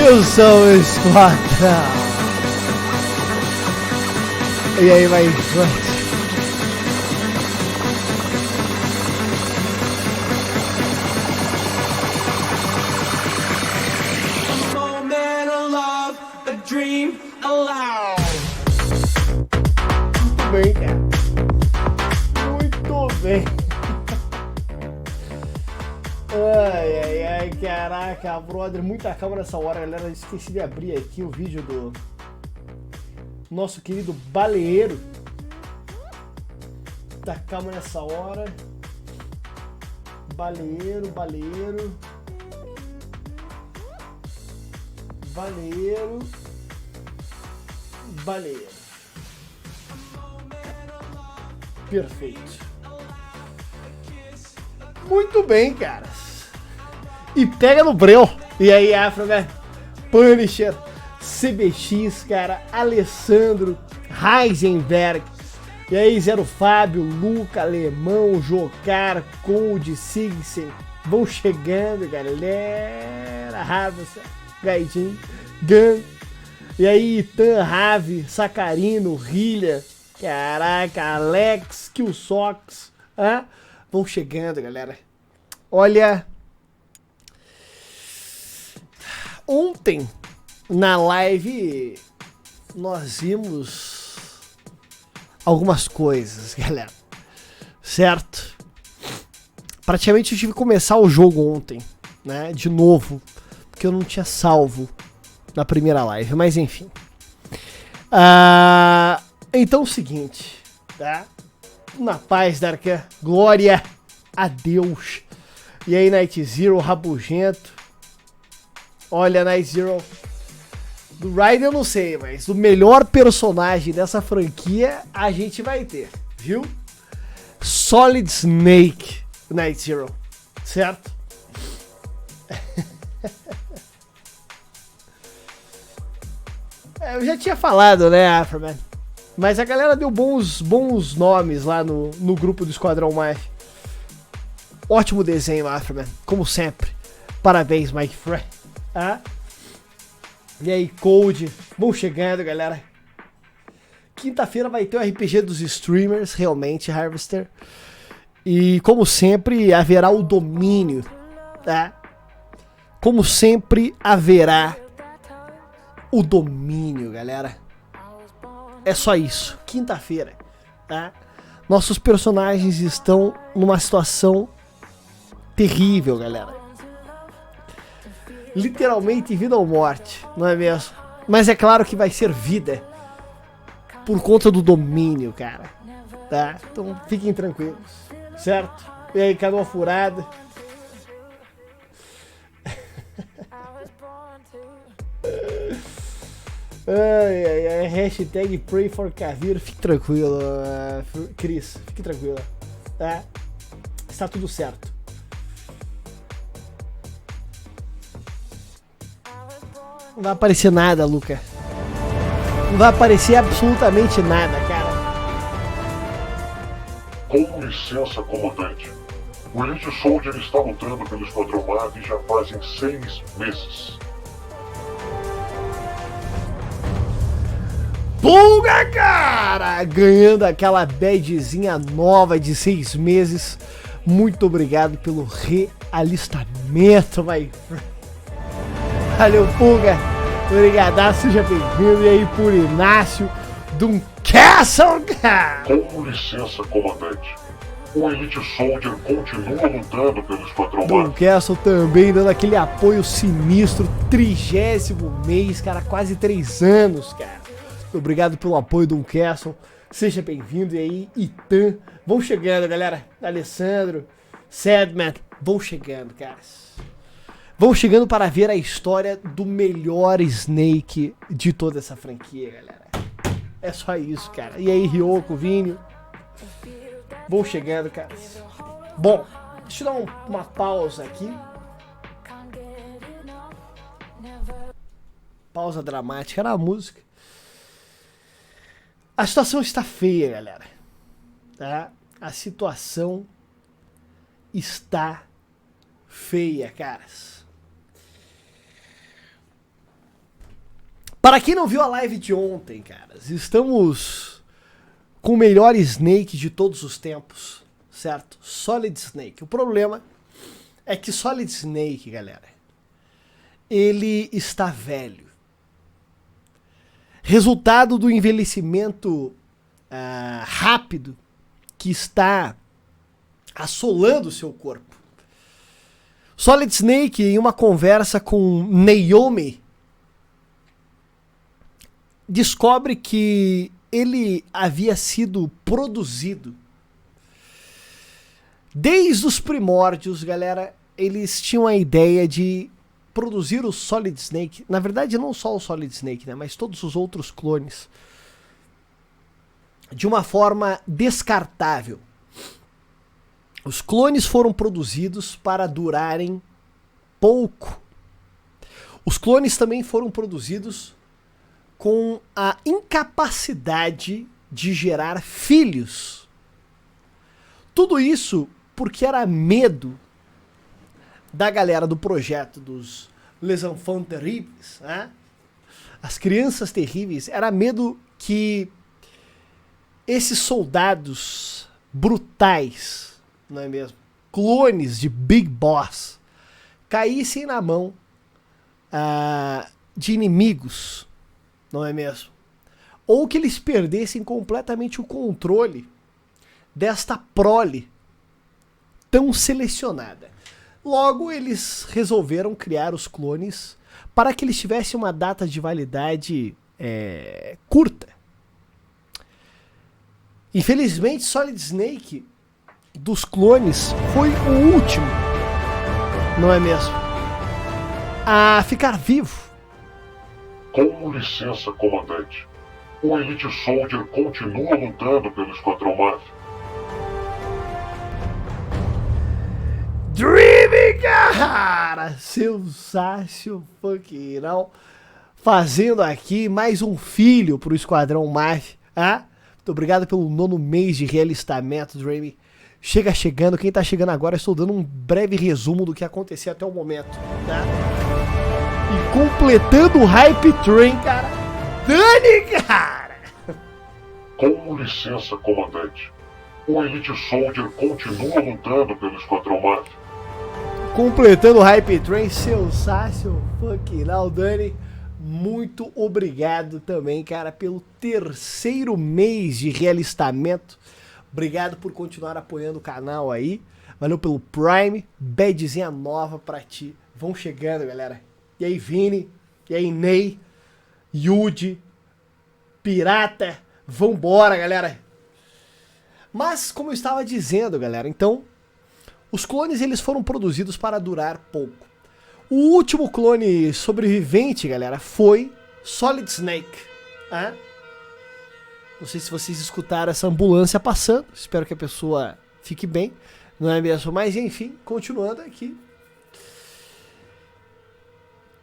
Eu sou o Esquadrão. E aí, vai. Muito bem, cara. Muito bem. Ai, caraca, brother, muita calma nessa hora, galera. Esqueci de abrir aqui o vídeo do nosso querido baleeiro. Tá calma nessa hora. Baleeiro. Perfeito. Muito bem, caras. E pega no breu. E aí, Afro, né? Punisher, CBX, cara, Alessandro, Heisenberg. E aí, Zero Fábio, Luca, Alemão, Jocar, Cold, Sigsen. Vão chegando, galera. Rafa, Gaidin, Gan. E aí, Itan, Rave, Sacarino, Rilha. Caraca, Alex, 𝐒𝐄𝐋. Vão chegando, galera. Olha, ontem na live nós vimos algumas coisas, galera, certo? Praticamente eu tive que começar o jogo ontem, né, de novo, porque eu não tinha salvo na primeira live, mas enfim. Então é o seguinte, tá? Na paz da Arcã, glória a Deus. E aí, Night Zero, rabugento. Olha, Night Zero. Do Raiden eu não sei, mas o melhor personagem dessa franquia a gente vai ter, viu? Solid Snake, Night Zero, certo? Eu já tinha falado, né, Afroman? Mas a galera deu bons nomes lá no grupo do Esquadrão MAV. Ótimo desenho, Afroman, como sempre. Parabéns, my friend. E aí, Cold, vão chegando, galera. Quinta-feira vai ter o RPG dos streamers, realmente, Harvester. E, como sempre, haverá o domínio, tá? Como sempre, haverá o domínio, galera. É só isso. Quinta-feira, tá? Nossos personagens estão numa situação terrível, galera. Literalmente vida ou morte, não é mesmo? Mas é claro que vai ser vida por conta do domínio, cara, tá? Então fiquem tranquilos, certo? E aí, canoa furada. Ai, hashtag pray for Caveiro. Fique tranquilo, Cris, fique tranquila, tá? Está tudo certo. Não vai aparecer nada, Luca. Não vai aparecer absolutamente nada, cara. Com licença, comandante. O Elite Soldier está lutando pelo Esquadrão MAV já fazem 6 meses. Pulga, cara! Ganhando aquela badzinha nova de 6 meses. Muito obrigado pelo realistamento, my friend. Valeu, Pulga. Obrigadaço, seja bem-vindo. E aí, por Inácio Duncastle, cara. Com licença, comandante. O Elite Soldier continua lutando pelo Esquadrão MAV. Duncastle também dando aquele apoio sinistro. 30º mês, cara. Quase 3 anos, cara. Obrigado pelo apoio, Duncastle. Seja bem-vindo. E aí, Itan. Vão chegando, galera. Alessandro, Sadman. Vão chegando, caras. Vão chegando para ver a história do melhor Snake de toda essa franquia, galera. É só isso, cara. E aí, Ryoko, Vini. Vão chegando, caras. Bom, deixa eu dar uma pausa aqui. Pausa dramática na música. A situação está feia, galera. Tá? A situação está feia, caras. Para quem não viu a live de ontem, caras, estamos com o melhor Snake de todos os tempos, certo? Solid Snake. O problema é que Solid Snake, galera, ele está velho. Resultado do envelhecimento rápido que está assolando o seu corpo. Solid Snake, em uma conversa com Naomi, descobre que ele havia sido produzido. Desde os primórdios, galera, eles tinham a ideia de produzir o Solid Snake. Na verdade, não só o Solid Snake, né, mas todos os outros clones. De uma forma descartável. Os clones foram produzidos para durarem pouco. Os clones também foram produzidos com a incapacidade de gerar filhos. Tudo isso porque era medo da galera do projeto dos Les Enfants Terribles, né? As crianças terríveis, era medo que esses soldados brutais, não é mesmo? Clones de Big Boss caíssem na mão de inimigos, não é mesmo? Ou que eles perdessem completamente o controle desta prole tão selecionada. Logo, eles resolveram criar os clones para que eles tivessem uma data de validade curta. Infelizmente, Solid Snake dos clones foi o último, não é mesmo, a ficar vivo. Com licença, comandante. O Elite Soldier continua lutando pelo Esquadrão MAV. Dreamy, cara! Seu 𝐒𝐄𝐲𝐶 fazendo aqui mais um filho pro Esquadrão MAV. Muito obrigado pelo 9º mês de realistamento, Dreamy. Chegando, quem tá chegando agora, eu estou dando um breve resumo do que aconteceu até o momento, tá? E completando o Hype Train, cara. Dani, cara! Com licença, comandante. O Elite Soldier continua lutando pelo Esquadrão MAV. Completando o Hype Train, seu 𝐒𝐄𝐲𝐶, Dani. Muito obrigado também, cara, pelo 3º mês de realistamento. Obrigado por continuar apoiando o canal aí. Valeu pelo Prime. Badzinha nova pra ti. Vão chegando, galera. E aí, Vini. E aí, Ney. Yudi. Pirata. Vambora, galera. Mas, como eu estava dizendo, galera, então, os clones eles foram produzidos para durar pouco. O último clone sobrevivente, galera, foi Solid Snake. Não sei se vocês escutaram essa ambulância passando. Espero que a pessoa fique bem, não é mesmo? Mas enfim, continuando aqui.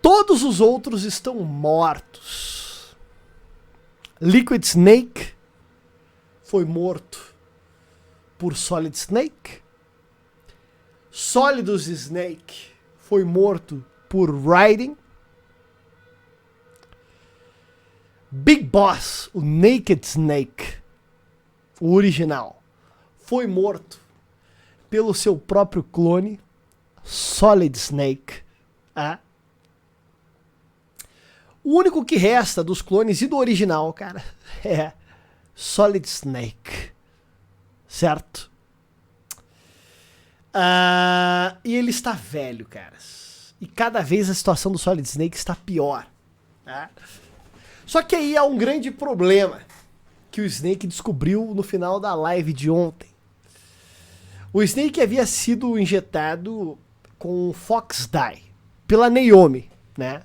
Todos os outros estão mortos. Liquid Snake foi morto por Solid Snake. Solidus Snake foi morto por Raiden. Big Boss, o Naked Snake, o original, foi morto pelo seu próprio clone, Solid Snake. O único que resta dos clones e do original, cara, é Solid Snake, certo? E ele está velho, caras. E cada vez a situação do Solid Snake está pior. Só que aí há um grande problema que o Snake descobriu no final da live de ontem. O Snake havia sido injetado com 𝐒𝐋𝐑 pela Naomi, né?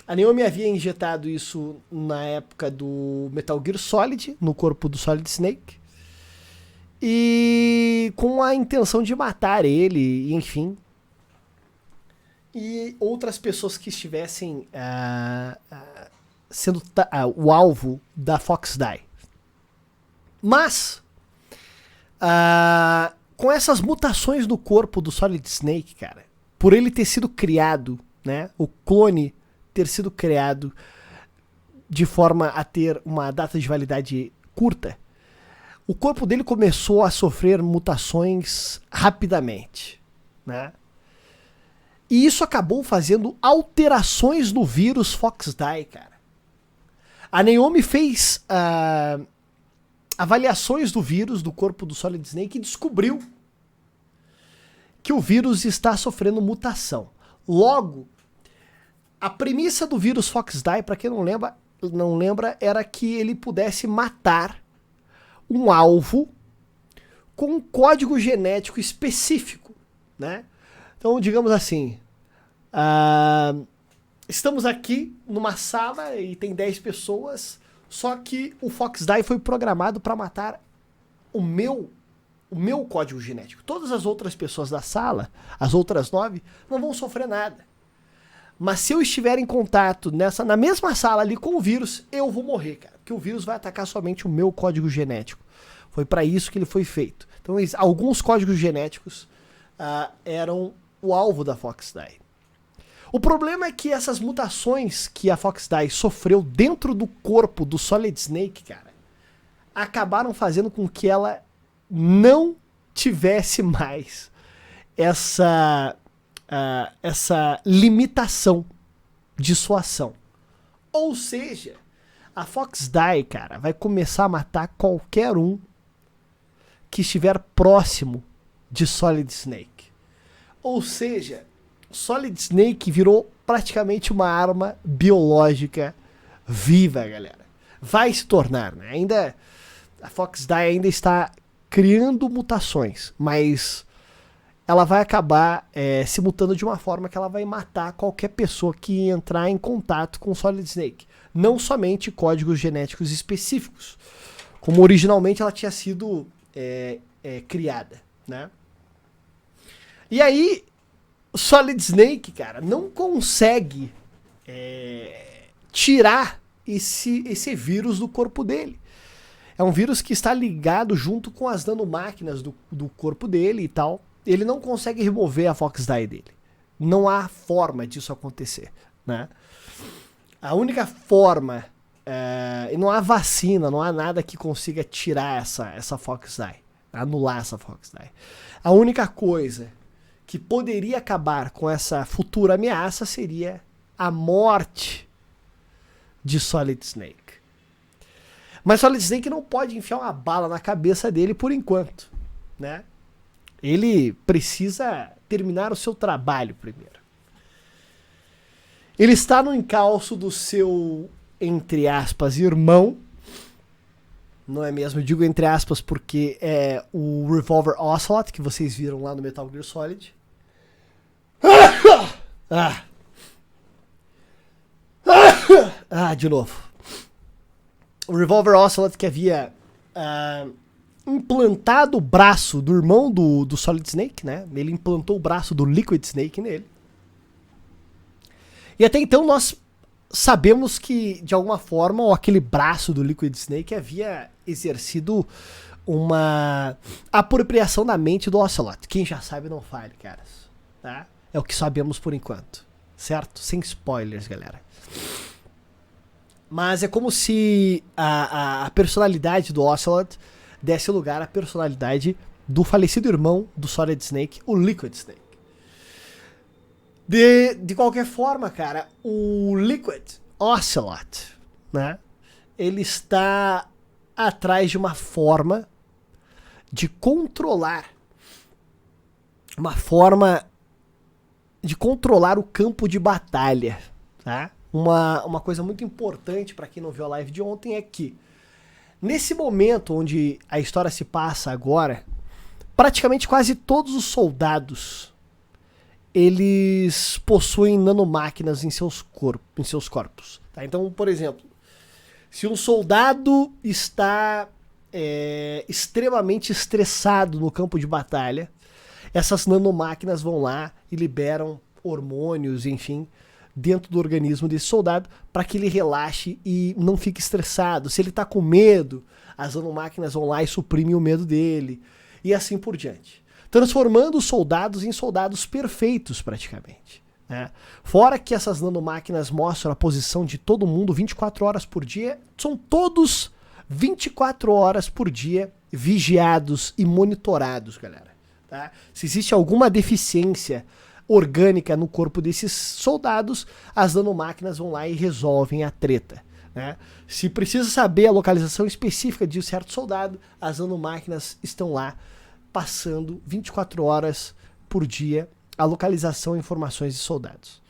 A Naomi havia injetado isso na época do Metal Gear Solid, no corpo do Solid Snake. E com a intenção de matar ele, enfim. E outras pessoas que estivessem sendo o alvo da 𝐒𝐋𝐑. Mas, com essas mutações no corpo do Solid Snake, cara, por ele ter sido criado, né, o clone ter sido criado de forma a ter uma data de validade curta, o corpo dele começou a sofrer mutações rapidamente, né? E isso acabou fazendo alterações no vírus 𝐒𝐋-𝐑, cara. A Naomi fez avaliações do vírus do corpo do Solid Snake e descobriu que o vírus está sofrendo mutação. Logo, a premissa do vírus 𝐒𝐋-𝐑, para quem não lembra, era que ele pudesse matar um alvo com um código genético específico, né? Então, digamos assim, estamos aqui numa sala e tem 10 pessoas, só que o 𝐒𝐋-𝐑 foi programado para matar o meu código genético. Todas as outras pessoas da sala, as outras 9, não vão sofrer nada. Mas se eu estiver em contato na mesma sala ali com o vírus, eu vou morrer, cara. Porque o vírus vai atacar somente o meu código genético. Foi para isso que ele foi feito. Então, alguns códigos genéticos eram o alvo da 𝐒𝐋-𝐑. O problema é que essas mutações que a 𝐒𝐋-𝐑 sofreu dentro do corpo do Solid Snake, cara, acabaram fazendo com que ela não tivesse mais essa limitação de sua ação. Ou seja, a 𝐒𝐋-𝐑, cara, vai começar a matar qualquer um que estiver próximo de Solid Snake. Ou seja, Solid Snake virou praticamente uma arma biológica viva, galera. Vai se tornar, né? A 𝐒𝐋-𝐑 ainda está criando mutações, mas ela vai acabar se mutando de uma forma que ela vai matar qualquer pessoa que entrar em contato com o Solid Snake. Não somente códigos genéticos específicos, como originalmente ela tinha sido criada, né? E aí, o Solid Snake, cara, não consegue tirar esse vírus do corpo dele. É um vírus que está ligado junto com as nanomáquinas do corpo dele e tal. Ele não consegue remover a 𝐒𝐋-𝐑 dele. Não há forma disso acontecer, né? A única forma, não há vacina, não há nada que consiga tirar essa 𝐒𝐋-𝐑, anular essa 𝐒𝐋-𝐑. A única coisa que poderia acabar com essa futura ameaça seria a morte de Solid Snake. Mas Solid Snake não pode enfiar uma bala na cabeça dele por enquanto, né? Ele precisa terminar o seu trabalho primeiro. Ele está no encalço do seu, entre aspas, irmão. Não é mesmo? Eu digo entre aspas porque é o Revolver Ocelot, que vocês viram lá no Metal Gear Solid. De novo. O Revolver Ocelot que havia implantado o braço do irmão do Solid Snake, né? Ele implantou o braço do Liquid Snake nele. E até então nós sabemos que, de alguma forma, aquele braço do Liquid Snake havia exercido uma apropriação da mente do Ocelot. Quem já sabe não fale, caras. Tá? É o que sabemos por enquanto. Certo? Sem spoilers, galera. Mas é como se a personalidade do Ocelot desse lugar à personalidade do falecido irmão do Solid Snake, o Liquid Snake. De qualquer forma, cara, o Liquid Ocelot, né? Ele está atrás de uma forma de controlar, o campo de batalha, tá? Uma coisa muito importante para quem não viu a live de ontem é que nesse momento onde a história se passa agora, praticamente quase todos os soldados eles possuem nanomáquinas em seus corpos. Tá? Então, por exemplo, se um soldado está extremamente estressado no campo de batalha, essas nanomáquinas vão lá e liberam hormônios, enfim, dentro do organismo desse soldado para que ele relaxe e não fique estressado. Se ele está com medo, as nanomáquinas vão lá e suprimem o medo dele e assim por diante. Transformando os soldados em soldados perfeitos praticamente, né? Fora que essas nanomáquinas mostram a posição de todo mundo 24 horas por dia, são todos 24 horas por dia vigiados e monitorados, galera. Tá? Se existe alguma deficiência orgânica no corpo desses soldados, as nanomáquinas vão lá e resolvem a treta, né? Se precisa saber a localização específica de um certo soldado, as nanomáquinas estão lá passando 24 horas por dia a localização e informações de soldados.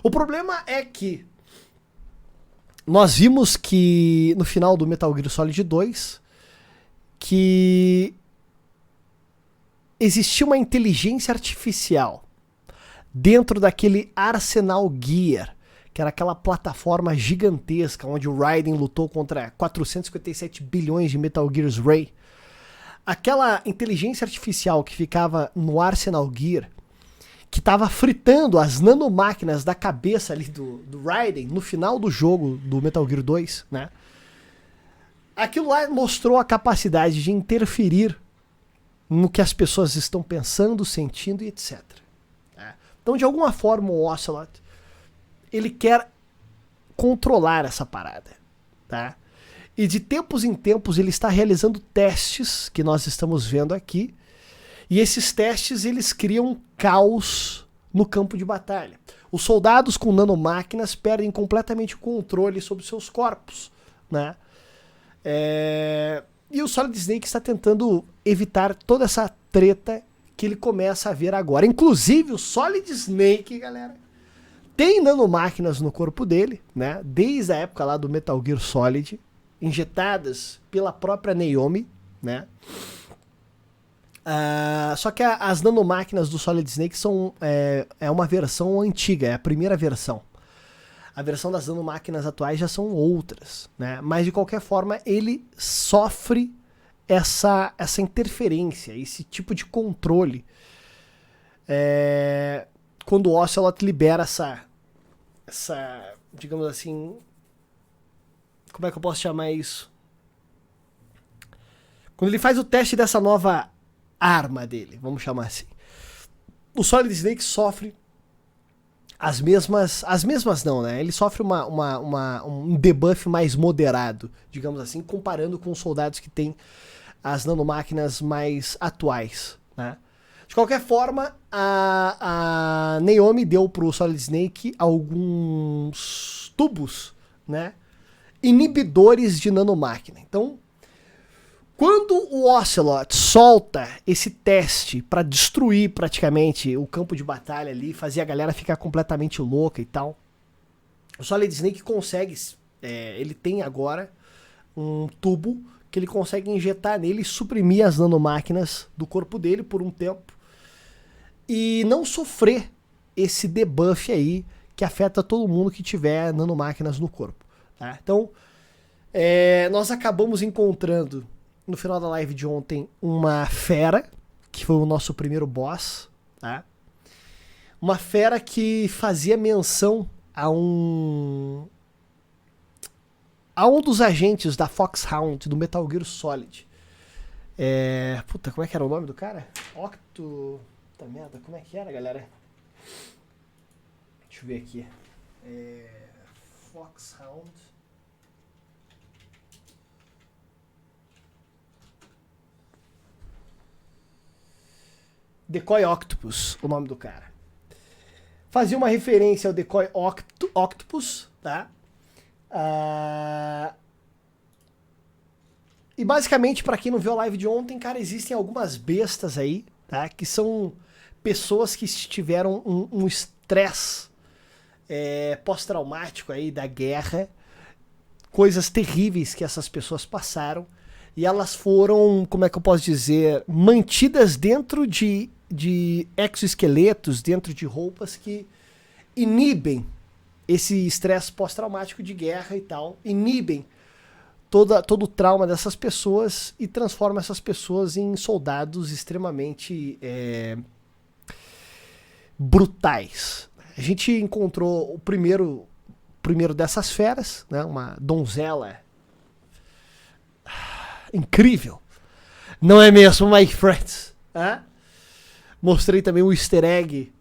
O problema é que nós vimos que no final do Metal Gear Solid 2 que existia uma inteligência artificial dentro daquele Arsenal Gear, que era aquela plataforma gigantesca onde o Raiden lutou contra 457 bilhões de Metal Gears Ray. Aquela inteligência artificial que ficava no Arsenal Gear, que estava fritando as nanomáquinas da cabeça ali do Raiden no final do jogo do Metal Gear 2, né? Aquilo lá mostrou a capacidade de interferir no que as pessoas estão pensando, sentindo e etc. Então, de alguma forma, o Ocelot, ele quer controlar essa parada, tá? E de tempos em tempos ele está realizando testes, que nós estamos vendo aqui, e esses testes eles criam caos no campo de batalha. Os soldados com nanomáquinas perdem completamente o controle sobre seus corpos, né? E o Solid Snake está tentando evitar toda essa treta que ele começa a ver agora. Inclusive o Solid Snake, galera, tem nanomáquinas no corpo dele, né? Desde a época lá do Metal Gear Solid, injetadas pela própria Naomi, né? Só que as nanomáquinas do Solid Snake são uma versão antiga, é a primeira versão. A versão das nanomáquinas atuais já são outras, né? Mas de qualquer forma ele sofre essa interferência, esse tipo de controle quando o Ocelot libera essa, digamos assim, como é que eu posso chamar isso? Quando ele faz o teste dessa nova arma dele, vamos chamar assim, o Solid Snake sofre as mesmas não, né? Ele sofre um debuff mais moderado, digamos assim, comparando com os soldados que têm as nanomáquinas mais atuais, né? De qualquer forma, a Naomi deu pro Solid Snake alguns tubos, né? Inibidores de nanomáquina. Então, quando o Ocelot solta esse teste para destruir praticamente o campo de batalha ali, fazer a galera ficar completamente louca e tal, o Solid Snake consegue, ele tem agora um tubo que ele consegue injetar nele e suprimir as nanomáquinas do corpo dele por um tempo e não sofrer esse debuff aí que afeta todo mundo que tiver nanomáquinas no corpo, tá? Então, nós acabamos encontrando no final da live de ontem uma fera, que foi o nosso primeiro boss, tá? Uma fera que fazia menção a um dos agentes da Foxhound do Metal Gear Solid. Puta, como é que era o nome do cara? Puta merda, como é que era, galera? Deixa eu ver aqui. Foxhound. Decoy Octopus, o nome do cara. Fazia uma referência ao Decoy Octopus, tá? E basicamente, pra quem não viu a live de ontem, cara, existem algumas bestas aí, tá? Que são pessoas que tiveram um estresse pós-traumático aí da guerra, coisas terríveis que essas pessoas passaram, e elas foram, como é que eu posso dizer, mantidas dentro de exoesqueletos, dentro de roupas que inibem esse estresse pós-traumático de guerra e tal, inibem todo o trauma dessas pessoas e transforma essas pessoas em soldados extremamente brutais. A gente encontrou o primeiro dessas feras, né, uma donzela incrível, não é mesmo, my friends? Mostrei também o easter egg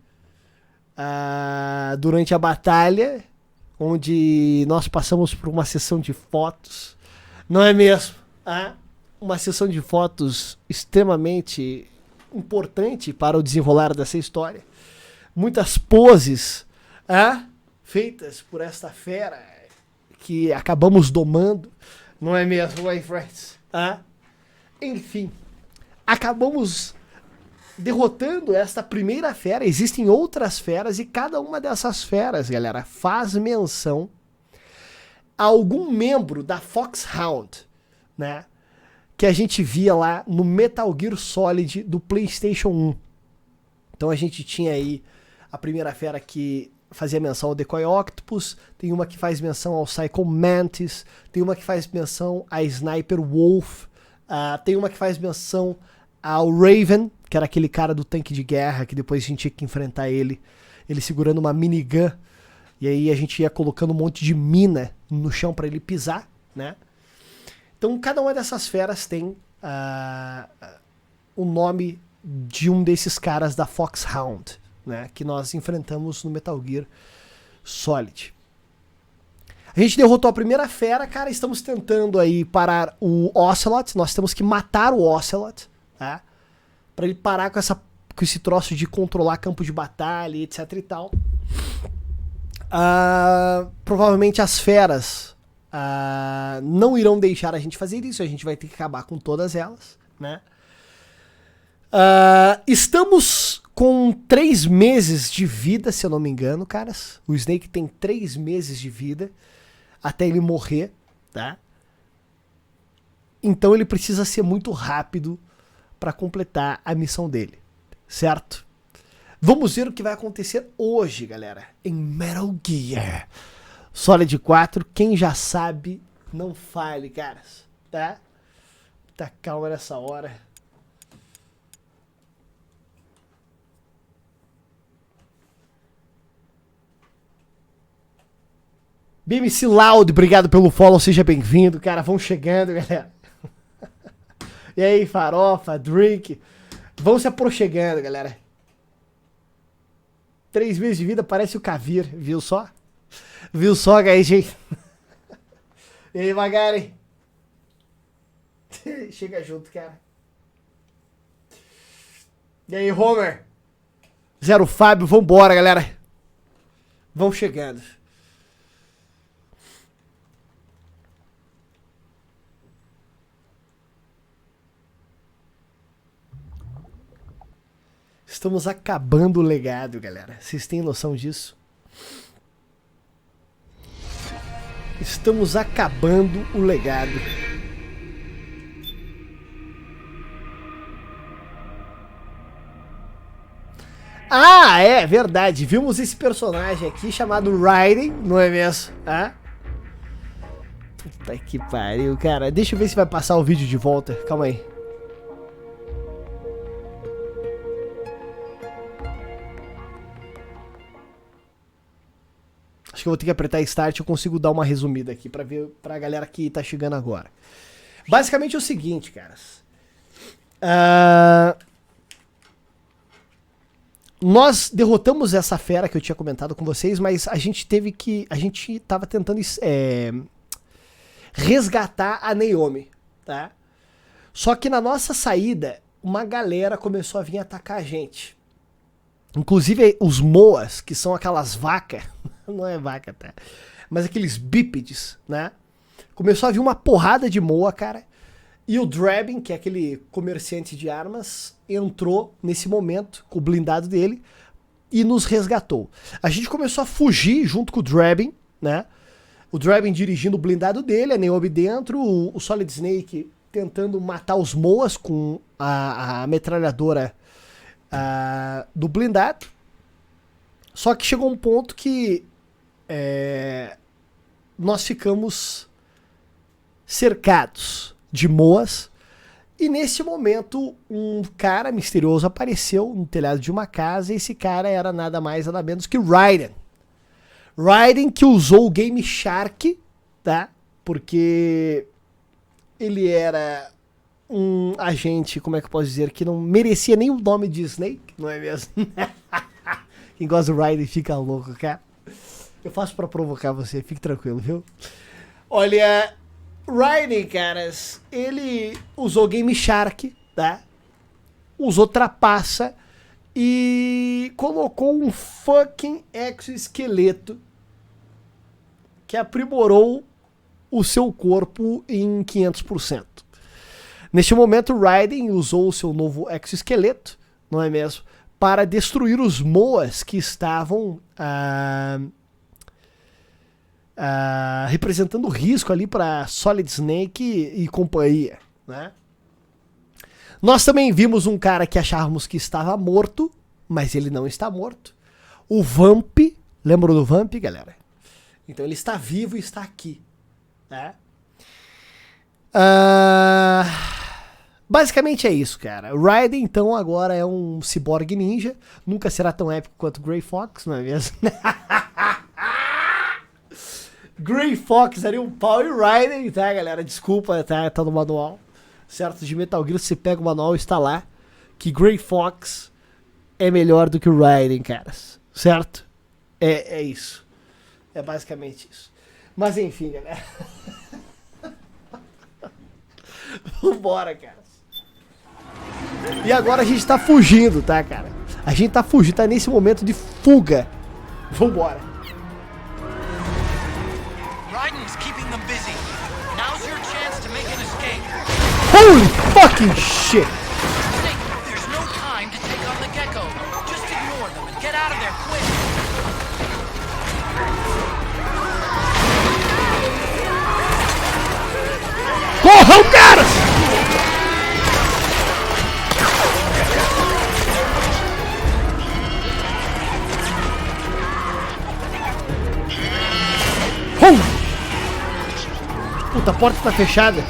durante a batalha, onde nós passamos por uma sessão de fotos, não é mesmo? Uma sessão de fotos extremamente importante para o desenrolar dessa história. Muitas poses feitas por esta fera que acabamos domando, não é mesmo, my friends? Enfim, acabamos derrotando esta primeira fera. Existem outras feras e cada uma dessas feras, galera, faz menção a algum membro da Foxhound, né? Que a gente via lá no Metal Gear Solid do PlayStation 1. Então a gente tinha aí a primeira fera que fazia menção ao Decoy Octopus, tem uma que faz menção ao Psycho Mantis, tem uma que faz menção a Sniper Wolf, tem uma que faz menção ao Raven, que era aquele cara do tanque de guerra, que depois a gente tinha que enfrentar ele segurando uma minigun, e aí a gente ia colocando um monte de mina no chão para ele pisar, né? Então cada uma dessas feras tem o nome de um desses caras da Foxhound, né, que nós enfrentamos no Metal Gear Solid. A gente derrotou a primeira fera, cara. Estamos tentando aí parar o Ocelot. Nós temos que matar o Ocelot, tá? Pra ele parar com esse troço de controlar campo de batalha, etc e tal. Provavelmente as feras não irão deixar a gente fazer isso. A gente vai ter que acabar com todas elas, né? Estamos com 3 meses de vida, se eu não me engano, caras. O Snake tem 3 meses de vida até ele morrer, tá? Então ele precisa ser muito rápido para completar a missão dele, certo? Vamos ver o que vai acontecer hoje, galera, em Metal Gear Solid 4. Quem já sabe, não fale, caras, tá? Tá calma nessa hora. BMC Loud, obrigado pelo follow, seja bem-vindo, cara, vão chegando, galera. E aí, farofa, drink, vão se aproximando, galera. 3 meses de vida, parece o Cavir, viu só? Viu só, HG? E aí, Magari? Chega junto, cara. E aí, Homer? Zero Fábio, vambora, galera. Vão chegando. Estamos acabando o legado, galera. Vocês têm noção disso? Estamos acabando o legado. É verdade. Vimos esse personagem aqui chamado Raiden, não é mesmo? Puta que pariu, cara. Deixa eu ver se vai passar o vídeo de volta. Calma aí. Acho que eu vou ter que apertar Start, eu consigo dar uma resumida aqui pra ver, pra galera que tá chegando agora. Basicamente é o seguinte, caras. Nós derrotamos essa fera que eu tinha comentado com vocês, mas a gente tava tentando resgatar a Naomi, tá? Só que na nossa saída, uma galera começou a vir atacar a gente. Inclusive os moas, que são aquelas vacas, não é vaca, tá? Mas aqueles bípedes, né? Começou a vir uma porrada de moa, cara. E o Drabin, que é aquele comerciante de armas, entrou nesse momento com o blindado dele e nos resgatou. A gente começou a fugir junto com o Drabin, né? O Drabin dirigindo o blindado dele, a Naomi dentro, o Solid Snake tentando matar os moas com a metralhadora do blindado. Só que chegou um ponto que nós ficamos cercados de moas, e nesse momento um cara misterioso apareceu no telhado de uma casa, e esse cara era nada mais nada menos que Raiden. Raiden, que usou o Game Shark, tá? Porque ele era um agente, como é que eu posso dizer, que não merecia nem o nome de Snake, não é mesmo? Quem gosta do Raiden fica louco, cara. Eu faço pra provocar você, fique tranquilo, viu? Olha, Raiden, caras, ele usou Game Shark, tá? Usou trapaça e colocou um fucking exoesqueleto que aprimorou o seu corpo em 500%. Neste momento, Raiden usou o seu novo exoesqueleto, não é mesmo? Para destruir os Moas que estavam representando risco ali para Solid Snake e companhia, né? Nós também vimos um cara que achávamos que estava morto, mas ele não está morto. O Vamp, lembram do Vamp, galera? Então ele está vivo e está aqui, né? Basicamente é isso, cara. Raiden, então, agora é um ciborgue ninja. Nunca será tão épico quanto Grey Fox, não é mesmo? Grey Fox ali, um pau e Raiden, tá, galera? Desculpa, tá no manual. Certo? De Metal Gear, você pega o manual e está lá que Grey Fox é melhor do que o Raiden, caras. Certo? É isso. É basicamente isso. Mas enfim, galera. Vambora, cara. E agora a gente tá fugindo, tá, cara? A gente tá fugindo, tá nesse momento de fuga. Vambora. Raiden's keeping them busy. Now's your chance to make an escape. Holy fucking shit! Snake, there's no time to take on the gecko. Just ignore them and get out of there quick. Corram, caras! Puta, a porta tá fechada.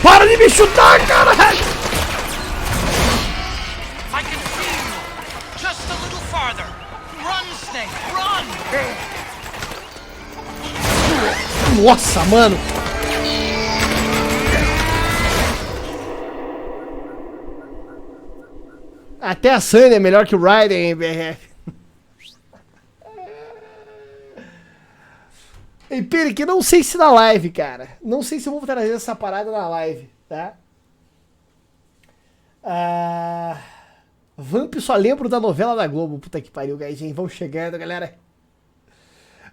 Para de me chutar, caralho! I can see you. Just a little farther. Run, Snake, run! Nossa, mano! Até a Sunny é melhor que o Raiden, hein, BRF? E pera, que não sei se na live, cara. Não sei se eu vou trazer essa parada na live, tá? Vamp só lembro da novela da Globo. Puta que pariu, gaizinho. Vamos chegando, galera.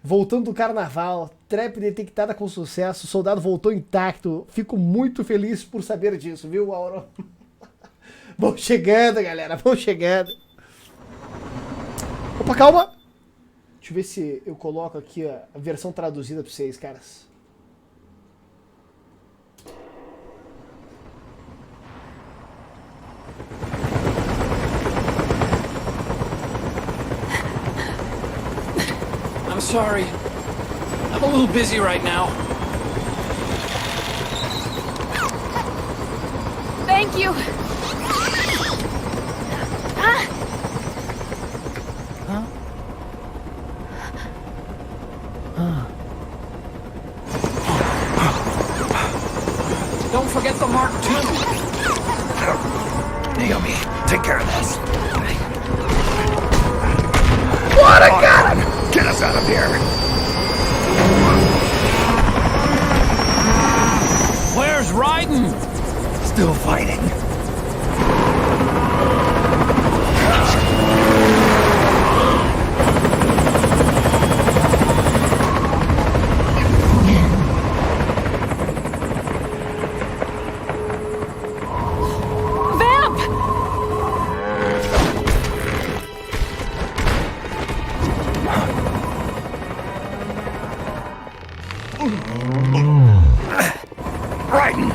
Voltando do carnaval. Trap detectada com sucesso. O soldado voltou intacto. Fico muito feliz por saber disso, viu, Auro? Vamos chegando, galera. Vamos chegando. Opa, calma. Deixa eu ver se eu coloco aqui a versão traduzida pra vocês, caras. I'm sorry. I'm a little busy right now. Thank you. Don't forget the Mark II. Naomi, take care of this. What a god! Get us out of here. Where's Raiden? Still fighting. Raiden!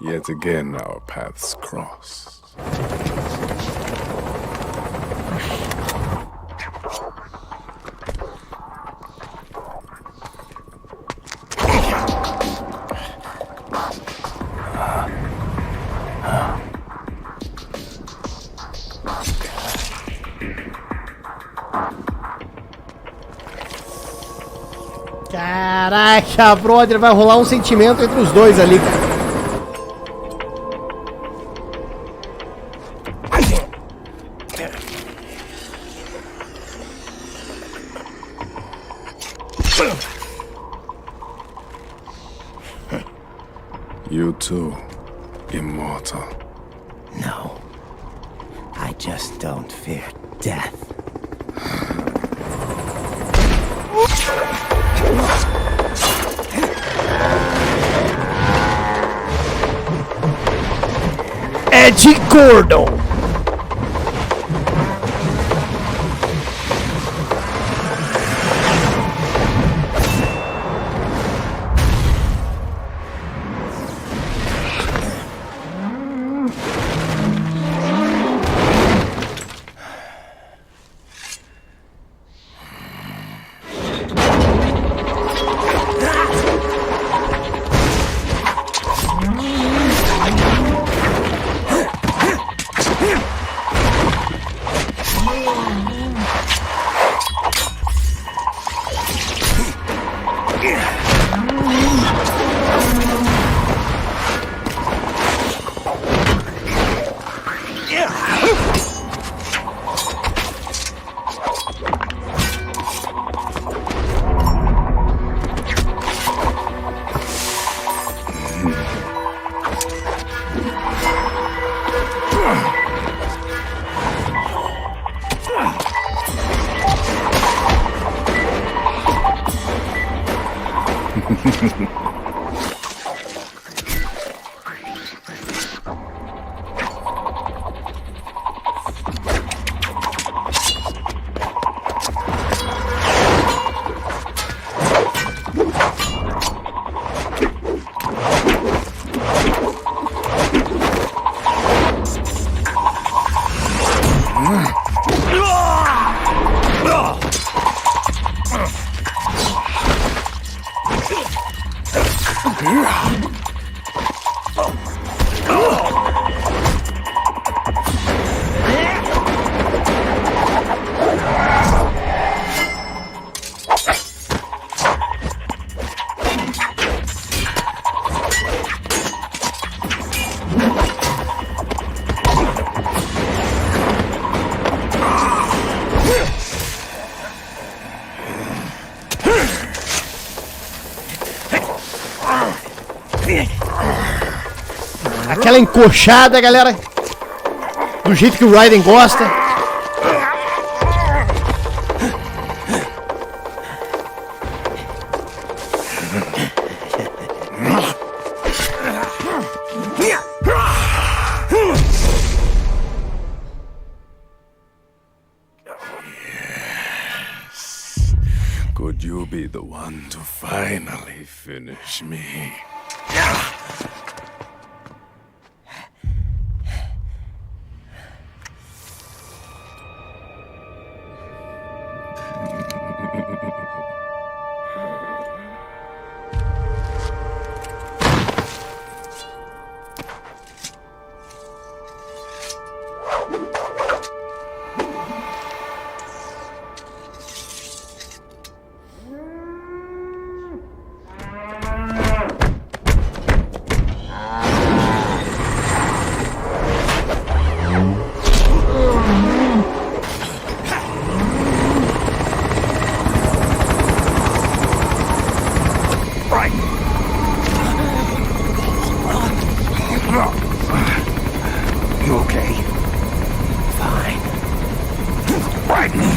Yet again our paths cross. Caraca, brother, vai rolar um sentimento entre os dois ali, cara. You too, immortal. No. I just don't fear death. Ed Gordon. Aquela encoxada, galera. Do jeito que o Raiden gosta. Could you be the one to finally finish me? You okay? Fine. Raiden!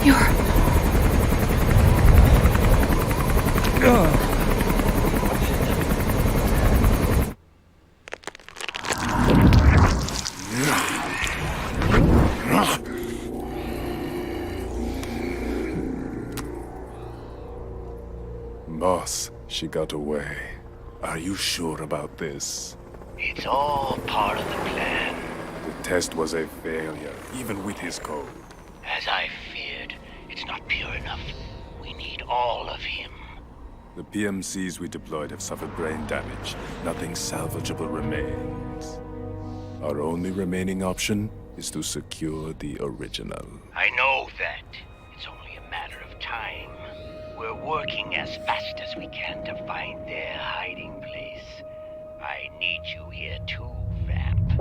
You're... Boss, she got away. Are you sure about this? It's all part of the plan. The test was a failure, even with his code. As I feared, it's not pure enough. We need all of him. The PMCs we deployed have suffered brain damage. Nothing salvageable remains. Our only remaining option is to secure the original. I know that. It's only a matter of time. We're working as fast as we can to find their hiding place. I need you here too, Vamp.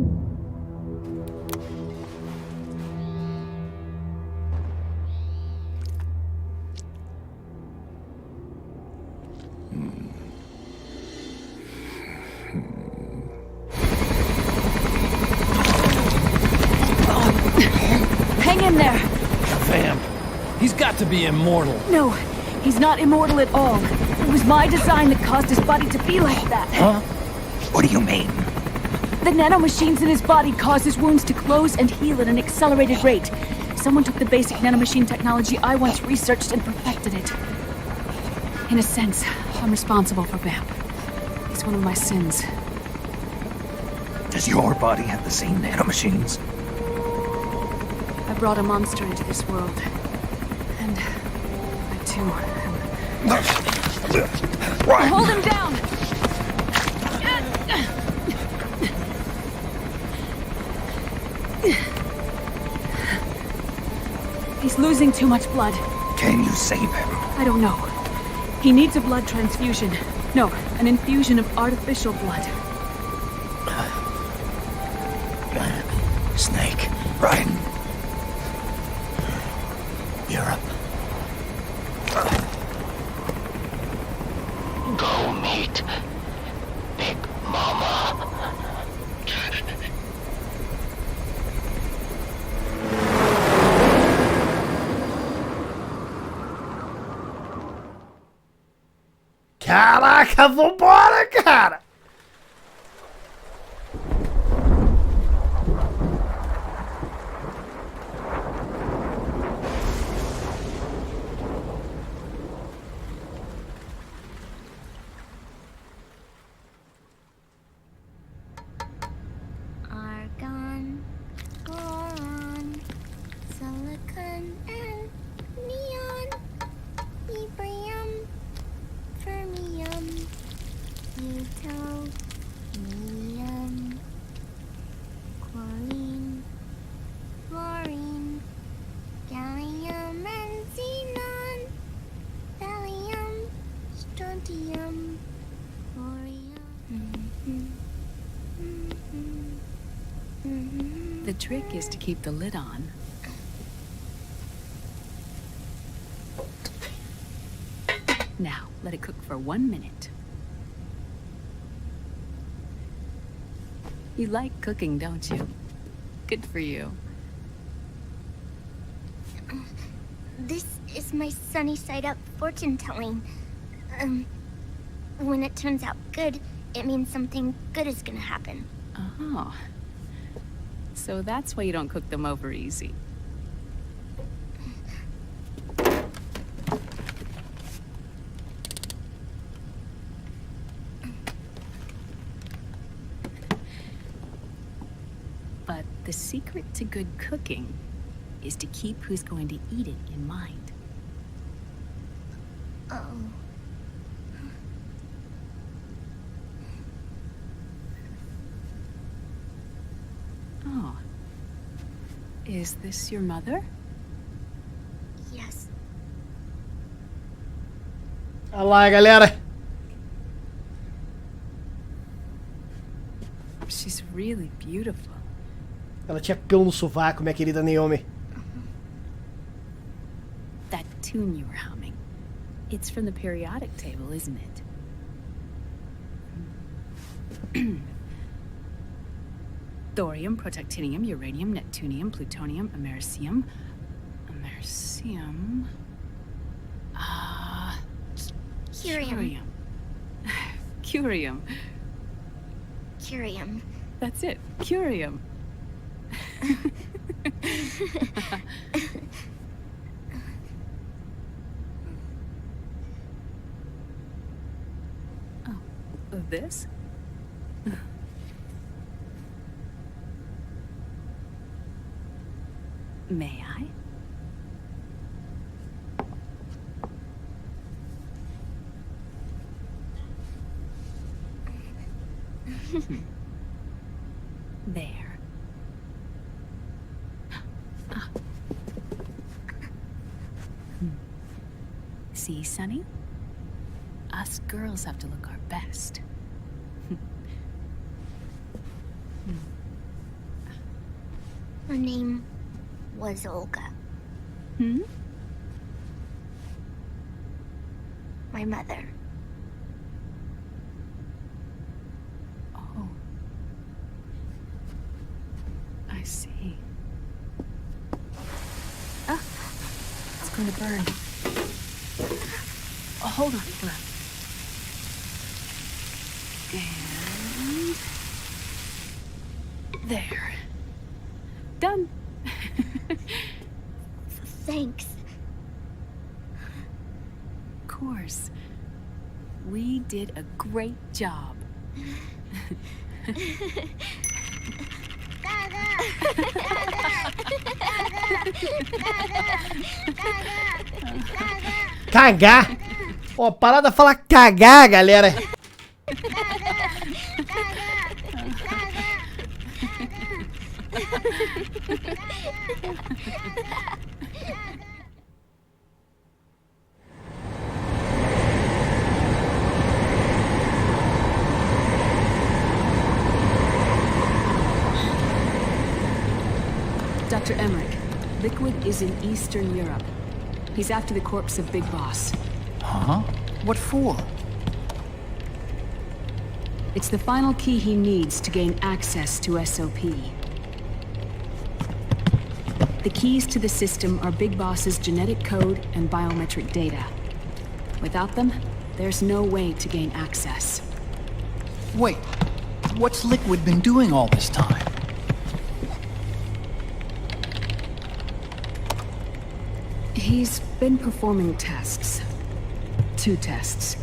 Hang in there! Vamp. He's got to be immortal. No, he's not immortal at all. It was my design that caused his body to be like that. Huh? What do you mean? The nanomachines in his body cause his wounds to close and heal at an accelerated rate. Someone took the basic nanomachine technology I once researched and perfected it. In a sense, I'm responsible for Vamp. It's one of my sins. Does your body have the same nanomachines? I brought a monster into this world. And I too am... Hold him down! He's losing too much blood. Can you save him? I don't know. He needs a blood transfusion. No, an infusion of artificial blood. Snake, Ryan. Europe. Go meet Big Mama. Caraca, vambora, cara! Argon, boron, silicon, and neon, yttrium, fermium, plutonium, chlorine, fluorine, gallium and xenon, thallium, strontium, thorium. The trick is to keep the lid on. Now, let it cook for 1 minute. You like cooking, don't you? Good for you. This is my sunny side up fortune telling. When it turns out good, it means something good is gonna happen. Oh. So that's why you don't cook them over easy. But the secret to good cooking is to keep who's going to eat it in mind. Oh. Oh. Is this your mother? Yes. Olha lá, galera. She's really beautiful. Ela tinha pelo no sovaco, minha querida Naomi. That tune you were humming. It's from the periodic table, isn't it? Thorium, protactinium, uranium, neptunium, plutonium, americium. Curium. Curium. Curium. That's it. Curium. of this? May I? There. See, Sonny? Us girls have to look our best. Her name was Olga. Hmm? My mother. Oh. I see. Ah! It's going to burn. Oh, hold on. And... there. Done. Thanks. Of course. We did a great job. Cagar? Ó, parada fala cagar, galera. Dr. Emmerich, Liquid is in Eastern Europe. He's after the corpse of Big Boss. Huh? What for? It's the final key he needs to gain access to SOP. The keys to the system are Big Boss's genetic code and biometric data. Without them, there's no way to gain access. Wait, what's Liquid been doing all this time? He's been performing tests. 2 tests.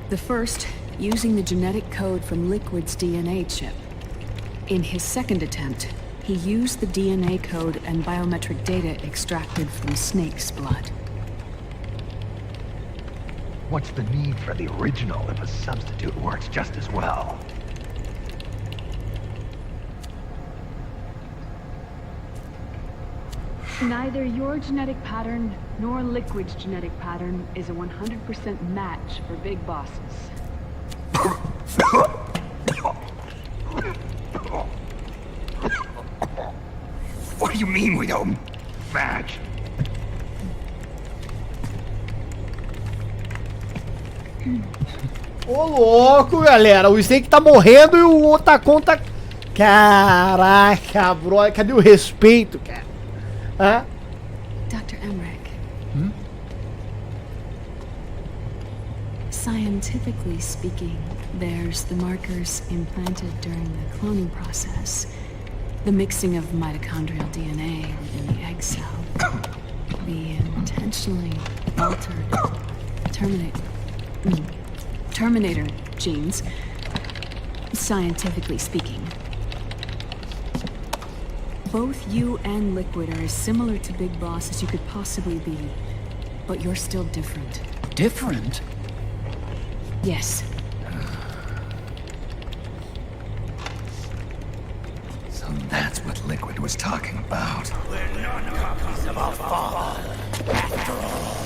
The first, using the genetic code from Liquid's DNA chip. In his second attempt, he used the DNA code and biometric data extracted from Snake's blood. What's the need for the original if a substitute works just as well? Neither your genetic pattern nor Liquid's genetic pattern is a 100% match for Big Bosses. What do you mean we don't match? Ô louco, galera. O Snake tá morrendo e o Otacon tá... Caraca, bro. Cadê o respeito, cara? Hã? Dr. Emmerich. Hmm? Scientifically speaking, there's the markers implanted during the cloning process. The mixing of mitochondrial DNA within the egg cell. The intentionally altered Terminator genes. Scientifically speaking. Both you and Liquid are as similar to Big Boss as you could possibly be. But you're still different. Different? Yes. So that's what Liquid was talking about. We're not copies of our father, after all.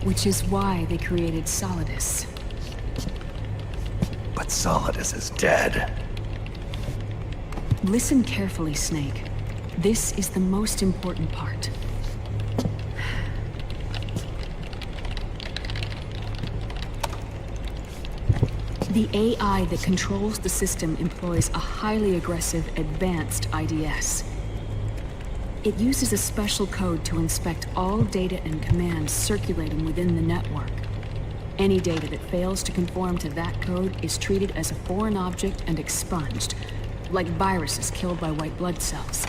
Which is why they created Solidus. But Solidus is dead. Listen carefully, Snake. This is the most important part. The AI that controls the system employs a highly aggressive, advanced IDS. It uses a special code to inspect all data and commands circulating within the network. Any data that fails to conform to that code is treated as a foreign object and expunged, like viruses killed by white blood cells.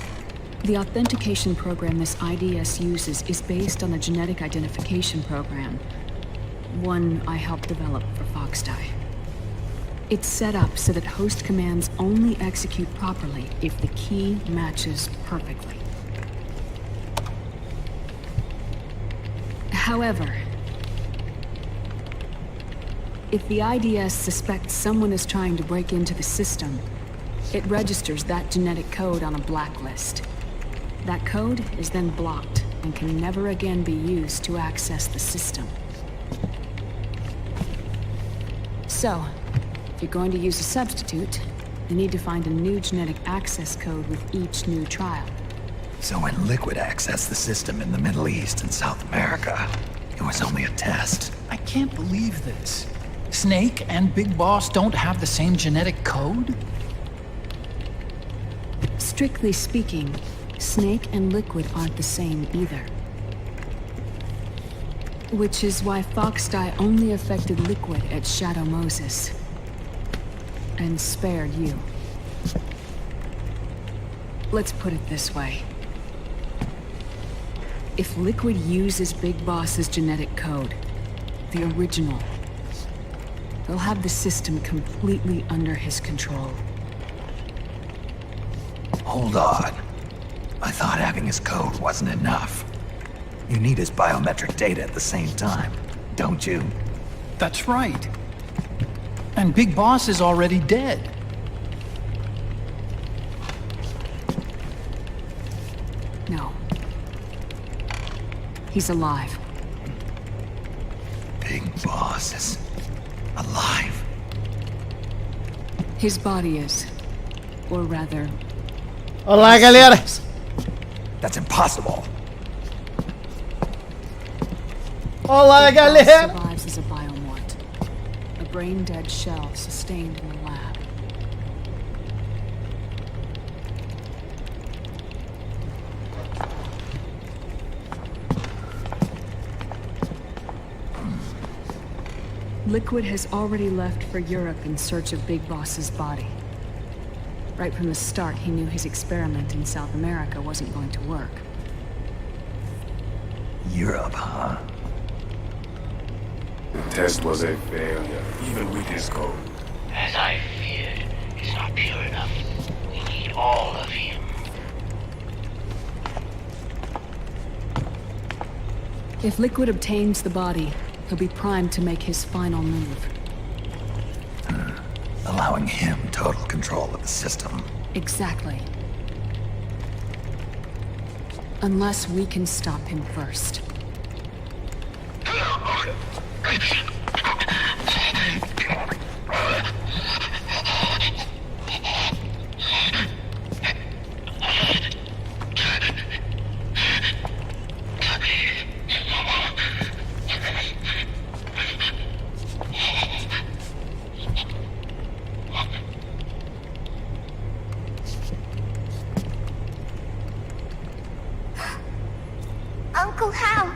The authentication program this IDS uses is based on a genetic identification program, one I helped develop for 𝐒𝐋𝐷. It's set up so that host commands only execute properly if the key matches perfectly. However, if the IDS suspects someone is trying to break into the system, it registers that genetic code on a blacklist. That code is then blocked and can never again be used to access the system. So, if you're going to use a substitute, you need to find a new genetic access code with each new trial. So when Liquid accessed the system in the Middle East and South America, it was only a test. I can't believe this. Snake and Big Boss don't have the same genetic code? Strictly speaking, Snake and Liquid aren't the same either. Which is why 𝐒𝐋𝐷 only affected Liquid at Shadow Moses. And spared you. Let's put it this way. If Liquid uses Big Boss's genetic code, the original, he'll have the system completely under his control. Hold on. I thought having his code wasn't enough. You need his biometric data at the same time, don't you? That's right. And Big Boss is already dead. No. He's alive. Big Boss is alive. His body is. Or rather... Olá, galera! That's impossible. Olá, galera! Survives as a biomort. A brain-dead shell sustained in the lab. Liquid has already left for Europe in search of Big Boss's body. Right from the start, he knew his experiment in South America wasn't going to work. Europe, huh? The test was a failure, even with his code. As I feared, he's not pure enough. We need all of him. If Liquid obtains the body, he'll be primed to make his final move. Allowing him total control of the system. Exactly. Unless we can stop him first. Uncle Hal,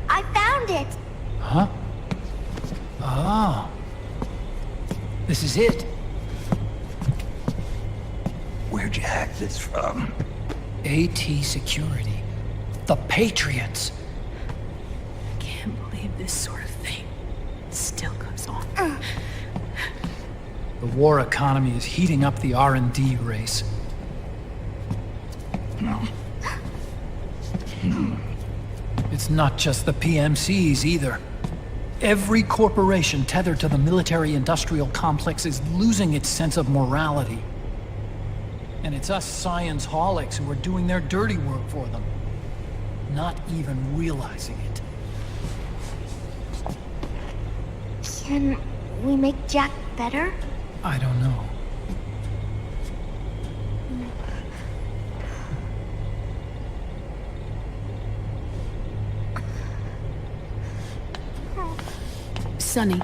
I found it. Huh? Ah. This is it. Where'd you hack this from? AT Security. The Patriots. Can't believe this sort of thing still goes on. The war economy is heating up the R&D race. It's not just the PMCs either. Every corporation tethered to the military-industrial complex is losing its sense of morality. And it's us science-holics who are doing their dirty work for them, not even realizing it. Can we make Jack better? I don't know. Sonny.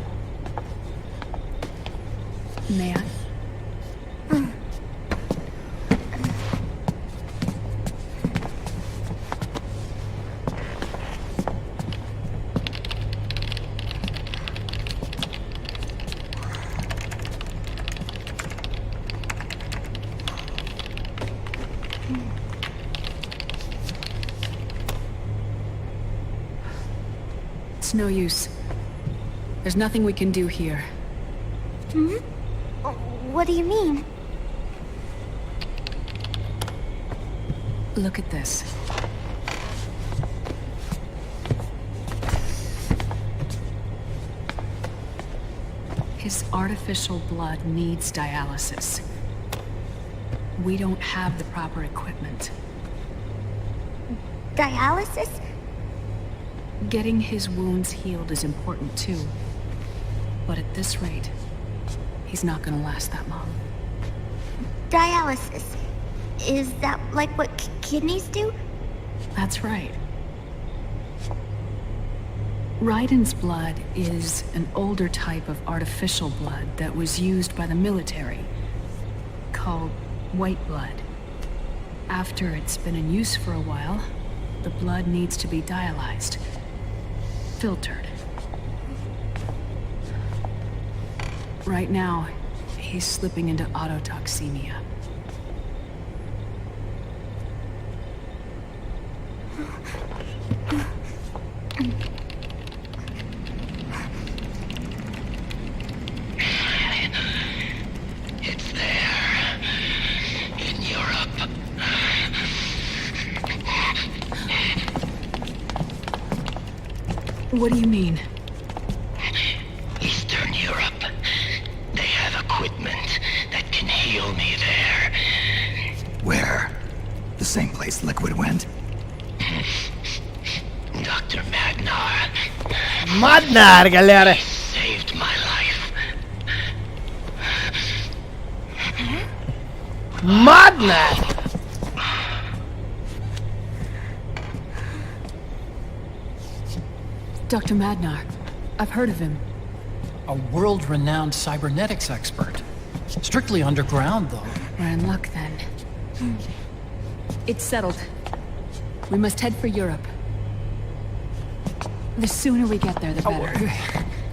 May I? It's no use. There's nothing we can do here. Hmm? What do you mean? Look at this. His artificial blood needs dialysis. We don't have the proper equipment. Dialysis? Getting his wounds healed is important too. But at this rate, he's not gonna last that long. Dialysis. Is that like what kidneys do? That's right. Raiden's blood is an older type of artificial blood that was used by the military, called white blood. After it's been in use for a while, the blood needs to be dialyzed, filtered. Right now, he's slipping into autotoxemia. It's there. In Europe. What do you mean? Eastern Europe. They have equipment that can heal me there. Where? The same place Liquid went? Dr. Magnar. Magnar, galera. Saved my life. Magnar! Dr. Magnar. I've heard of him. A world-renowned cybernetics expert. Strictly underground, though. We're in luck then. It's settled. We must head for Europe. The sooner we get there, the better.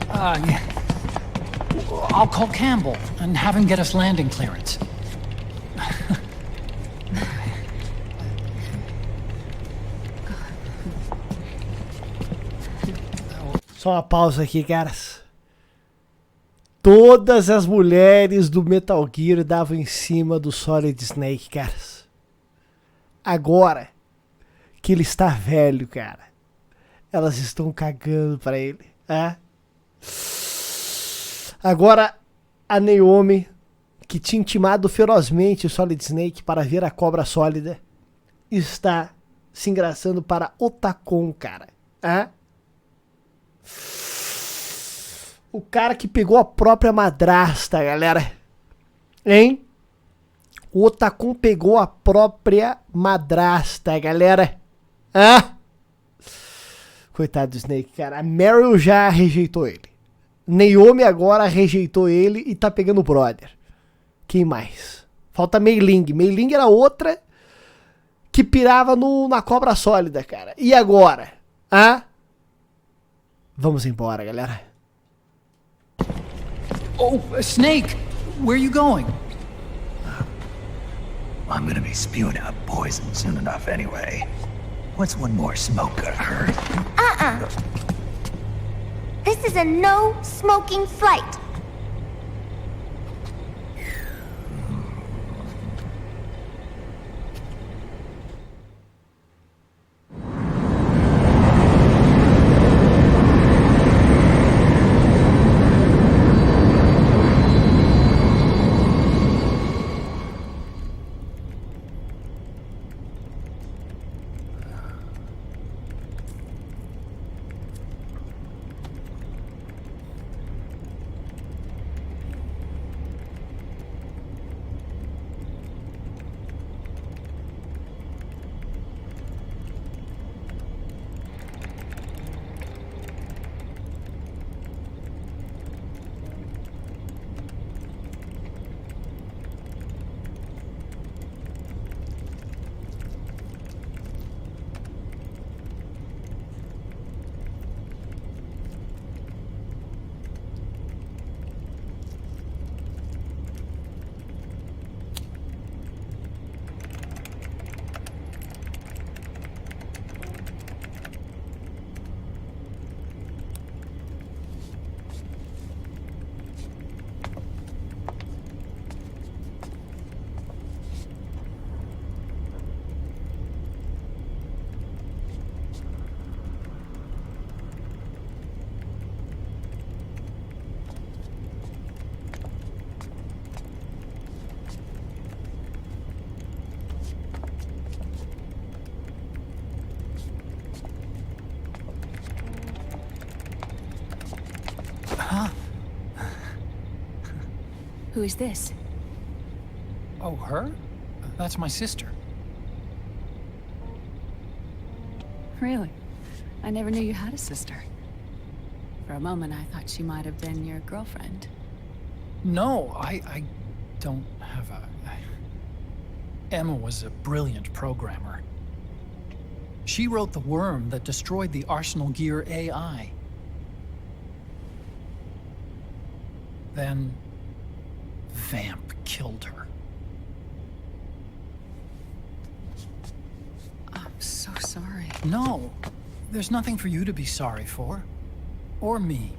Yeah. I'll call Campbell and have him get us landing clearance. Só uma pausa aqui, caras. Todas as mulheres do Metal Gear davam em cima do Solid Snake, caras. Agora que ele está velho, cara, elas estão cagando pra ele. Agora a Naomi, que tinha intimado ferozmente o Solid Snake para ver a cobra sólida, está se engraçando para Otacon, cara. O cara que pegou a própria madrasta, galera. Hein? O Otacon pegou a própria madrasta, galera. Coitado do Snake, cara. A Meryl já rejeitou ele. Naomi agora rejeitou ele e tá pegando o brother. Quem mais? Falta Mei Ling. Mei Ling era outra que pirava na cobra sólida, cara. E agora? Vamos embora, galera. Oh, Snake! Where are you going? I'm gonna be spewing out poison soon enough anyway. What's one more smoke gonna hurt? This is a no smoking flight. Who is this? Oh, her? That's my sister. Really? I never knew you had a sister. For a moment, I thought she might have been your girlfriend. No, I don't have a... Emma was a brilliant programmer. She wrote the worm that destroyed the Arsenal Gear AI. Then... Vamp killed her. I'm so sorry. No, there's nothing for you to be sorry for. Or me.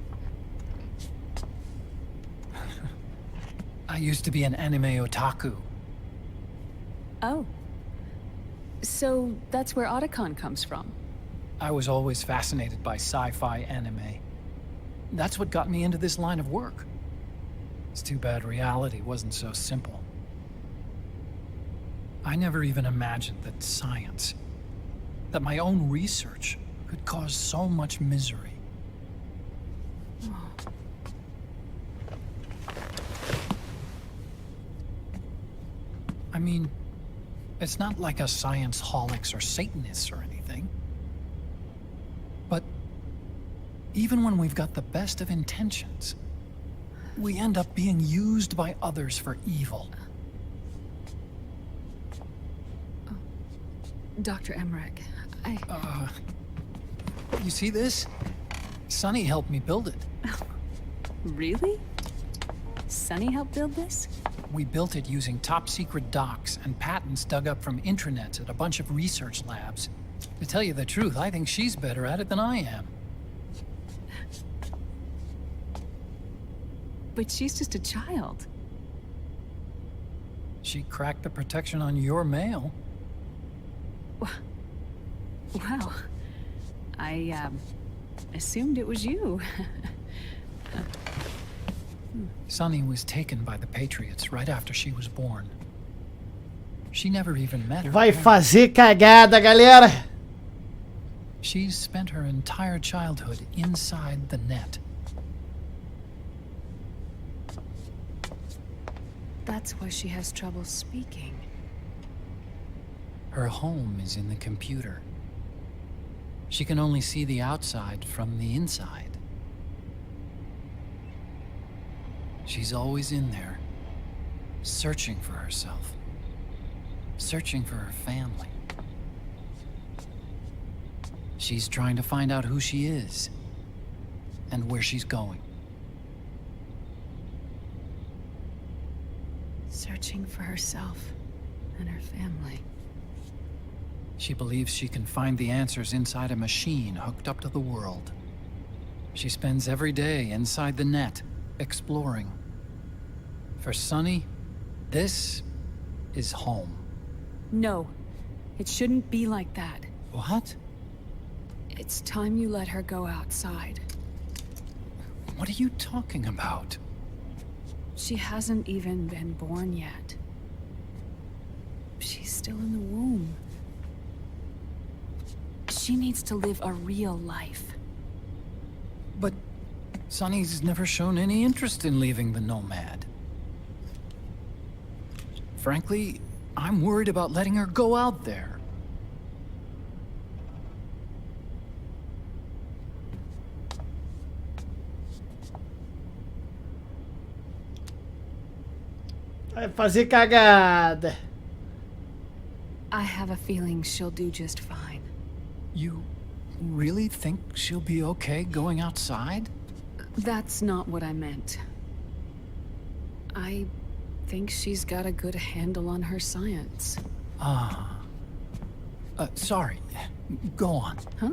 I used to be an anime otaku. Oh. So that's where Otacon comes from? I was always fascinated by sci-fi anime. That's what got me into this line of work. It's too bad reality wasn't so simple. I never even imagined that science, that my own research, could cause so much misery. I mean, it's not like us science-holics or Satanists or anything. But even when we've got the best of intentions, we end up being used by others for evil. Dr. Emmerich, You see this? Sonny helped me build it. Really? Sonny helped build this? We built it using top-secret docs and patents dug up from intranets at a bunch of research labs. To tell you the truth, I think she's better at it than I am. But she's just a child. She cracked the protection on your mail. Wow. I, assumed it was you. Sunny was taken by the Patriots right after she was born. She never even met her Vai parents. fazer cagada, galera. She's spent her entire childhood inside the net. That's why she has trouble speaking. Her home is in the computer. She can only see the outside from the inside. She's always in there, searching for herself, searching for her family. She's trying to find out who she is and where she's going. Searching for herself and her family. She believes she can find the answers inside a machine hooked up to the world. She spends every day inside the net, exploring. For Sunny, this is home. No, it shouldn't be like that. What? It's time you let her go outside. What are you talking about? She hasn't even been born yet. She's still in the womb. She needs to live a real life. But Sunny's never shown any interest in leaving the Nomad. Frankly, I'm worried about letting her go out there. Vai fazer cagada. I have a feeling she'll do just fine. You really think she'll be okay going outside? That's not what I meant. I think she's got a good handle on her science. Sorry. Go on. Huh?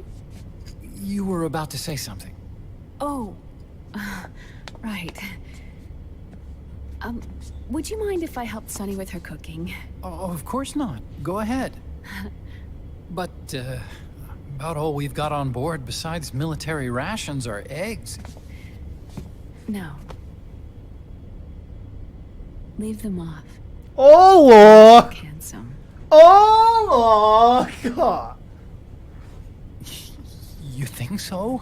You were about to say something. Oh, right. Would you mind if I helped Sunny with her cooking? Oh, of course not. Go ahead. But, about all we've got on board besides military rations are eggs. No. Leave them off. Ô, louco! Handsome. Ô, louco! You think so?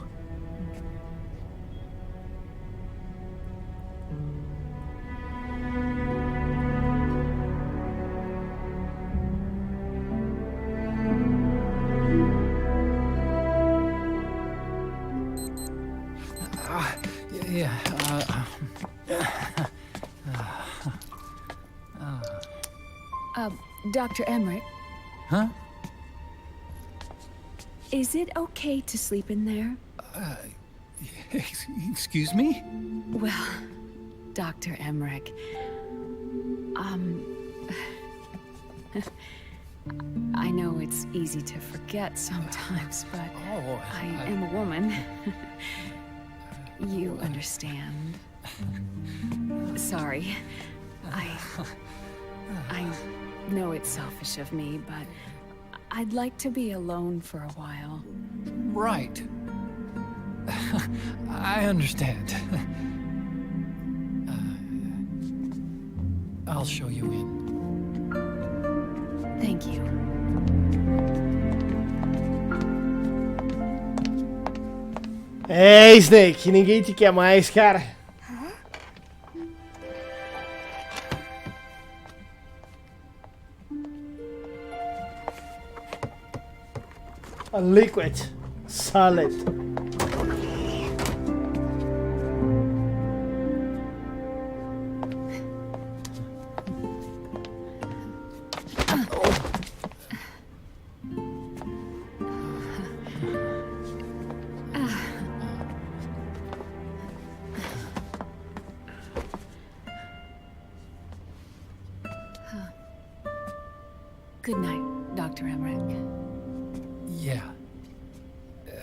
Dr. Emmerich, Huh? is it okay to sleep in there? Excuse me? Well, Dr. Emmerich, I know it's easy to forget sometimes, but I am a woman. You understand. Sorry. I know it's selfish of me, but I'd like to be alone for a while. Right. I understand. I'll show you in. Thank you. É, Snake, ninguém te quer mais, cara. A liquid solid. Good night, Dr. Emmerich. Yeah.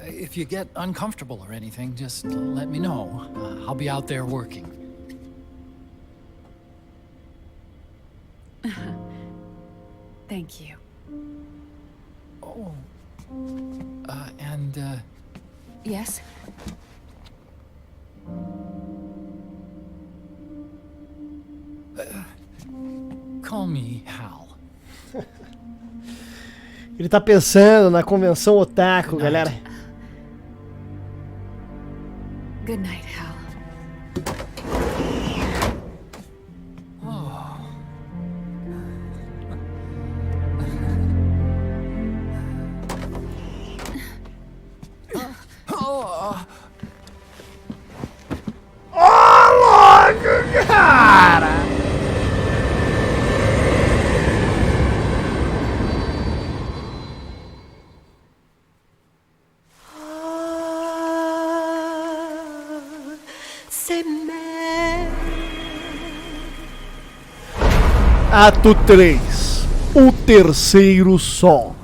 If you get uncomfortable or anything, just let me know. I'll be out there working. Thank you. Oh. Yes? Call me Hal. Ele tá pensando na convenção otaku, galera. Good night, Hal. Louco, cara! Ato 3. O terceiro sol.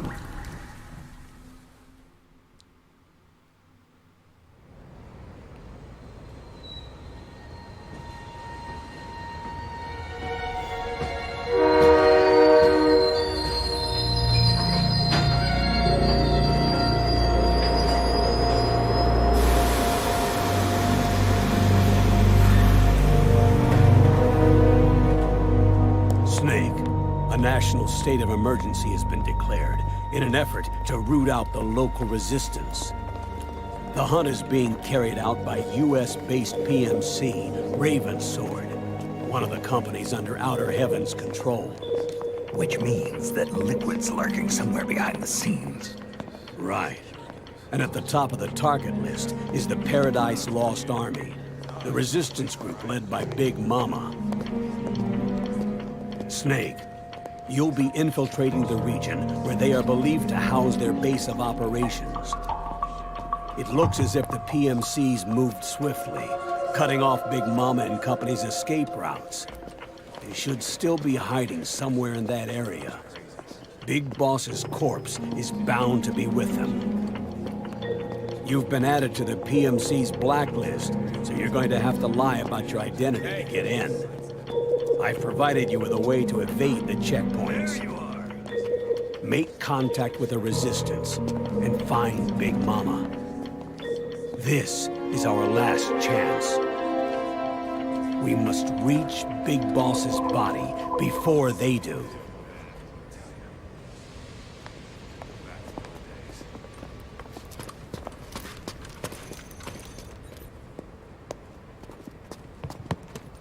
A national state of emergency has been declared in an effort to root out the local resistance. The hunt is being carried out by US-based PMC, Ravensword, one of the companies under Outer Heaven's control. Which means that Liquid's lurking somewhere behind the scenes. Right. And at the top of the target list is the Paradise Lost Army, the resistance group led by Big Mama. Snake, you'll be infiltrating the region where they are believed to house their base of operations. It looks as if the PMCs moved swiftly, cutting off Big Mama and company's escape routes. They should still be hiding somewhere in that area. Big Boss's corpse is bound to be with them. You've been added to the PMC's blacklist, so you're going to have to lie about your identity to get in. I've provided you with a way to evade the checkpoints. Make contact with the Resistance and find Big Mama. This is our last chance. We must reach Big Boss's body before they do.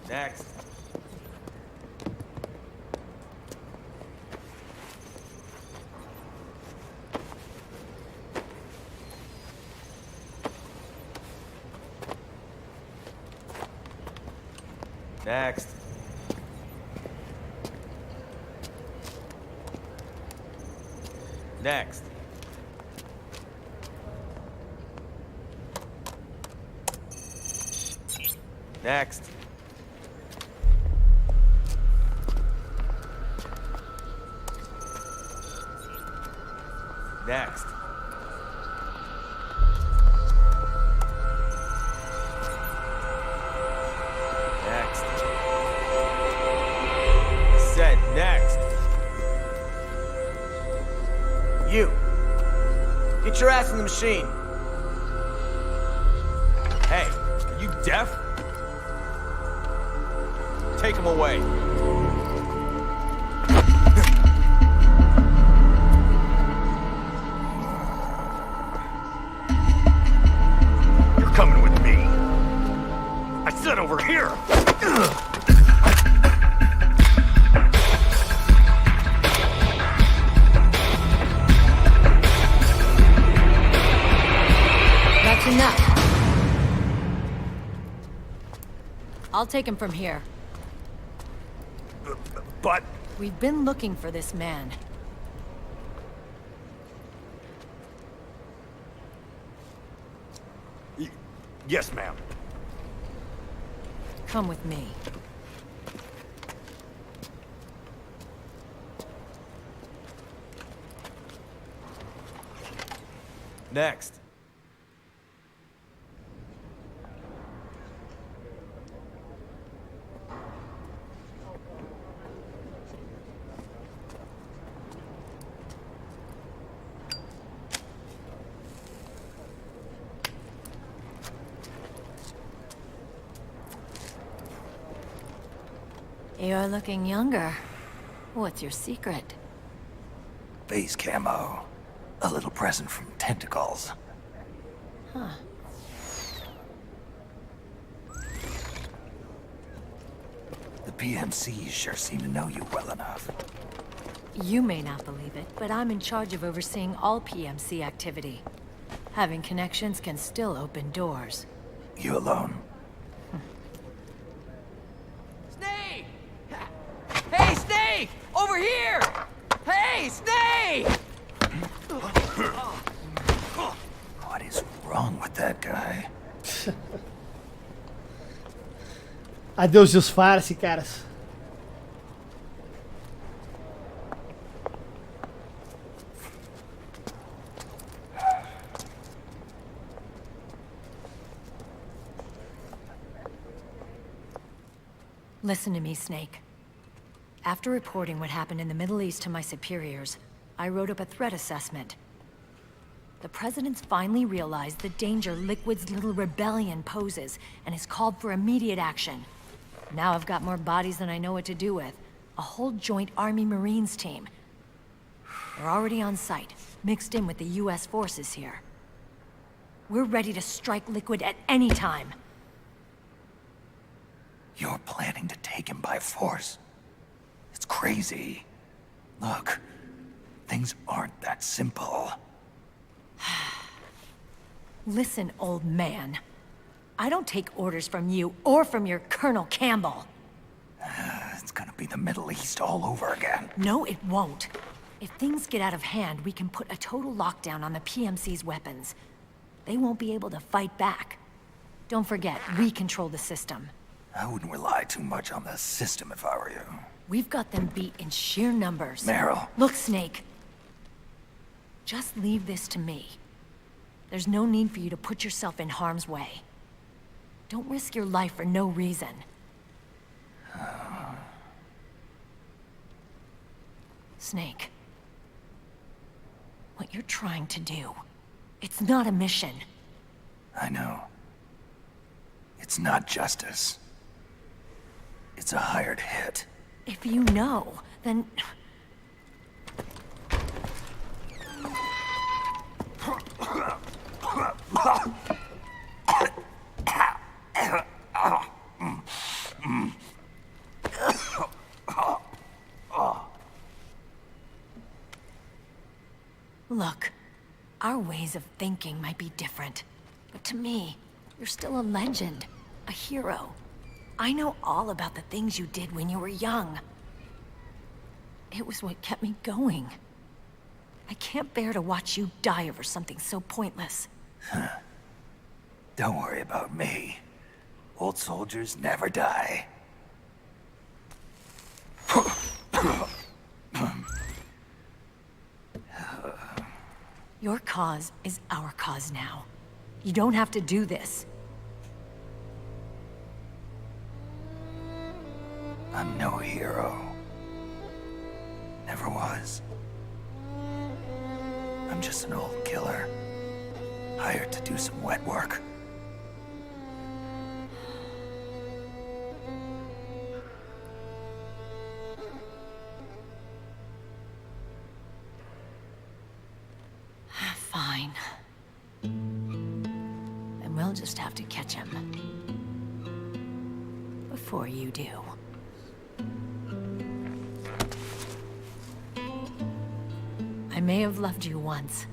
Next. Next. Next. Next. Next. Next. Said next. You. Get your ass in the machine. Hey, are you deaf? Take him away. You're coming with me. I said over here. That's enough. I'll take him from here. But... We've been looking for this man. Yes, ma'am. Come with me. Next. You're looking younger. What's your secret? Base camo. A little present from tentacles. Huh. The PMCs sure seem to know you well enough. You may not believe it, but I'm in charge of overseeing all PMC activity. Having connections can still open doors. You alone? Snake! Hey, Snake! Over here! Hey, Snake! What is wrong with that guy? Adeus, disfarce, caras. Listen to me, Snake. After reporting what happened in the Middle East to my superiors, I wrote up a threat assessment. The President's finally realized the danger Liquid's little rebellion poses and has called for immediate action. Now I've got more bodies than I know what to do with. A whole joint Army-Marines team. They're already on site, mixed in with the U.S. forces here. We're ready to strike Liquid at any time. You're planning to take him by force? It's crazy. Look, things aren't that simple. Listen, old man. I don't take orders from you or from your Colonel Campbell. It's gonna be the Middle East all over again. No, it won't. If things get out of hand, we can put a total lockdown on the PMC's weapons. They won't be able to fight back. Don't forget, we control the system. I wouldn't rely too much on the system if I were you. We've got them beat in sheer numbers. Meryl. Look, Snake. Just leave this to me. There's no need for you to put yourself in harm's way. Don't risk your life for no reason. Snake. What you're trying to do, it's not a mission. I know. It's not justice. It's a hired hit. If you know, then... Look, our ways of thinking might be different, but to me, you're still a legend, a hero. I know all about the things you did when you were young. It was what kept me going. I can't bear to watch you die over something so pointless. Don't worry about me. Old soldiers never die. Your cause is our cause now. You don't have to do this. I'm no hero. Never was. I'm just an old killer, hired to do some wet work. Fine. Then we'll just have to catch him. Before you do. I may have loved you once.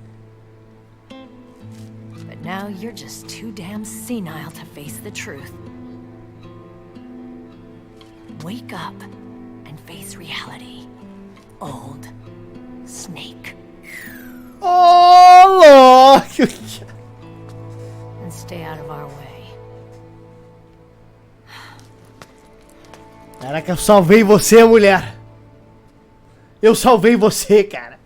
But now you're just too damn senile to face the truth. Wake up and face reality. Old Snake. Oh, Lord! And stay out of our way. Caraca, eu salvei você, mulher. Eu salvei você, cara.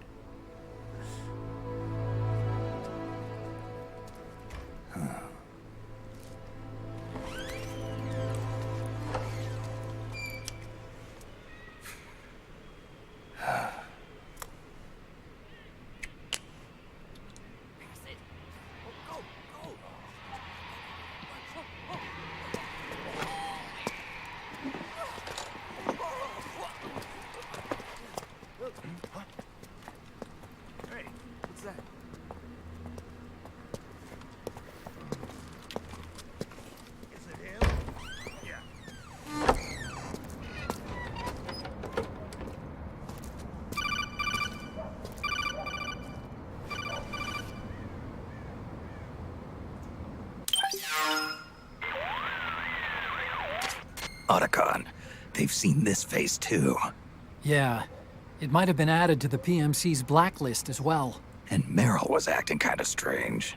Otacon, they've seen this face too. Yeah, it might have been added to the PMC's blacklist as well. And Meryl was acting kind of strange.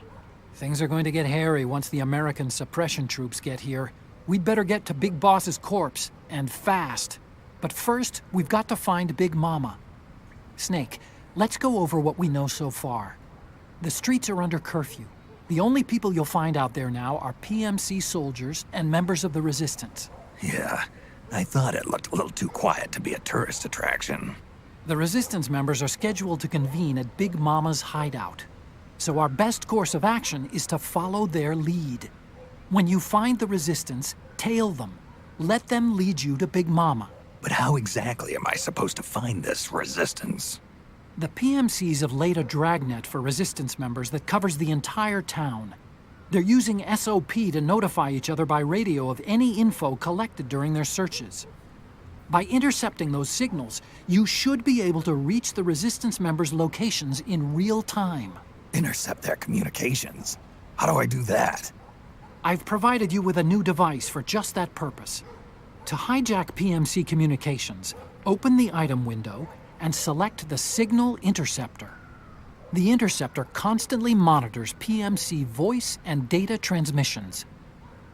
Things are going to get hairy once the American suppression troops get here. We'd better get to Big Boss's corpse, and fast. But first, we've got to find Big Mama. Snake, let's go over what we know so far. The streets are under curfew. The only people you'll find out there now are PMC soldiers and members of the Resistance. Yeah, I thought it looked a little too quiet to be a tourist attraction. The Resistance members are scheduled to convene at Big Mama's hideout. So our best course of action is to follow their lead. When you find the Resistance, tail them. Let them lead you to Big Mama. But how exactly am I supposed to find this Resistance? The PMCs have laid a dragnet for Resistance members that covers the entire town. They're using SOP to notify each other by radio of any info collected during their searches. By intercepting those signals, you should be able to reach the Resistance members' locations in real time. Intercept their communications? How do I do that? I've provided you with a new device for just that purpose. To hijack PMC communications, open the item window and select the Signal Interceptor. The interceptor constantly monitors PMC voice and data transmissions.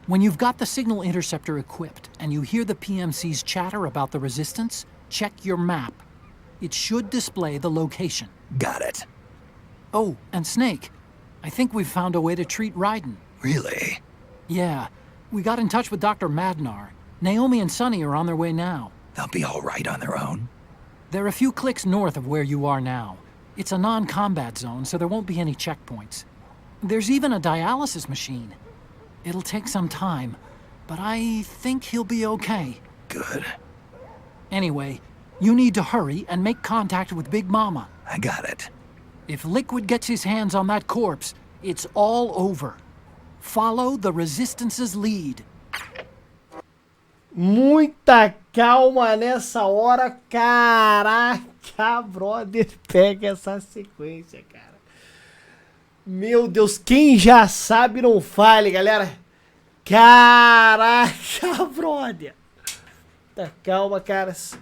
When you've got the Signal Interceptor equipped and you hear the PMC's chatter about the Resistance, check your map. It should display the location. Got it. Oh, and Snake, I think we've found a way to treat Raiden. Really? Yeah, we got in touch with Dr. Madnar. Naomi and Sonny are on their way now. They'll be all right on their own? They're a few clicks north of where you are now. It's a non-combat zone, so there won't be any checkpoints. There's even a dialysis machine. It'll take some time, but I think he'll be okay. Good. Anyway, you need to hurry and make contact with Big Mama. I got it. If Liquid gets his hands on that corpse, it's all over. Follow the Resistance's lead. Muita calma nessa hora. Caraca, brother, pega essa sequência, cara. Meu Deus, quem já sabe não fale, galera. Caraca, brother. Muita calma, caras.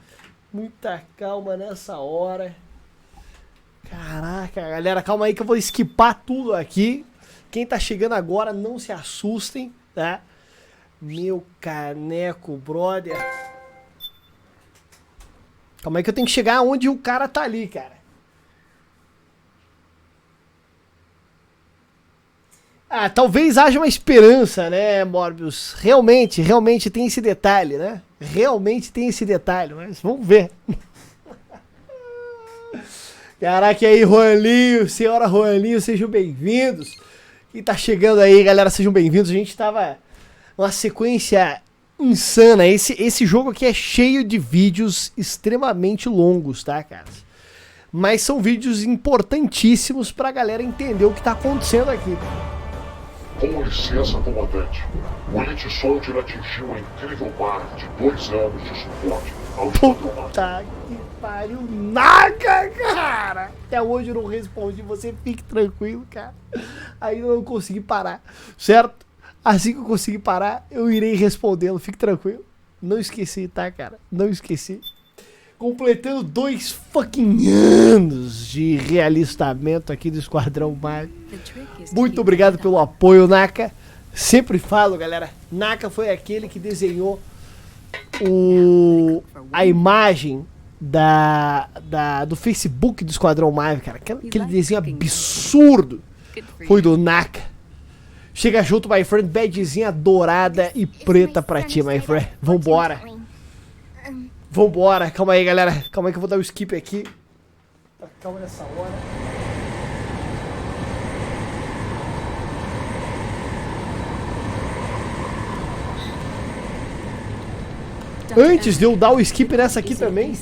Muita calma nessa hora. Caraca. Caraca, galera, calma aí que eu vou esquipar tudo aqui. Quem tá chegando agora, não se assustem, tá? Meu caneco, brother. Calma aí que eu tenho que chegar onde o cara tá ali, cara. Ah, talvez haja uma esperança, né, Morbius? Realmente tem esse detalhe, né? Realmente tem esse detalhe, mas vamos ver. Caraca, e aí, Juaninho, senhora Juaninho, sejam bem-vindos. Quem tá chegando aí, galera, sejam bem-vindos. A gente tava numa sequência insana. Esse jogo aqui é cheio de vídeos extremamente longos, tá, cara? Mas são vídeos importantíssimos pra galera entender o que tá acontecendo aqui. Com licença, comandante. O Elite Soldier atingiu uma incrível marca de 2 anos de suporte ao ESQUADRÃO MAV. Puta que pariu, naca, cara! Até hoje eu não respondi, você fique tranquilo, cara. Ainda não consegui parar, certo? Assim que eu conseguir parar, eu irei respondê-lo, fique tranquilo. Não esqueci, tá, cara? Não esqueci. Completando 2 fucking anos de realistamento aqui do Esquadrão MAV. Muito obrigado pelo apoio, Naka. Sempre falo, galera, Naka foi aquele que desenhou a imagem do Facebook do Esquadrão MAV, cara. Aquele desenho absurdo foi do Naka. Chega junto, my friend, badzinha dourada e preta pra ti, my friend. Vambora. Vambora, calma aí, galera. Calma aí que eu vou dar o skip aqui. Calma nessa hora. Antes de eu dar o skip nessa aqui também.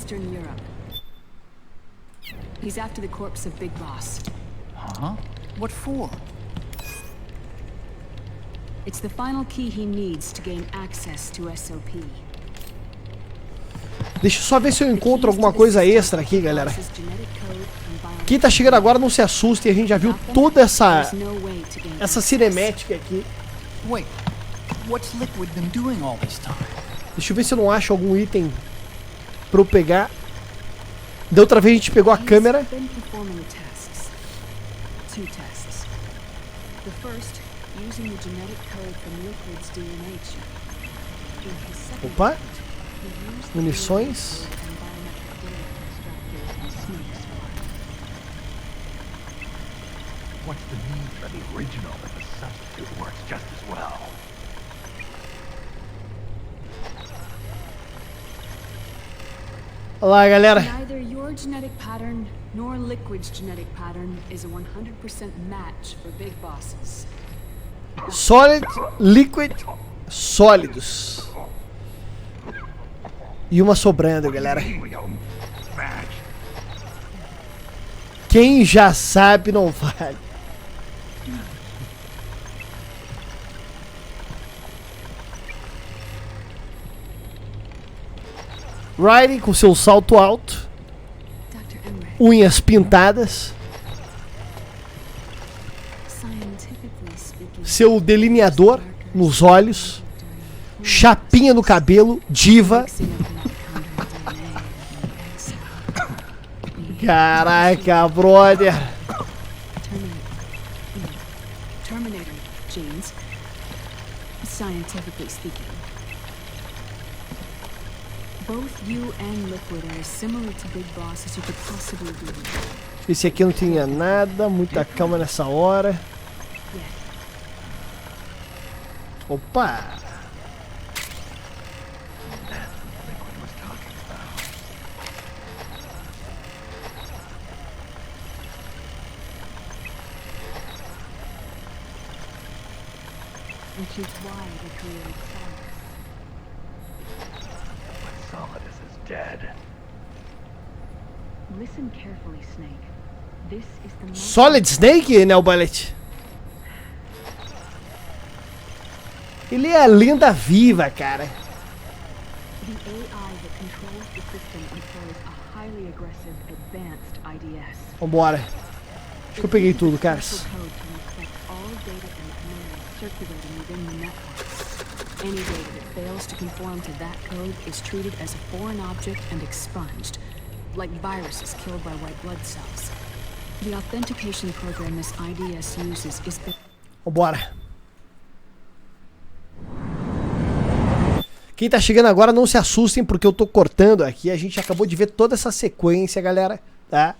He's after the corpse of Big Boss. Huh? What for? It's the final key he needs to gain access to SOP. Deixa eu só ver se eu encontro alguma coisa extra aqui, galera. Quem tá chegando agora não se assuste, a gente já viu toda essa cinemática aqui. Wait, what's Liquid been doing all this time? Deixa eu ver se eu não acho algum item pra eu pegar. Da outra vez a gente pegou a câmera. Opa. Munições. What's the need for the original if the substitute works just as well? Olá, galera. Neither your genetic pattern nor Liquid's genetic pattern is a 100% match for Big Bosses. Solid, Liquid, sólidos. E uma sobrando, galera. Quem já sabe não vale. Riley com seu salto alto, unhas pintadas, seu delineador nos olhos, chapinha no cabelo, diva. Caraca, brother. Terminator genes, scientifically speaking. Both you and Liquid are as similar to Big Boss as you could possibly be. Esse aqui não tinha nada, muita calma nessa hora. Opa! Which is why they created Solidus is dead. Listen carefully, Snake. This is the most Solid Snake, né, o Bullet? Ele é a lenda viva, cara. The AI that controls the system employs a highly aggressive, advanced IDS. Vambora. Acho que eu peguei tudo, cara. Circulating within the network. Any data that fails to conform to that code is treated as a foreign object and expunged, like viruses killed by white blood cells. The authentication program this IDS uses is the... Vambora. Quem tá chegando agora, não se assustem porque eu tô cortando aqui. A gente acabou de ver toda essa sequência, galera, tá?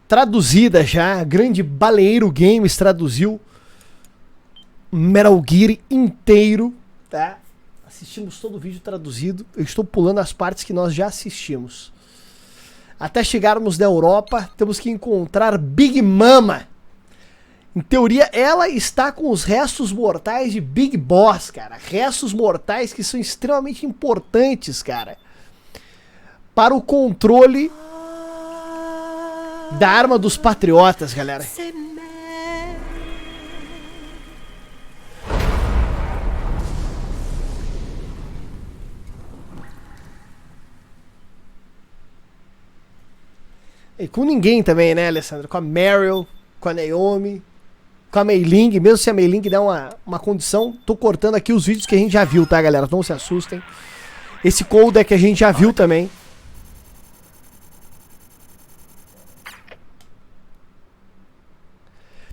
Traduzida já. Grande Baleeiro Games traduziu Metal Gear inteiro, tá? Assistimos todo o vídeo traduzido. Eu estou pulando as partes que nós já assistimos. Até chegarmos na Europa, temos que encontrar Big Mama. Em teoria, ela está com os restos mortais de Big Boss, cara. Restos mortais que são extremamente importantes, cara, para o controle da arma dos patriotas, galera. E com ninguém também, né, Alessandro? Com a Meryl, com a Naomi, com a Mei Ling. Mesmo se a Mei Ling der uma condição, tô cortando aqui os vídeos que a gente já viu, tá, galera? Não se assustem. Esse codec a gente já viu também.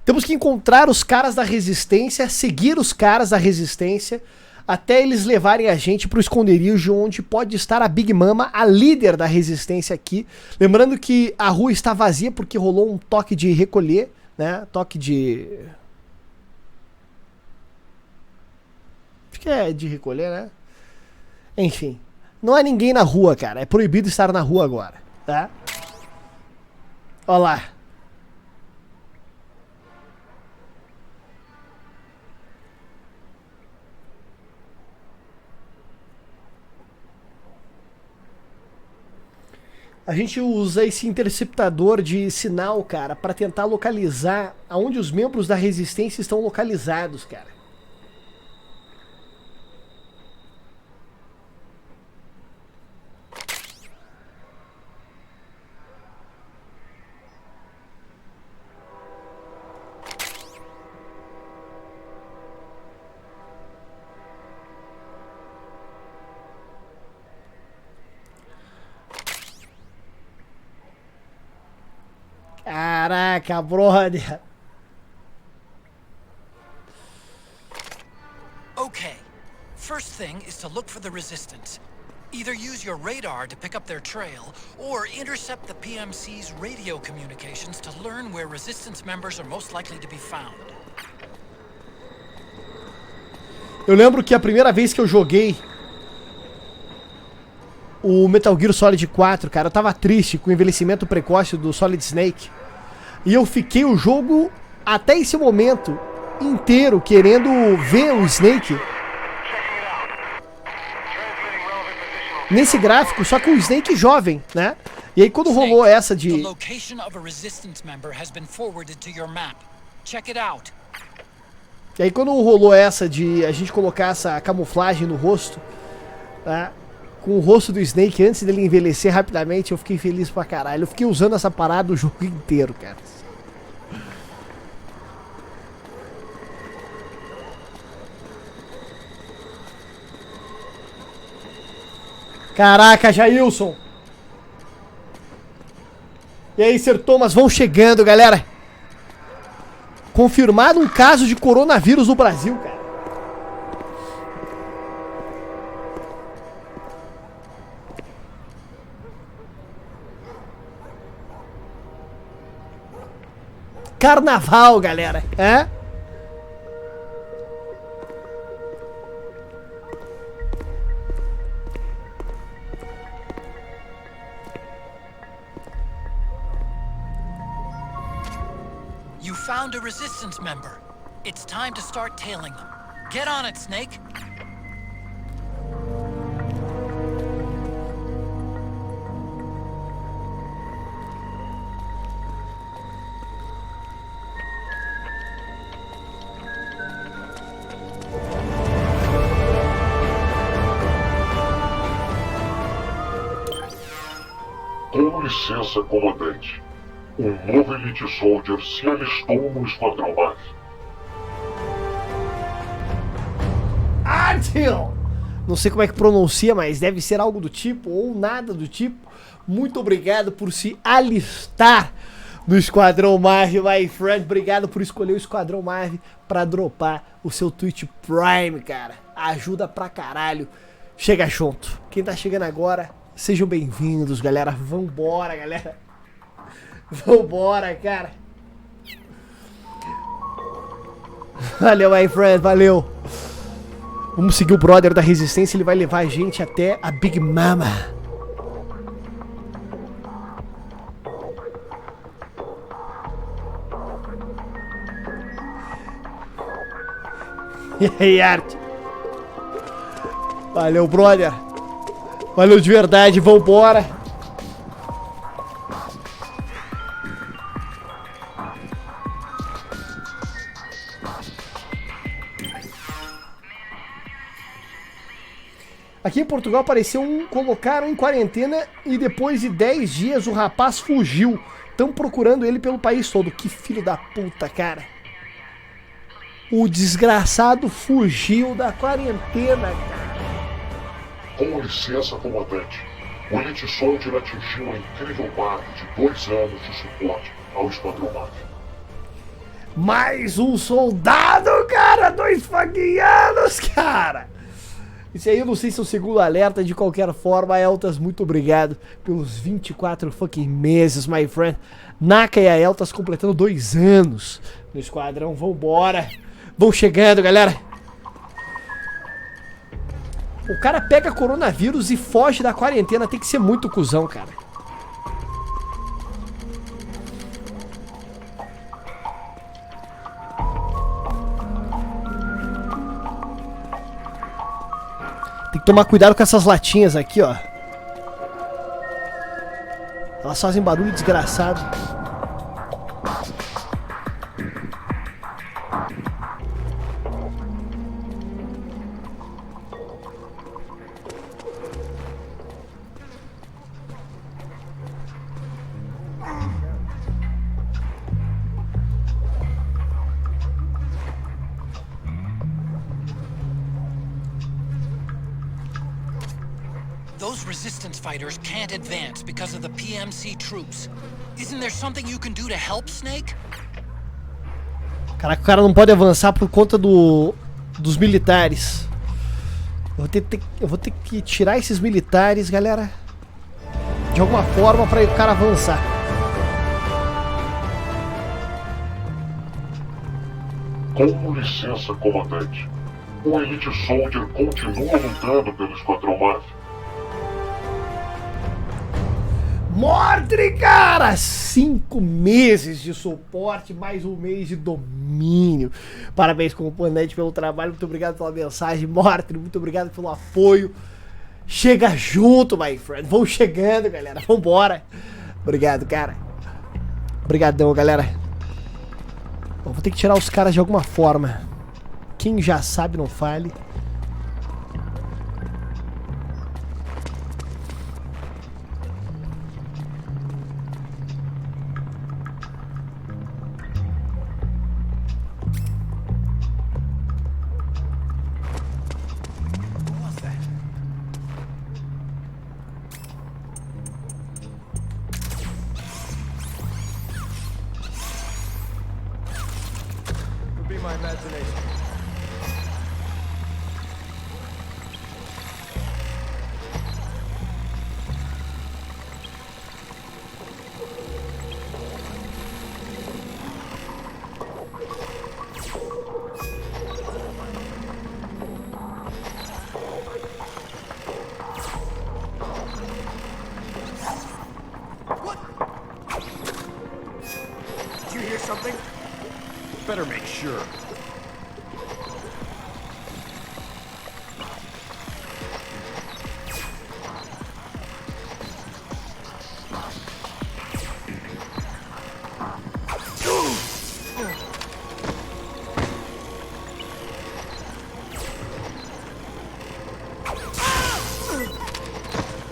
Temos que encontrar os caras da resistência, seguir os caras da resistência, até eles levarem a gente pro esconderijo onde pode estar a Big Mama, a líder da resistência aqui. Lembrando que a rua está vazia porque rolou um toque de recolher, né? Toque de... acho que é de recolher, né? Enfim. Não há ninguém na rua, cara. É proibido estar na rua agora, tá? Ó lá. A gente usa esse interceptador de sinal, cara, para tentar localizar aonde os membros da resistência estão localizados, cara. Caraca, brother. Okay. First thing is to look for the resistance. Either use your radar to pick up their trail, or intercept the PMC's radio communications to learn where resistance members are most likely to be found. Eu lembro que a primeira vez que eu joguei o Metal Gear Solid 4, cara, eu tava triste com o envelhecimento precoce do Solid Snake. E eu fiquei o jogo, até esse momento, inteiro querendo ver o Snake nesse gráfico, só que o Snake jovem, né? E aí quando rolou essa de... E aí quando rolou essa de a gente colocar essa camuflagem no rosto, tá? Com o rosto do Snake antes dele envelhecer rapidamente, eu fiquei feliz pra caralho. Eu fiquei usando essa parada o jogo inteiro, cara. Caraca, Jailson! E aí, Sr. Thomas, vão chegando, galera. Confirmado um caso de coronavírus no Brasil, cara. Carnaval, galera, é? You found a resistance member. It's time to start tailing them. Get on it, Snake. Com licença, comandante. Um novo Elite Soldier se alistou no Esquadrão MAV. Artyom! Não sei como é que pronuncia, mas deve ser algo do tipo, ou nada do tipo. Muito obrigado por se alistar no Esquadrão MAV, my friend. Obrigado por escolher o Esquadrão MAV pra dropar o seu Twitch Prime, cara. Ajuda pra caralho. Chega junto. Quem tá chegando agora, sejam bem-vindos, galera. Vambora, galera. Vambora, cara. Valeu, my friend, valeu. Vamos seguir o brother da resistência, ele vai levar a gente até a Big Mama. E aí, Arte? Valeu, brother. Valeu de verdade, vambora. Aqui em Portugal apareceu colocaram em quarentena e depois de 10 dias o rapaz fugiu. Estão procurando ele pelo país todo. Que filho da puta, cara. O desgraçado fugiu da quarentena, cara. Com licença, comandante. O Elite Soldier atingiu uma incrível marca de 2 anos de suporte ao Esquadrão MAV. Mais um soldado, cara! 2 fucking anos, cara! Isso aí eu não sei se é o segundo alerta, de qualquer forma, Eltas, muito obrigado pelos 24 fucking meses, my friend. Naka e a Eltas completando 2 anos no esquadrão, vambora. Vão chegando, galera. O cara pega coronavírus e foge da quarentena, tem que ser muito cuzão, cara. Tem que tomar cuidado com essas latinhas aqui, ó. Elas fazem barulho desgraçado. Those resistance fighters can't advance because of the PMC troops. Isn't there something you can do to help, Snake? Caraca, o cara não pode avançar por conta dos militares. Eu vou ter que tirar esses militares, galera, de alguma forma para o cara avançar. Com licença, comandante. O Elite Soldier continua lutando pelo Esquadrão MAV. Mordre, cara! 5 meses de suporte, mais 1 mês de domínio. Parabéns, comandante, pelo trabalho. Muito obrigado pela mensagem, Mordre. Muito obrigado pelo apoio. Chega junto, my friend. Vão chegando, galera. Vambora. Obrigado, cara. Obrigadão, galera. Eu vou ter que tirar os caras de alguma forma. Quem já sabe, não fale. My imagination. What? Did you hear something? Better make sure.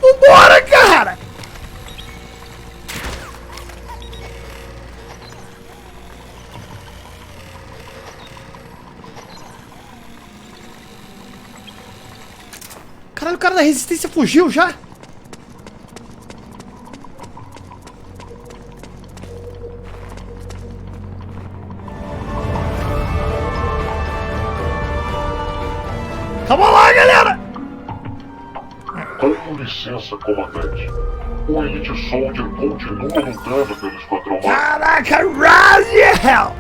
Vambora, cara! Caralho, o cara da resistência fugiu já? Calma lá, galera! Com licença, comandante. O Elite Soldier continua lutando pelo Esquadrão MAV. Caraca, Raziel!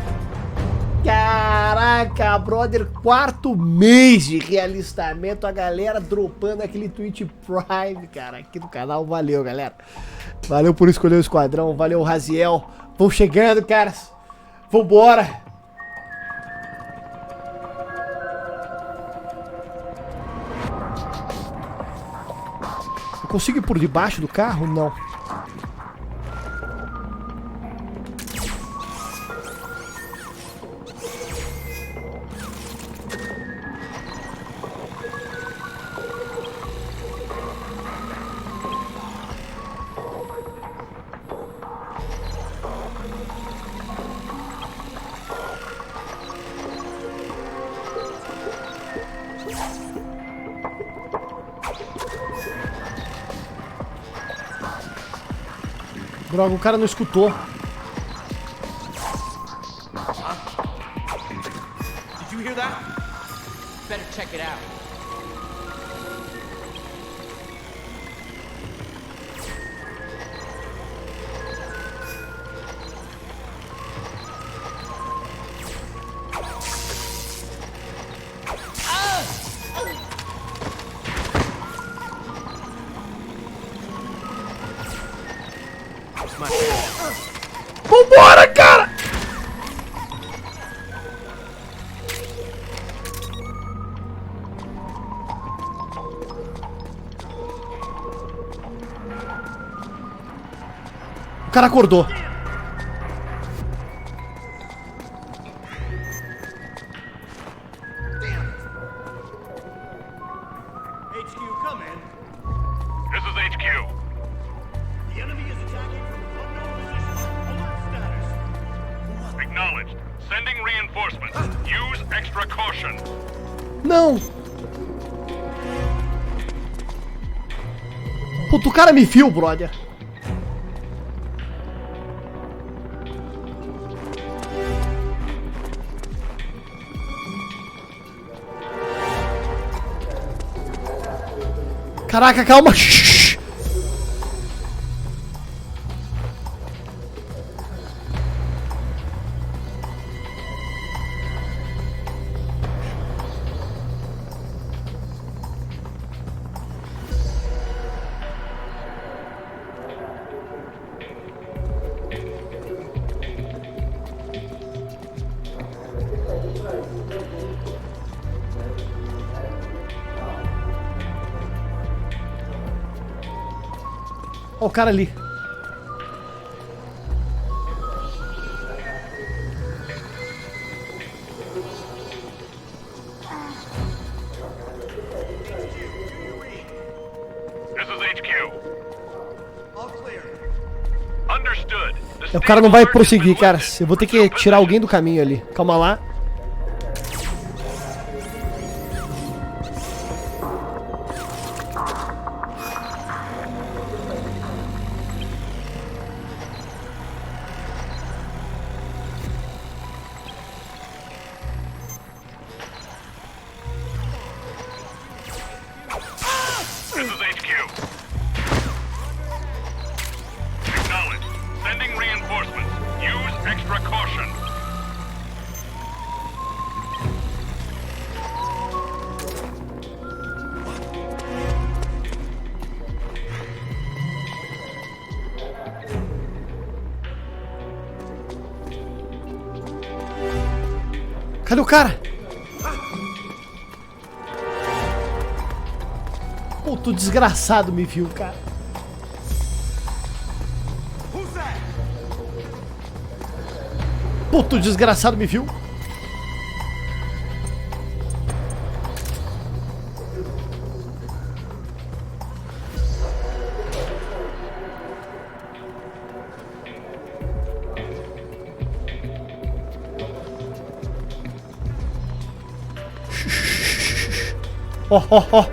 Caraca, brother, 4º mês de realistamento, a galera dropando aquele Twitch Prime, cara, aqui no canal. Valeu, galera. Valeu por escolher o esquadrão, valeu, Raziel. Vão chegando, caras. Vambora. Eu consigo ir por debaixo do carro? Não. Droga, o cara não escutou. Did you hear that? Better check it out. Vambora, cara! O cara acordou. HQ, come in. This is HQ. The enemy is attacking from unknown position. Alert status. Acknowledged. Sending reinforcements. Use extra caution. Não! Puta, o cara me viu, brother. Caraca, calma. Shhh. Ó o cara ali. This is HQ. All clear. Understood. O cara não vai prosseguir, cara. Eu vou ter que tirar alguém do caminho ali. Calma lá. This is HQ. Acknowledged. Sending reinforcements. Use extra caution. Cadê o cara? Puto desgraçado me viu, cara. Puto desgraçado me viu. Ó, ó, ó.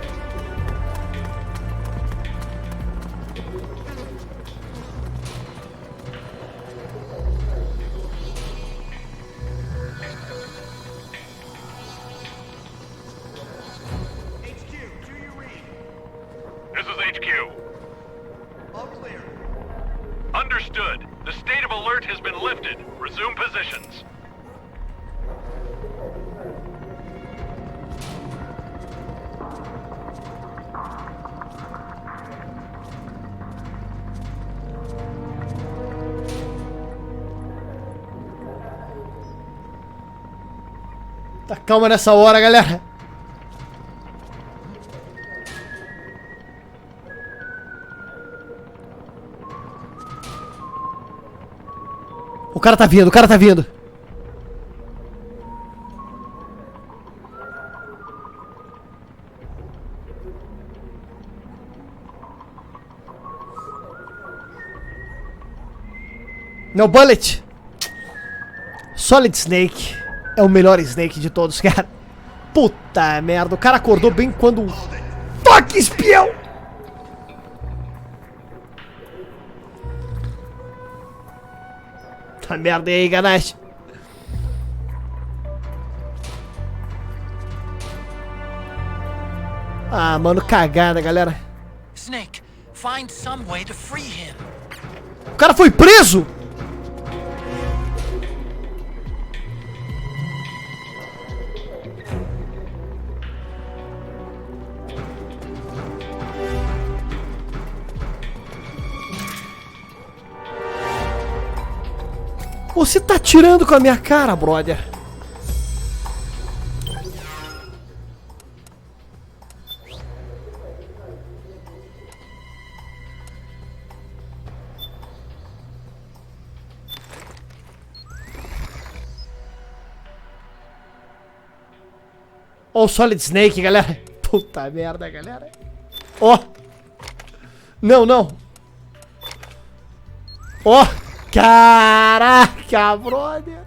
Understood. The state of alert has been lifted. Resume positions. Tá calma nessa hora, galera. O cara tá vindo, o cara tá vindo. No bullet. Solid Snake é o melhor Snake de todos, cara. Puta merda, o cara acordou bem quando... Toque, espião! Tá merda aí, Ganache. Ah, mano, cagada, galera. Snake, find some way to free him. O cara foi preso? Você tá tirando com a minha cara, brother. Ó o Solid Snake, galera. Puta merda, galera. Ó. Não, não. Ó. Caraca, brother.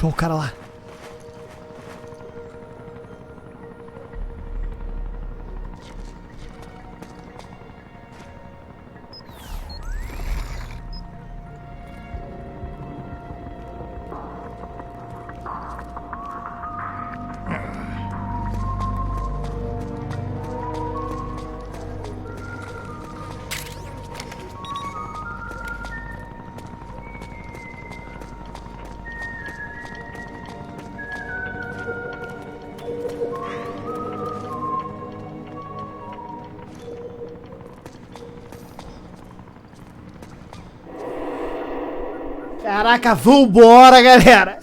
Show, o cara lá. Caraca, vambora, galera.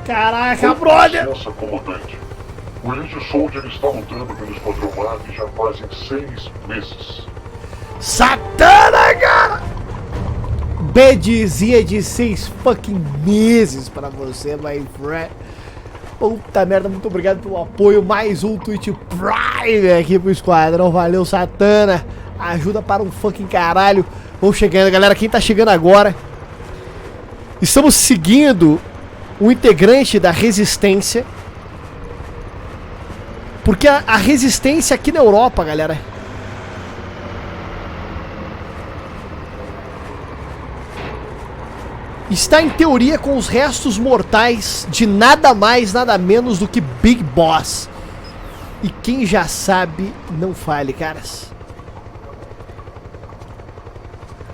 Caraca, brother! Licença, comandante. O 𝐒𝐻𝐄𝐑 está lutando pelo Esquadrão MAV já fazem 6 meses. Satana, cara! Badzinha de 6 fucking meses pra você, my friend. Puta merda, muito obrigado pelo apoio. Mais um Twitch Prime aqui pro Esquadrão. Valeu, Satana. Ajuda para um fucking caralho. Vamos chegando, galera. Quem tá chegando agora? Estamos seguindo um integrante da Resistência. Porque a Resistência aqui na Europa, galera, está em teoria com os restos mortais de nada mais, nada menos do que Big Boss. E quem já sabe, não fale, caras.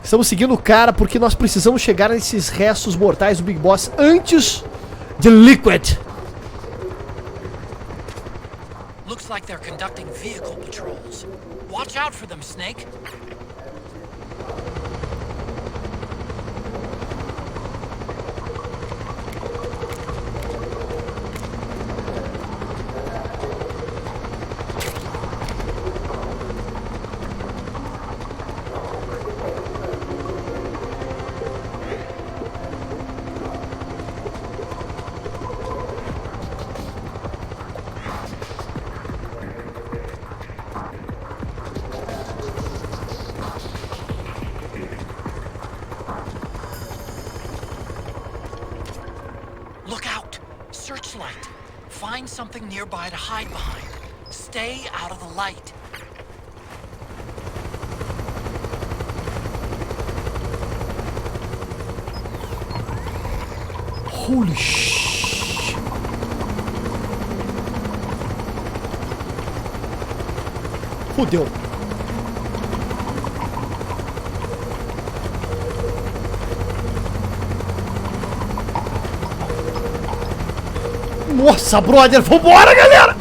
Estamos seguindo o cara porque nós precisamos chegar nesses restos mortais do Big Boss antes de Liquid. Looks like they're conducting vehicle patrols. Watch out for them, Snake. Find something nearby to hide behind. Stay out of the light. Holy shit. Fudeu. Nossa, brother, vambora, galera!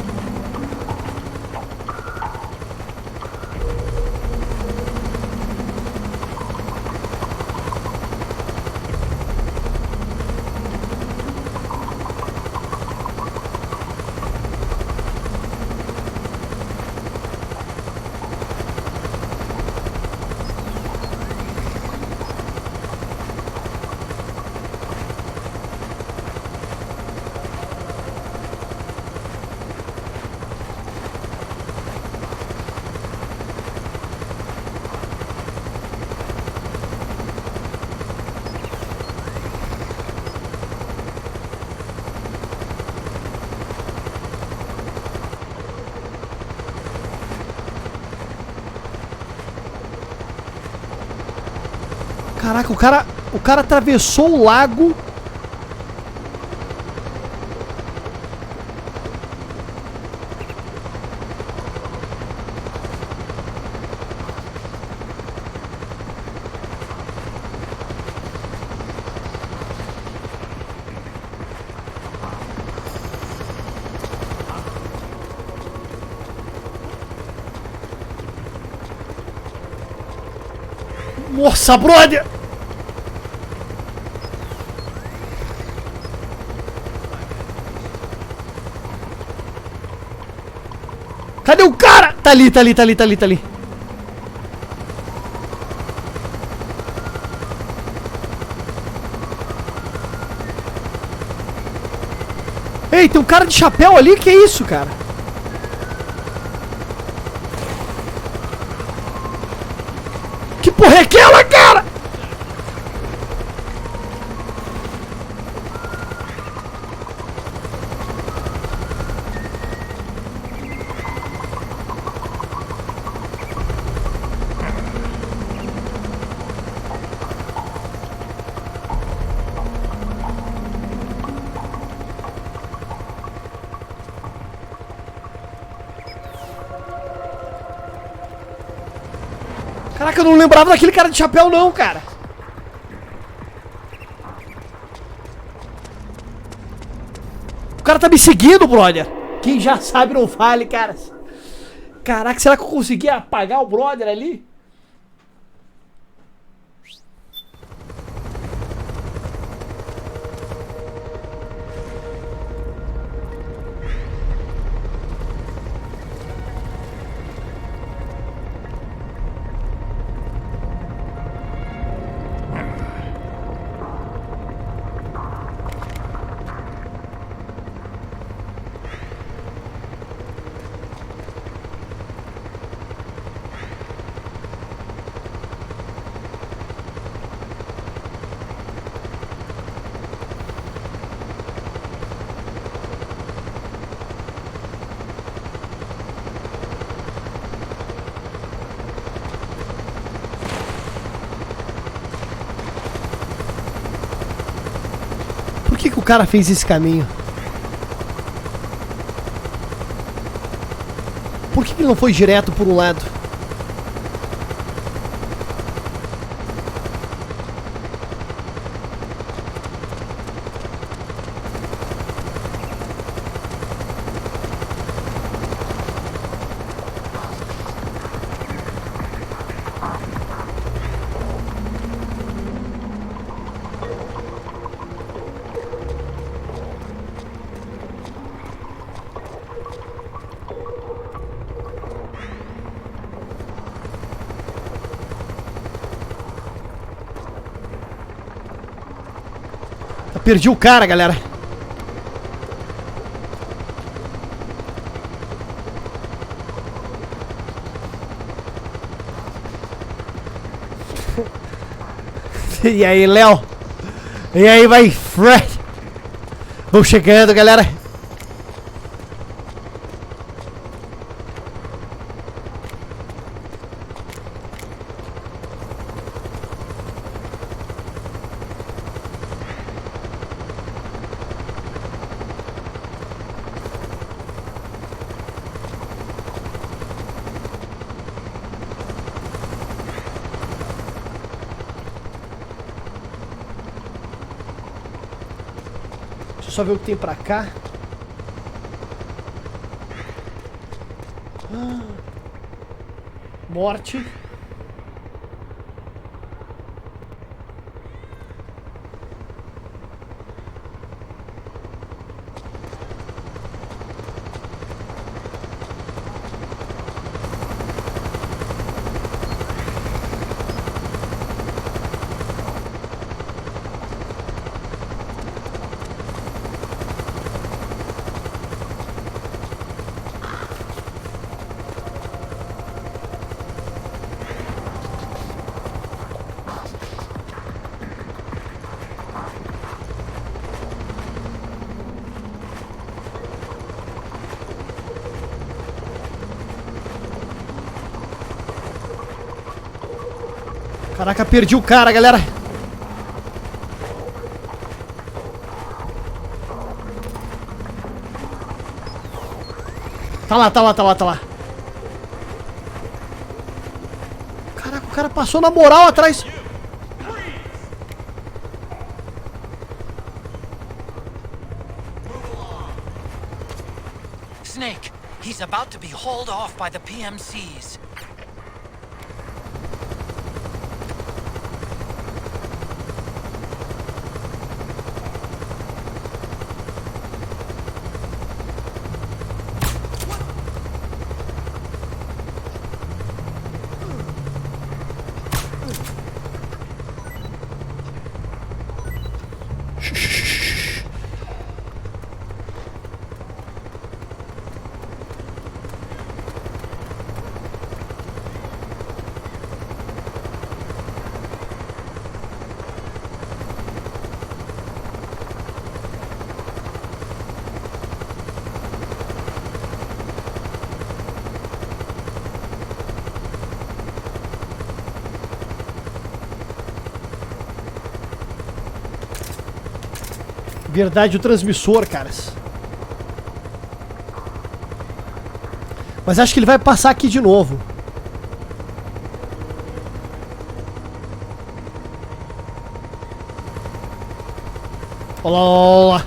Caraca, o cara atravessou o lago. Nossa, brother! Cadê o cara? Tá ali, tá ali, tá ali, tá ali, tá ali. Ei, tem um cara de chapéu ali? Que é isso, cara? Que porra é aquela, cara? Caraca, eu não lembrava daquele cara de chapéu não, cara. O cara tá me seguindo, brother. Quem já sabe não fale, cara. Caraca, será que eu consegui apagar o brother ali? que o cara fez esse caminho? Por que ele não foi direto por um lado? Perdi o cara, galera. E aí, Léo? E aí, vai, Fred? Vamos chegando, galera. Deixa eu só ver o que tem pra cá. Morte. Caraca, perdi o cara, galera. Tá lá. Caraca, o cara passou na moral atrás. Snake, he's about to be hauled off by the PMCs. Verdade, o transmissor, caras. Mas acho que ele vai passar aqui de novo. Olha lá.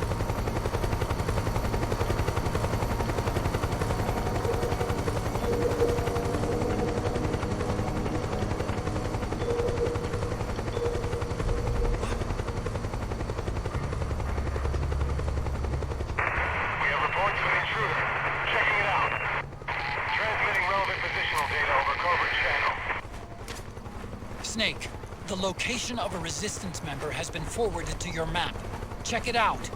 Snake, the location of a resistance member has been forwarded to your map. Check it out.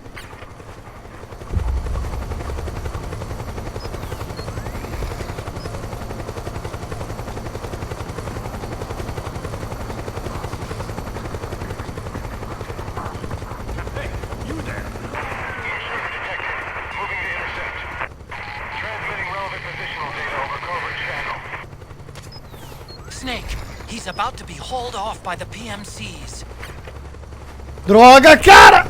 Snake, he's about to be hauled off by the PMCs. Droga, cara!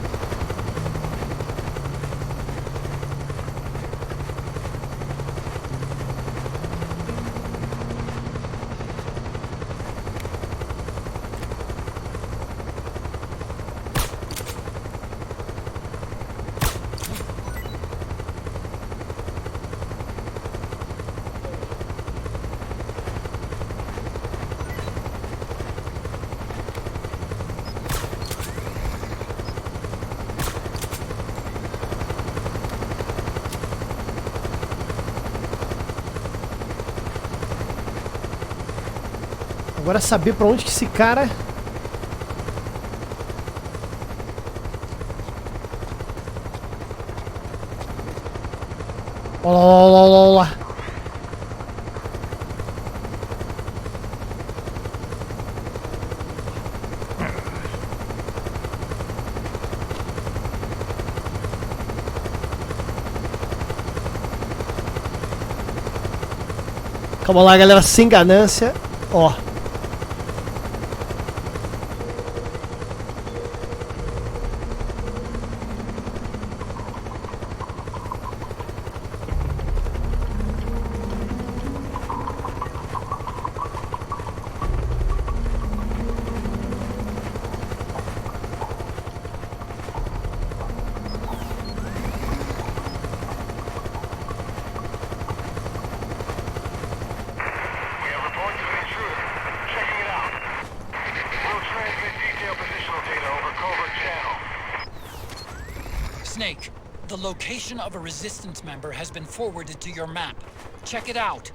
Agora é saber pra onde que esse cara... Olha lá, olha lá, olha lá. Calma lá, galera, sem ganância. Ó. Snake, the location of a resistance member has been forwarded to your map. Check it out.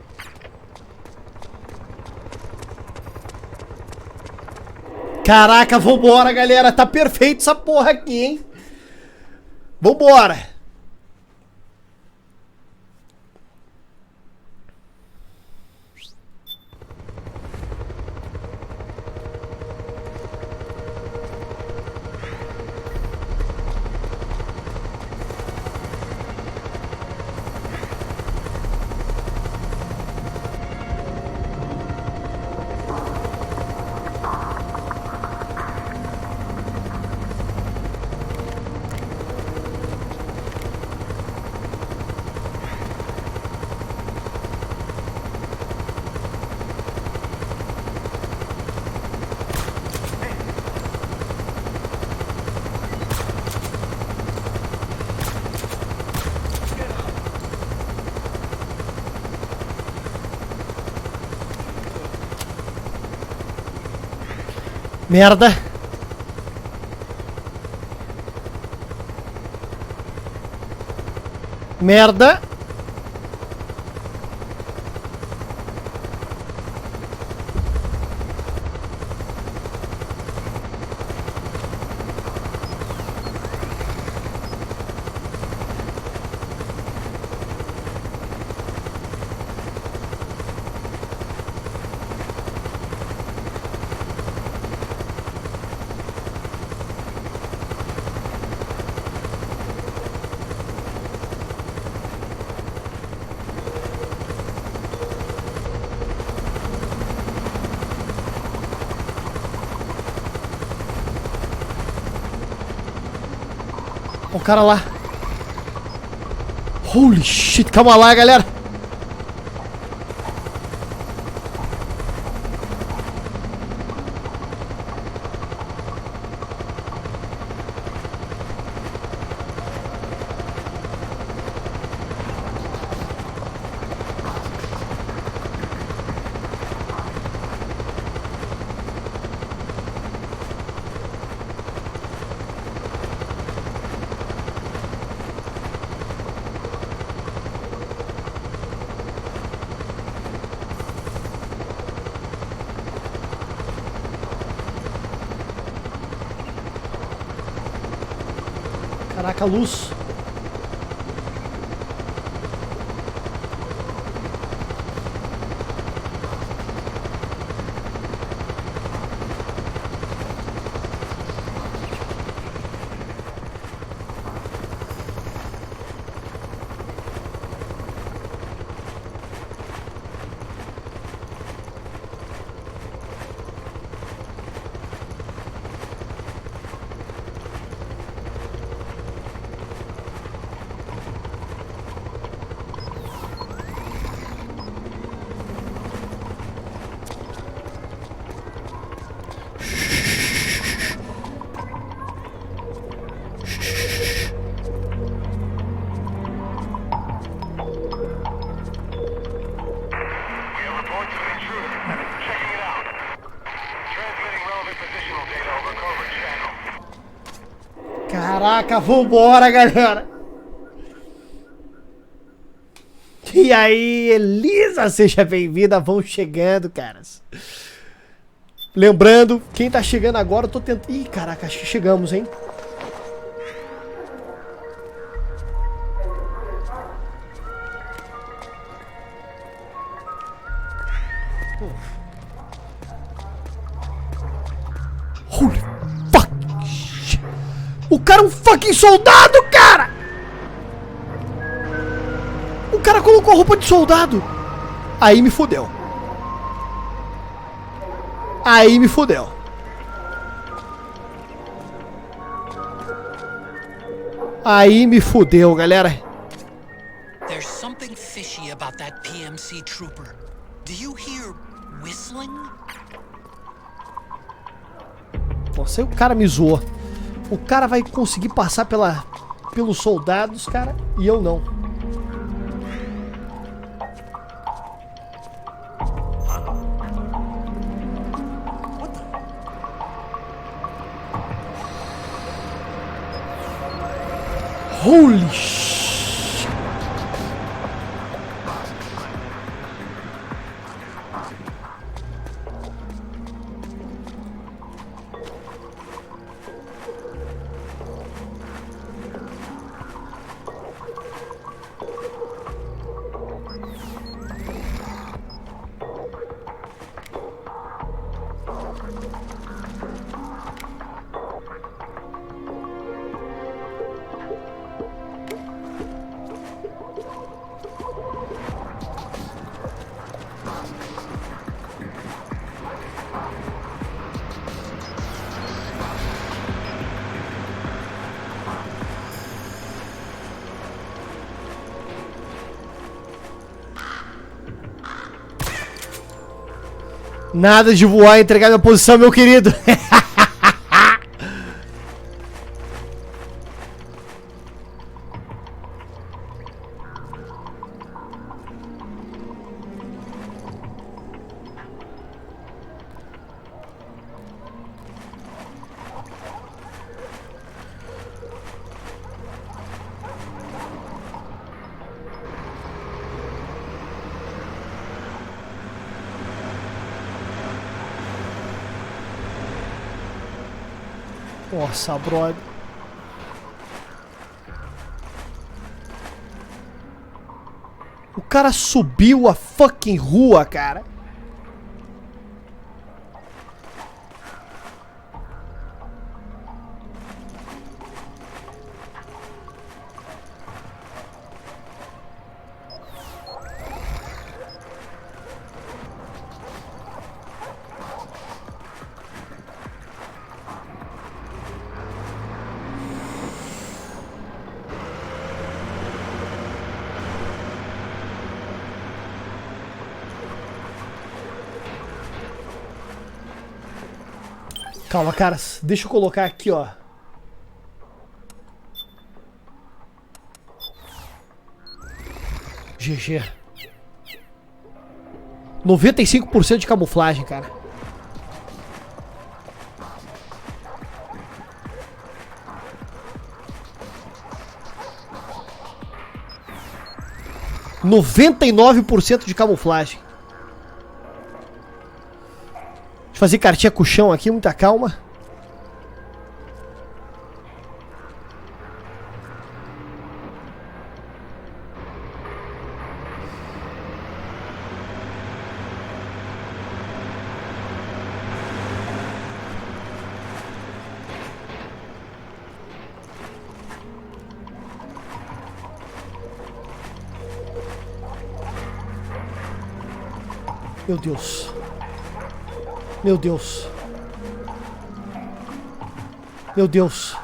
Caraca, vambora, galera. Tá perfeito essa porra aqui, hein? Vambora. Merda. Merda. O cara lá. Holy shit, calma lá, galera. Caraca, a luz. Caraca, vambora, galera. E aí, Elisa, seja bem-vinda. Vão chegando, caras. Lembrando, quem tá chegando agora, eu tô tentando... Ih, caraca, acho que chegamos, hein? Holy fuck! O cara é um fucking soldado, cara! O cara colocou roupa de soldado. Aí me fodeu. Aí me fodeu. Aí me fodeu, galera. There's something fishy about that PMC trooper. Do you hear whistling? Nossa, aí o cara me zoou. O cara vai conseguir passar pelos soldados, cara, e eu não. Holy shit. Nada de voar e entregar minha posição, meu querido. Nossa, brother. O cara subiu a fucking rua, cara. Calma, caras. Deixa eu colocar aqui, ó. GG. 95% de camuflagem, cara. %99% de camuflagem. Fazer cartinha com o chão aqui, muita calma. Meu Deus. Meu Deus. Meu Deus.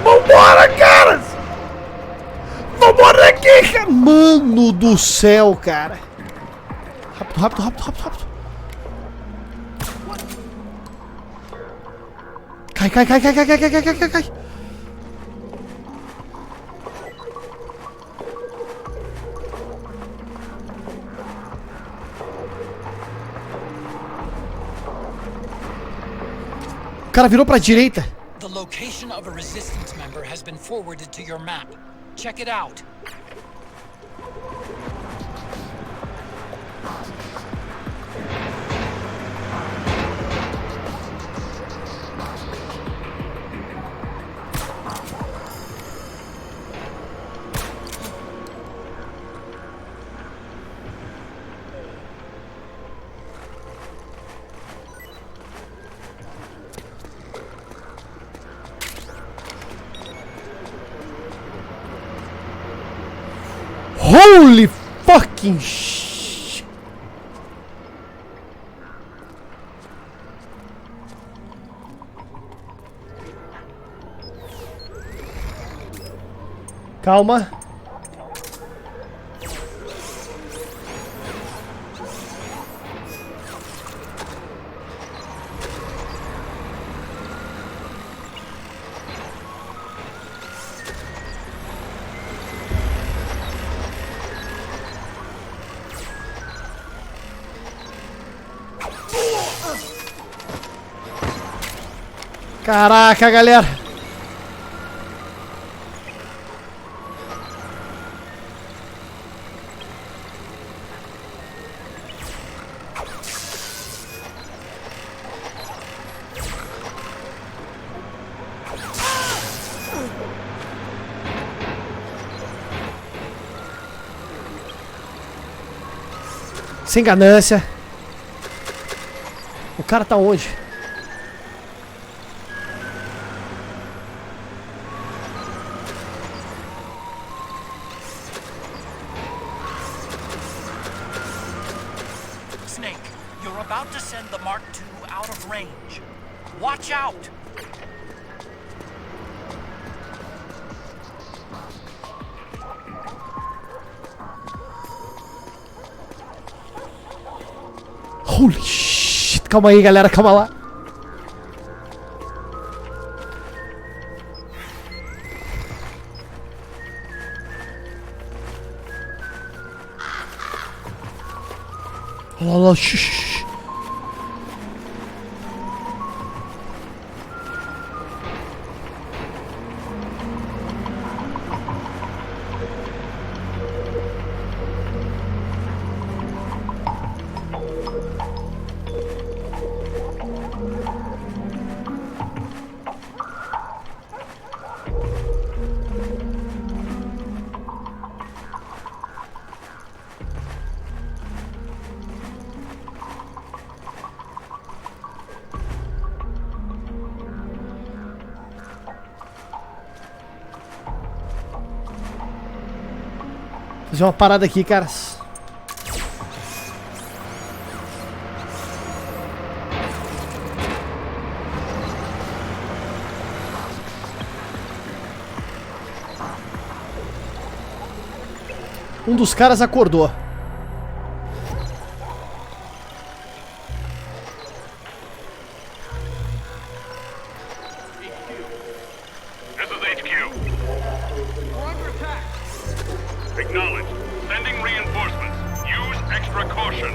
Vambora, caras! Vambora daqui, cara! Mano do céu, cara! Rápido, rápido, rápido, rápido, rápido! Cai, cai, cai, cai, cai, cai, cai, cai, cai, cai! cara virou pra direita. The location of a resistance member has been forwarded to your map. Check it out. Holy fucking shit. Calma. Caraca, galera. Sem ganância. O cara tá onde? Snake, you're about to send the Mark II out of range. Watch out! Holy shit. Calma aí, galera. Calma lá. Olha lá, shh. Fazer uma parada aqui, caras. Um dos caras acordou. This is HQ. We're under attack. Acknowledged. Sending reinforcements. Use extra caution.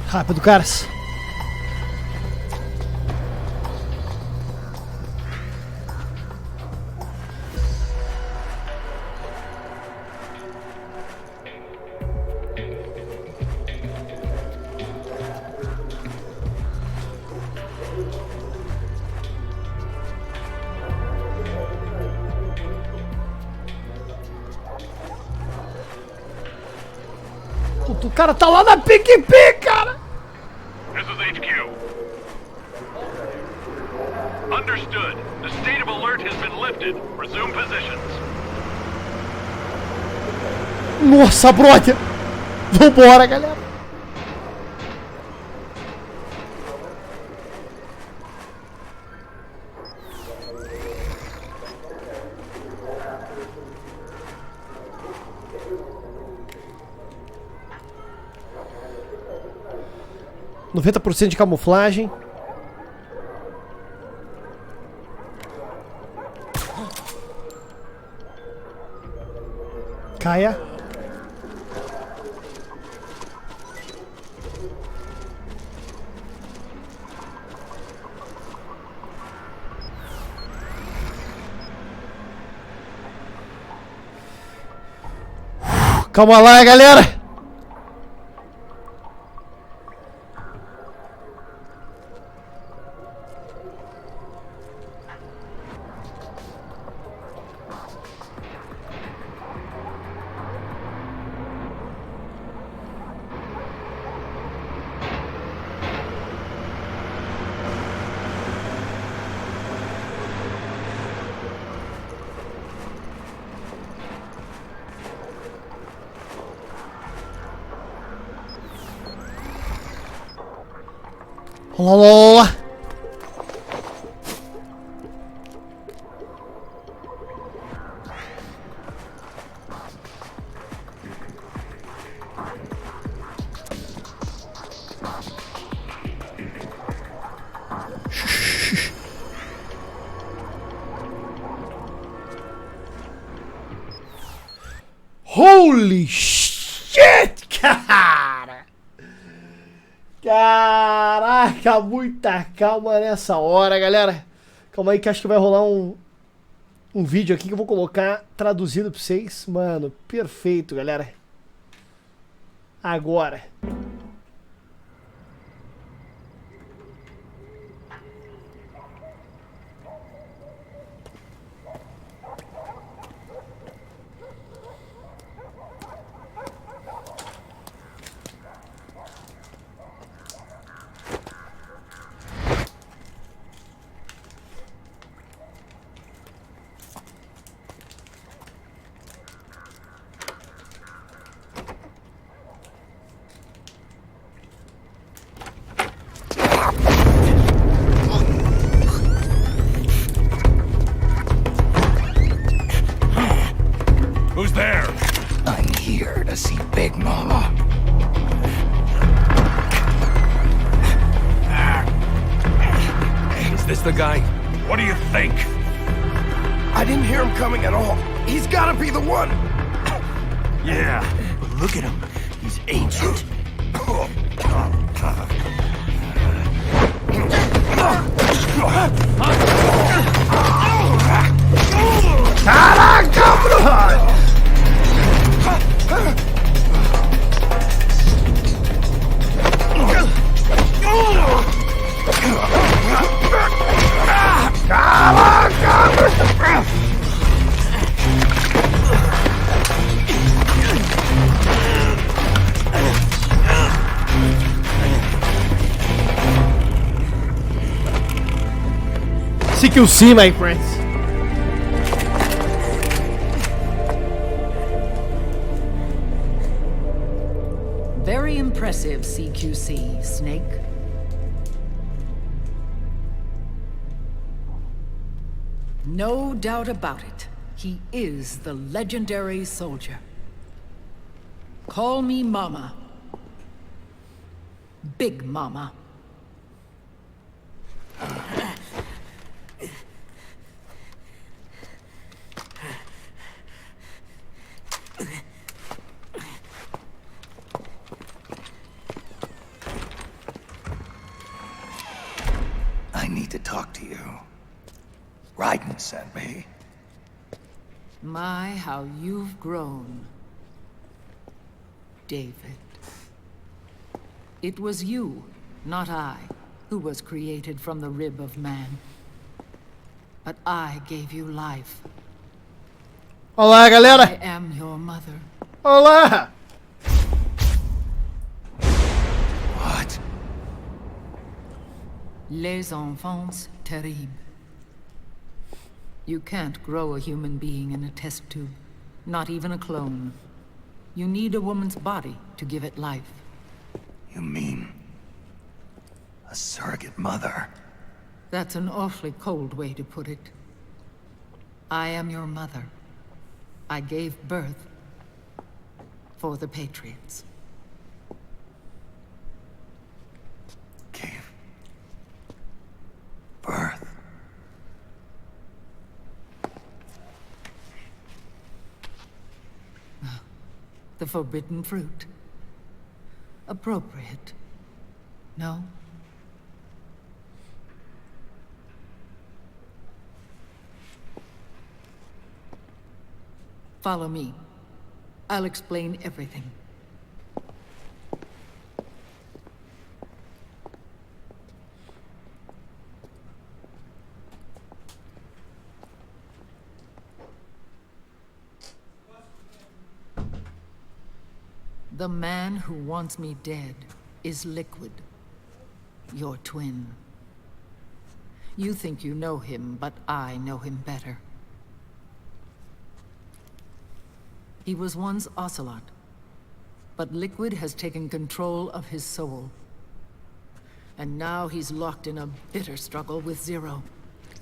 Rápido, caras. Puta, o cara tá lá na PQP, cara. This is HQ. Understood. The state of alert has been lifted. Resume positions. Nossa, brother. Vambora, galera. 90% de camuflagem. Caia. Calma lá, galera. Lá, lá, lá. Holy shit, cara! Caraca, muita calma nessa hora, galera. Calma aí que acho que vai rolar um vídeo aqui que eu vou colocar traduzido pra vocês. Mano, perfeito, galera. Agora. Who's there? I'm here to see Big Mama. Is this the guy? What do you think? I didn't hear him coming at all. He's gotta be the one. Yeah. But look at him. He's ancient. Caraca, brother! CQC, my friends. Very impressive, CQC, Snake. No doubt about it. He is the legendary soldier. Call me Mama. Big Mama. I need to talk to you. Raiden sent me. My, how you've grown, David. It was you, not I, who was created from the rib of man. But I gave you life. Olá, galera. I am your mother. Olá. What? Les enfants terribles. You can't grow a human being in a test tube, not even a clone. You need a woman's body to give it life. You mean a surrogate mother? That's an awfully cold way to put it. I am your mother. I gave birth for the Patriots. The forbidden fruit. Appropriate. No? Follow me. I'll explain everything. The man who wants me dead is Liquid, your twin. You think you know him, but I know him better. He was once Ocelot, but Liquid has taken control of his soul. And now he's locked in a bitter struggle with Zero.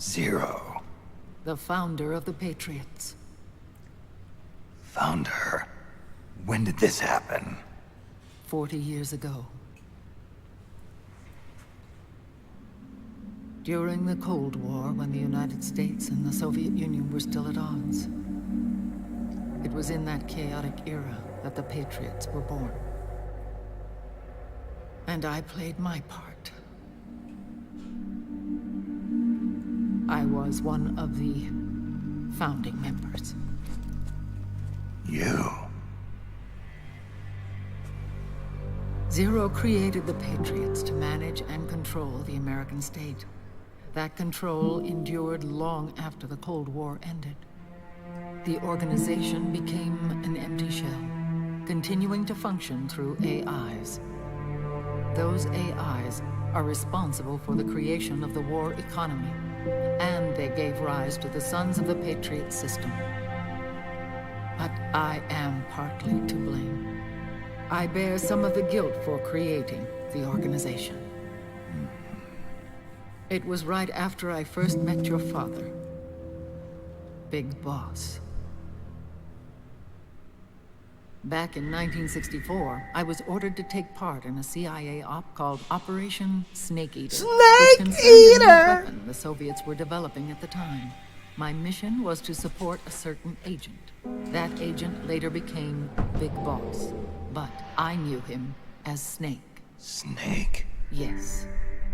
Zero? The founder of the Patriots. Founder? When did this happen? 40 years ago. During the Cold War, when the United States and the Soviet Union were still at odds. It was in that chaotic era that the Patriots were born. And I played my part. I was one of the founding members. You? Zero created the Patriots to manage and control the American state. That control endured long after the Cold War ended. The organization became an empty shell, continuing to function through AIs. Those AIs are responsible for the creation of the war economy, and they gave rise to the Sons of the Patriot system. But I am partly to blame. I bear some of the guilt for creating the organization. It was right after I first met your father, Big Boss. Back in 1964, I was ordered to take part in a CIA op called Operation Snake Eater. Snake Eater! The Soviets were developing at the time. My mission was to support a certain agent. That agent later became Big Boss, but I knew him as Snake. Snake? Yes,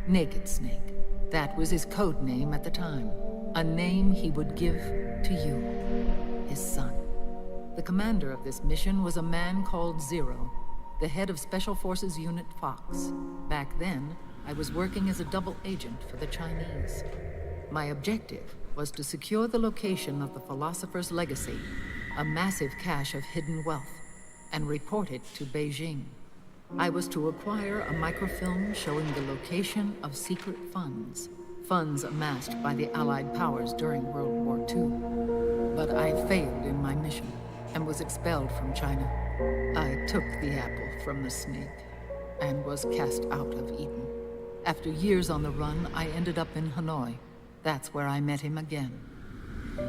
Naked Snake. That was his code name at the time. A name he would give to you, his son. The commander of this mission was a man called Zero, the head of Special Forces Unit Fox. Back then, I was working as a double agent for the Chinese. My objective was to secure the location of the Philosopher's Legacy, a massive cache of hidden wealth, and report it to Beijing. I was to acquire a microfilm showing the location of secret funds, funds amassed by the Allied powers during World War II. But I failed in my mission and was expelled from China. I took the apple from the snake and was cast out of Eden. After years on the run, I ended up in Hanoi. That's where I met him again.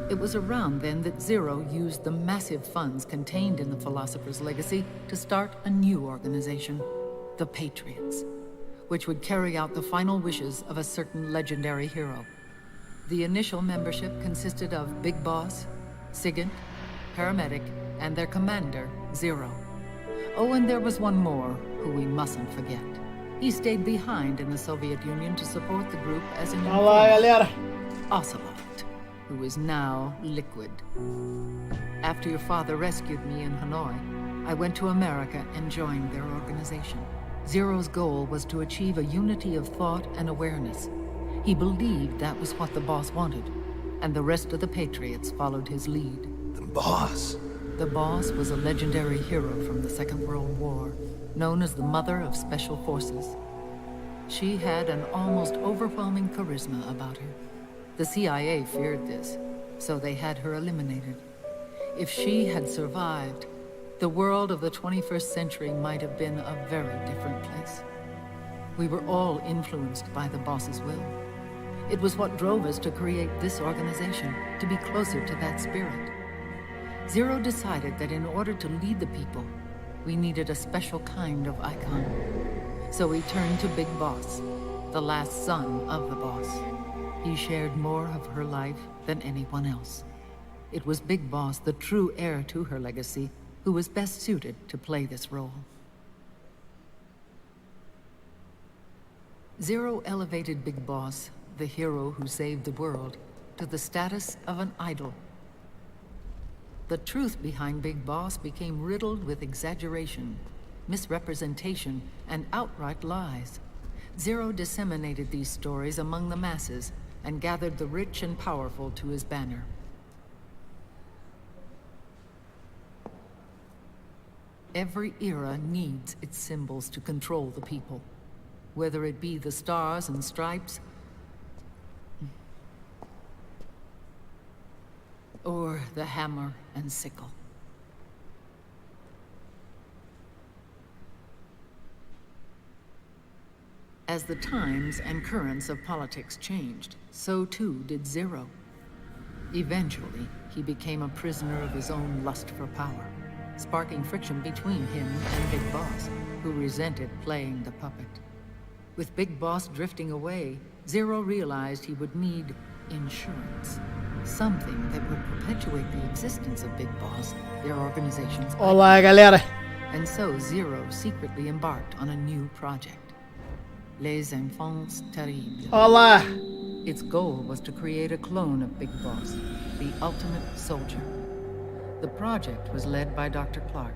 It was around then that Zero used the massive funds contained in the Philosopher's Legacy to start a new organization, the Patriots, which would carry out the final wishes of a certain legendary hero. The initial membership consisted of Big Boss, Sigint, Paramedic, and their commander, Zero. Oh, and there was one more who we mustn't forget. He stayed behind in the Soviet Union to support the group as an informant. Ocelot, who is now Liquid. After your father rescued me in Hanoi, I went to America and joined their organization. Zero's goal was to achieve a unity of thought and awareness. He believed that was what the boss wanted, and the rest of the Patriots followed his lead. The boss? The boss was a legendary hero from the Second World War, known as the Mother of Special Forces. She had an almost overwhelming charisma about her. The CIA feared this, so they had her eliminated. If she had survived, the world of the 21st century might have been a very different place. We were all influenced by the boss's will. It was what drove us to create this organization, to be closer to that spirit. Zero decided that in order to lead the people, we needed a special kind of icon. So he turned to Big Boss, the last son of the boss. He shared more of her life than anyone else. It was Big Boss, the true heir to her legacy, who was best suited to play this role. Zero elevated Big Boss, the hero who saved the world, to the status of an idol. The truth behind Big Boss became riddled with exaggeration, misrepresentation, and outright lies. Zero disseminated these stories among the masses and gathered the rich and powerful to his banner. Every era needs its symbols to control the people, whether it be the stars and stripes, or the hammer and sickle. As the times and currents of politics changed, so too did Zero. Eventually, he became a prisoner of his own lust for power, sparking friction between him and Big Boss, who resented playing the puppet. With Big Boss drifting away, Zero realized he would need insurance. Something that would perpetuate the existence of Big Boss, their organization's Olá, galera. And so Zero secretly embarked on a new project, 𝐒𝐎𝐋𝐈𝐃 terribles. Olá. Its goal was to create a clone of Big Boss, the ultimate soldier. The project was led by Dr. Clark,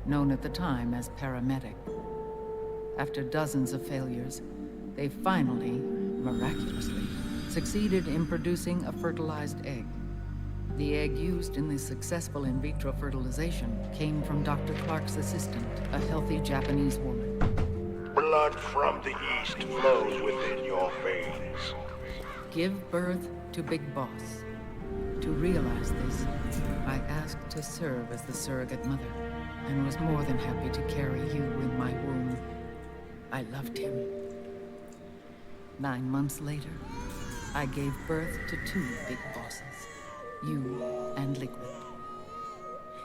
known at the time as Paramedic. After dozens of failures, they finally, miraculously, succeeded in producing a fertilized egg. The egg used in the successful in vitro fertilization came from Dr. Clark's assistant, a healthy Japanese woman. Blood from the east flows within your veins. Give birth to Big Boss. To realize this, I asked to serve as the surrogate mother, and was more than happy to carry you in my womb. I loved him. 9 months later, I gave birth to 2 Big Bosses, you and Liquid.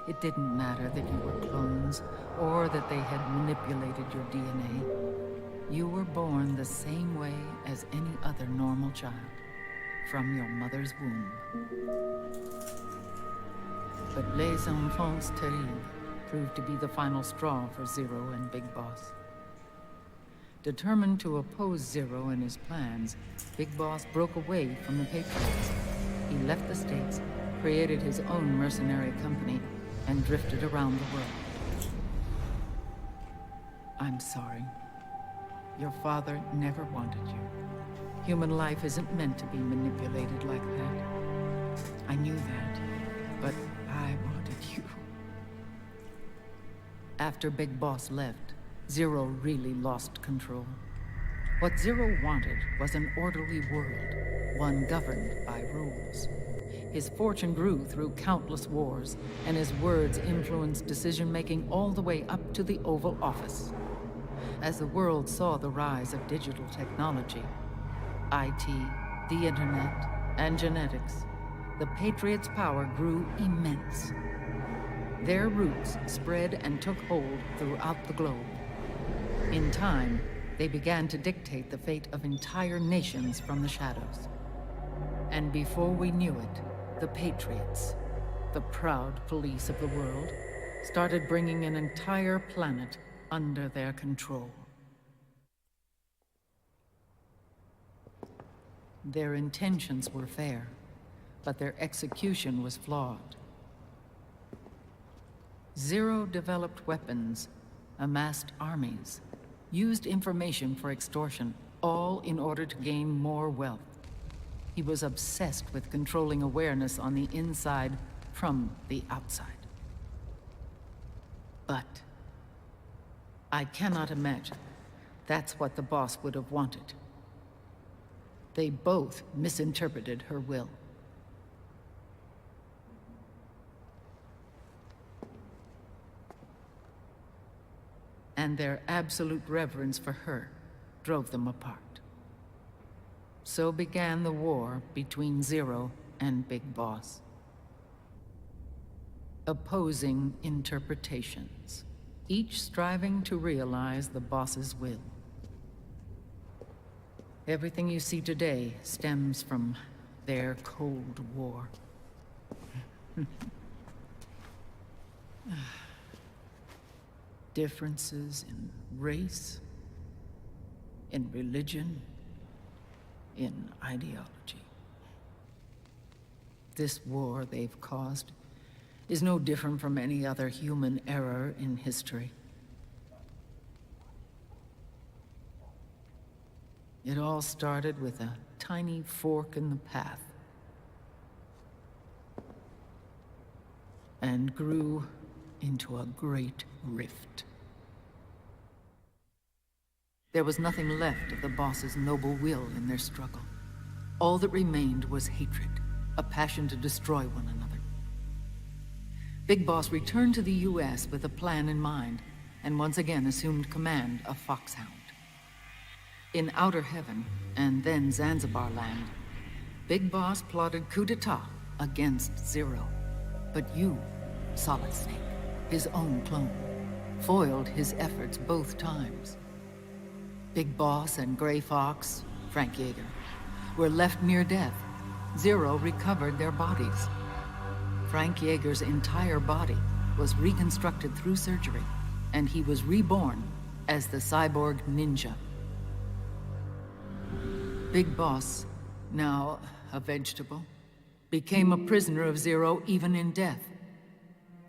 It didn't matter that you were clones, or that they had manipulated your DNA. You were born the same way as any other normal child, from your mother's womb. But 𝐒𝐿𝐿𝐋𝐈𝐃 terribles proved to be the final straw for Zero and Big Boss. Determined to oppose Zero and his plans, Big Boss broke away from the Patriots. He left the States, created his own mercenary company, and drifted around the world. I'm sorry. Your father never wanted you. Human life isn't meant to be manipulated like that. I knew that, but I wanted you. After Big Boss left, Zero really lost control. What Zero wanted was an orderly world, one governed by rules. His fortune grew through countless wars, and his words influenced decision-making all the way up to the Oval Office. As the world saw the rise of digital technology, IT, the internet, and genetics, the Patriots' power grew immense. Their roots spread and took hold throughout the globe. In time, they began to dictate the fate of entire nations from the shadows. And before we knew it, the Patriots, the proud police of the world, started bringing an entire planet under their control. Their intentions were fair, but their execution was flawed. Zero developed weapons, amassed armies, used information for extortion, all in order to gain more wealth. He was obsessed with controlling awareness on the inside from the outside. But I cannot imagine that's what the boss would have wanted. They both misinterpreted her will. And their absolute reverence for her drove them apart. So began the war between Zero and Big Boss. Opposing interpretations, each striving to realize the boss's will. Everything you see today stems from their Cold War. differences in race, in religion, in ideology. This war they've caused is no different from any other human error in history. It all started with a tiny fork in the path, and grew into a great rift. There was nothing left of the boss's noble will in their struggle. All that remained was hatred, a passion to destroy one another. Big Boss returned to the US with a plan in mind, and once again assumed command of Foxhound. In Outer Heaven, and then Zanzibar Land, Big Boss plotted coup d'etat against Zero. But you, Solid Snake, his own clone, foiled his efforts both times. Big Boss and Gray Fox, Frank Yeager, were left near death. Zero recovered their bodies. Frank Yeager's entire body was reconstructed through surgery, and he was reborn as the cyborg ninja. Big Boss, now a vegetable, became a prisoner of Zero even in death.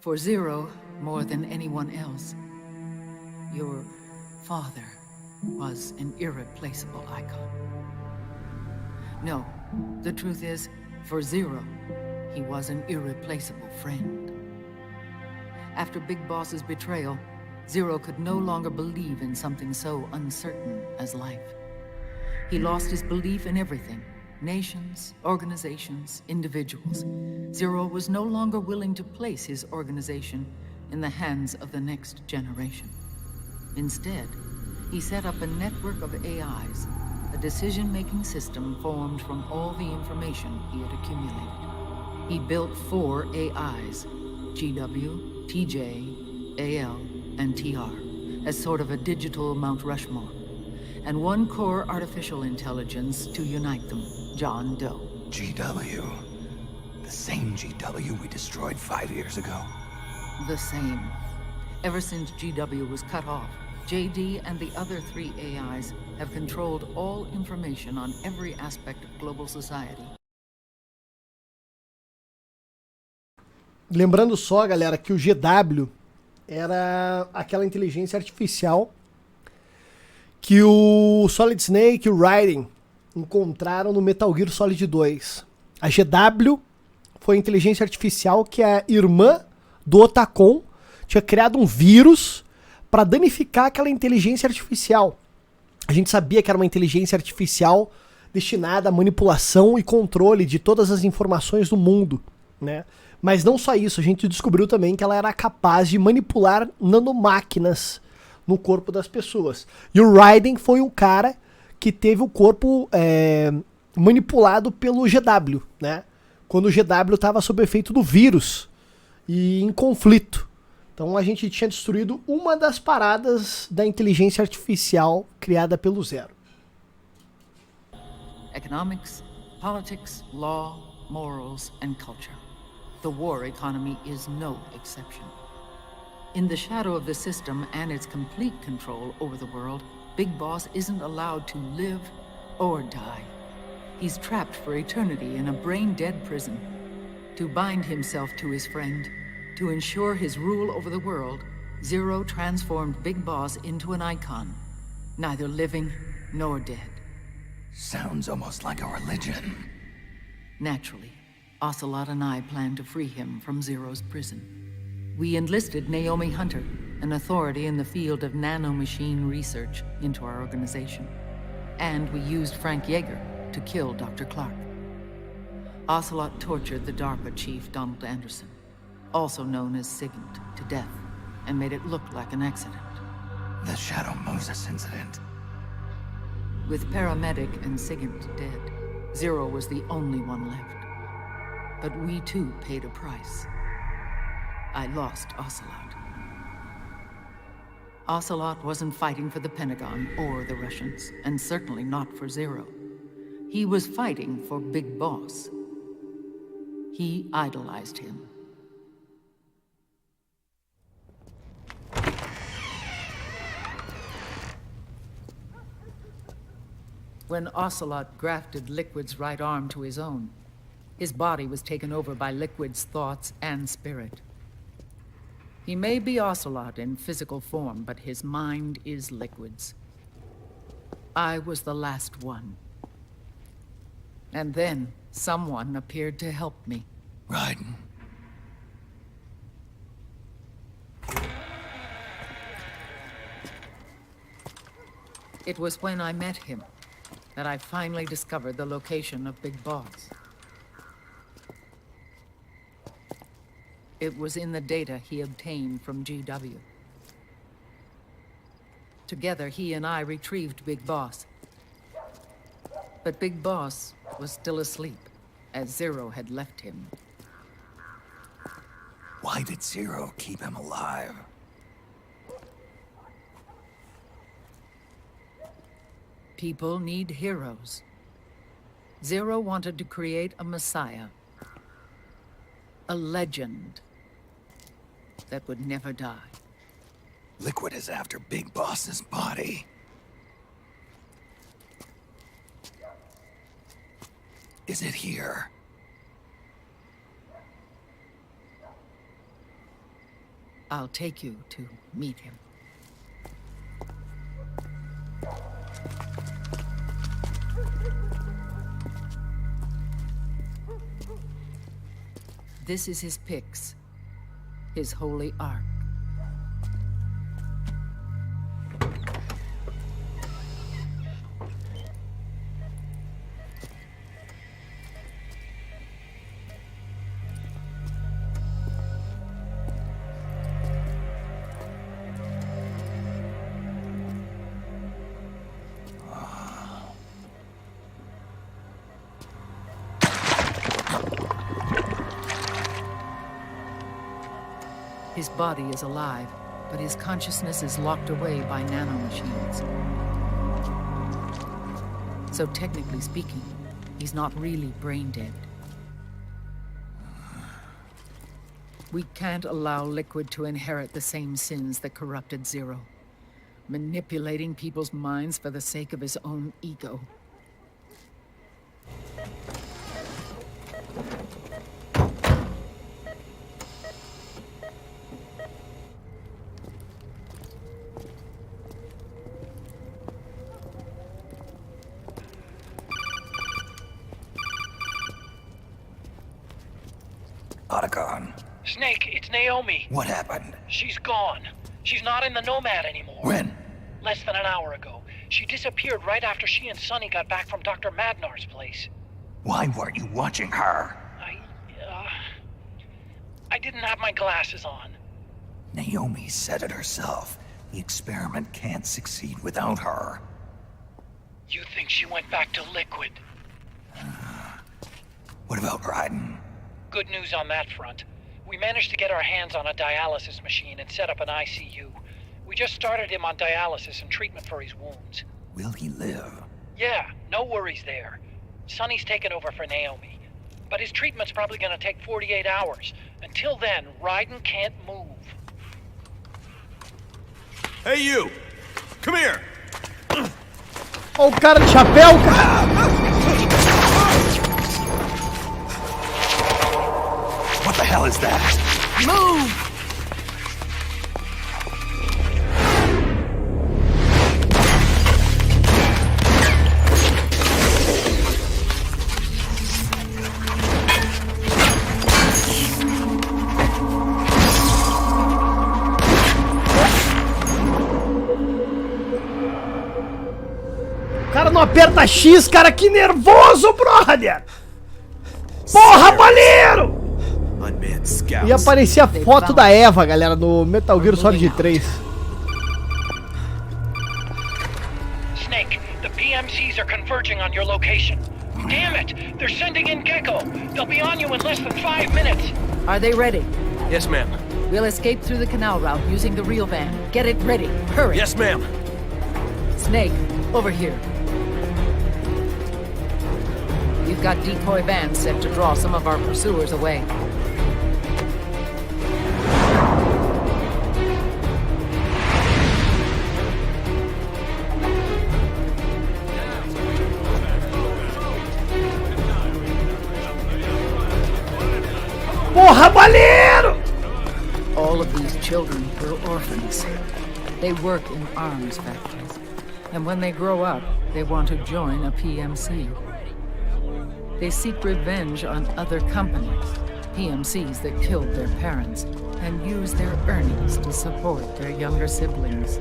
For Zero, more than anyone else, your father was an irreplaceable icon. No, the truth is, for Zero, he was an irreplaceable friend. After Big Boss's betrayal, Zero could no longer believe in something so uncertain as life. He lost his belief in everything. Nations, organizations, individuals. Zero was no longer willing to place his organization in the hands of the next generation. Instead, he set up a network of AIs, a decision-making system formed from all the information he had accumulated. He built 4 AIs, GW, TJ, AL, and TR, as sort of a digital Mount Rushmore, and 1 core artificial intelligence to unite them, John Doe. GW. The same GW we destroyed 5 years ago. The same. Ever since GW was cut off, JD and the other 3 AIs have controlled all information on every aspect of global society. Lembrando só, galera, que o GW era aquela inteligência artificial que o Solid Snake e o Raiden encontraram no Metal Gear Solid 2. A GW foi a inteligência artificial que a irmã do Otacon tinha criado um vírus para danificar aquela inteligência artificial. A gente sabia que era uma inteligência artificial destinada à manipulação e controle de todas as informações do mundo, né? Mas não só isso, a gente descobriu também que ela era capaz de manipular nanomáquinas no corpo das pessoas. E o Raiden foi o cara que teve o corpo manipulado pelo GW, né? Quando o GW estava sob efeito do vírus e em conflito. Então a gente tinha destruído uma das paradas da inteligência artificial criada pelo Zero. Economics, politics, law, morals, and culture. The war economy is no exception. In the shadow of the system and its complete control over the world, Big Boss isn't allowed to live or die. He's trapped for eternity in a brain-dead prison. To bind himself to his friend, to ensure his rule over the world, Zero transformed Big Boss into an icon, neither living nor dead. Sounds almost like a religion. Naturally, Ocelot and I planned to free him from Zero's prison. We enlisted Naomi Hunter, an authority in the field of nanomachine research, into our organization. And we used Frank Yeager to kill Dr. Clark. Ocelot tortured the DARPA chief, Donald Anderson, also known as SIGINT, to death, and made it look like an accident. The Shadow Moses incident. With Paramedic and SIGINT dead, Zero was the only one left. But we too paid a price. I lost Ocelot. Ocelot wasn't fighting for the Pentagon or the Russians, and certainly not for Zero. He was fighting for Big Boss. He idolized him. When Ocelot grafted Liquid's right arm to his own, his body was taken over by Liquid's thoughts and spirit. He may be Ocelot in physical form, but his mind is Liquid's. I was the last one. And then someone appeared to help me. Raiden. It was when I met him that I finally discovered the location of Big Boss. It was in the data he obtained from GW. Together, he and I retrieved Big Boss. But Big Boss was still asleep, as Zero had left him. Why did Zero keep him alive? People need heroes. Zero wanted to create a messiah. A legend that would never die. Liquid is after Big Boss's body. Is it here? I'll take you to meet him. This is his pyx, his holy ark. His body is alive, but his consciousness is locked away by nanomachines. So technically speaking, he's not really brain dead. We can't allow Liquid to inherit the same sins that corrupted Zero, manipulating people's minds for the sake of his own ego. Otacon. Snake, it's Naomi. What happened? She's gone. She's not in the Nomad anymore. When? Less than an hour ago. She disappeared right after she and Sonny got back from Dr. Madnar's place. Why weren't you watching her? I didn't have my glasses on. Naomi said it herself. The experiment can't succeed without her. You think she went back to Liquid? What about Raiden? Good news on that front. We managed to get our hands on a dialysis machine and set up an ICU. We just started him on dialysis and treatment for his wounds. Will he live? Yeah, no worries there. Sonny's taken over for Naomi. But his treatment's probably gonna take 48 hours. Until then, Raiden can't move. Hey, you! Come here! Ó, o cara de chapéu, cara! What the hell is that? Move! O cara não aperta X, cara, que nervoso, brother! Porra, baleiro! E aparecia a foto da Eva, galera, no Metal Gear Solid 3. Snake, the PMCs are converging on your location. Damn it! They're sending in 𝐒𝐂. They'll be on you in less than 5 minutes. Are they ready? Yes, ma'am. We'll escape through the canal route using the real van. Get it ready. Hurry. Yes, ma'am. Snake, over here. We've got decoy vans set to draw some of our pursuers away. were orphans. They work in arms factories. And when they grow up, they want to join a PMC. They seek revenge on other companies, PMCs that killed their parents, and use their earnings to support their younger siblings.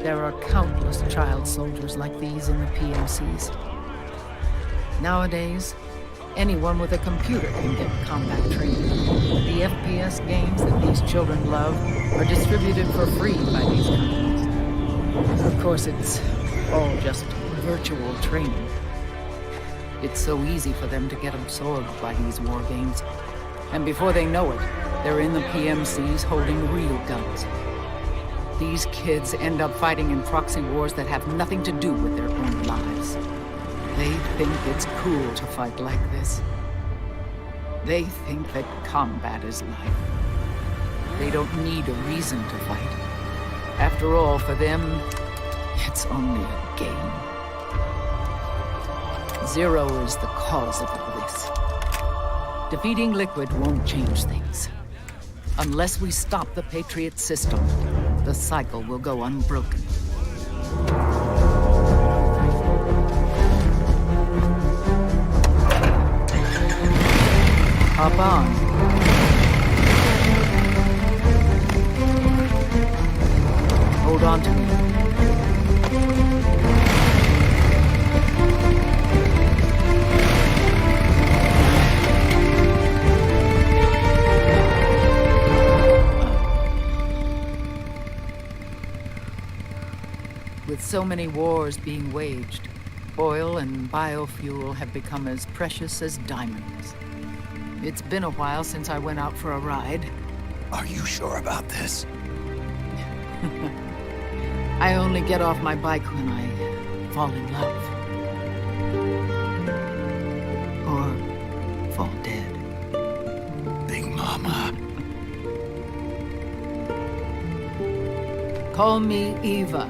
There are countless child soldiers like these in the PMCs. Nowadays, anyone with a computer can get combat training. The FPS games that these children love are distributed for free by these companies. Of course, it's all just virtual training. It's so easy for them to get absorbed by these war games. And before they know it, they're in the PMCs holding real guns. These kids end up fighting in proxy wars that have nothing to do with their own lives. They think it's cool to fight like this. They think that combat is life. They don't need a reason to fight. After all, for them, it's only a game. Zero is the cause of all this. Defeating Liquid won't change things. Unless we stop the Patriot system, the cycle will go unbroken. Hop on. Hold on to me. With so many wars being waged, oil and biofuel have become as precious as diamonds. It's been a while since I went out for a ride. Are you sure about this? I only get off my bike when I fall in love. Or fall dead. Big Mama. Call me Eva.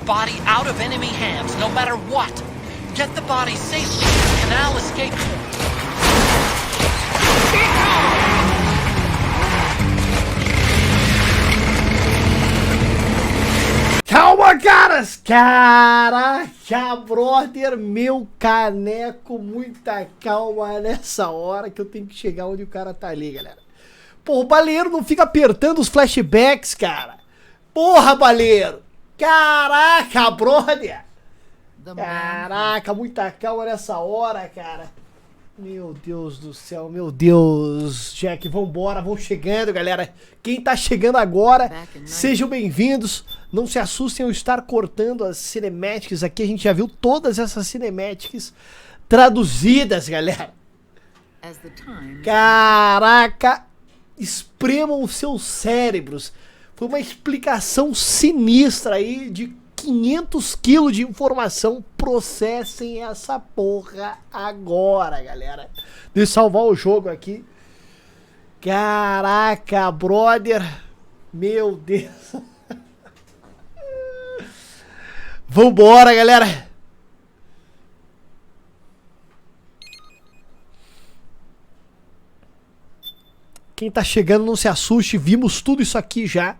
Body out of enemy hands, no matter what. Get the body safely to the canal escape point. Calma, caras! Caraca, brother, meu caneco, muita calma nessa hora que eu tenho que chegar onde o cara tá ali, galera. Pô, o baleiro não fica apertando os flashbacks, cara. Porra, baleiro! Caraca, brother! Caraca, muita calma nessa hora, cara. Meu Deus do céu, meu Deus. Jack, vambora, vão chegando, galera. Quem tá chegando agora, sejam bem-vindos. Não se assustem ao estar cortando as cinematics aqui. A gente já viu todas essas cinematics traduzidas, galera. Caraca, espremam os seus cérebros. Foi uma explicação sinistra aí de 500 quilos de informação. Processem essa porra agora, galera. Deixa eu salvar o jogo aqui. Caraca, brother. Meu Deus. Vambora, galera. Quem tá chegando não se assuste. Vimos tudo isso aqui já.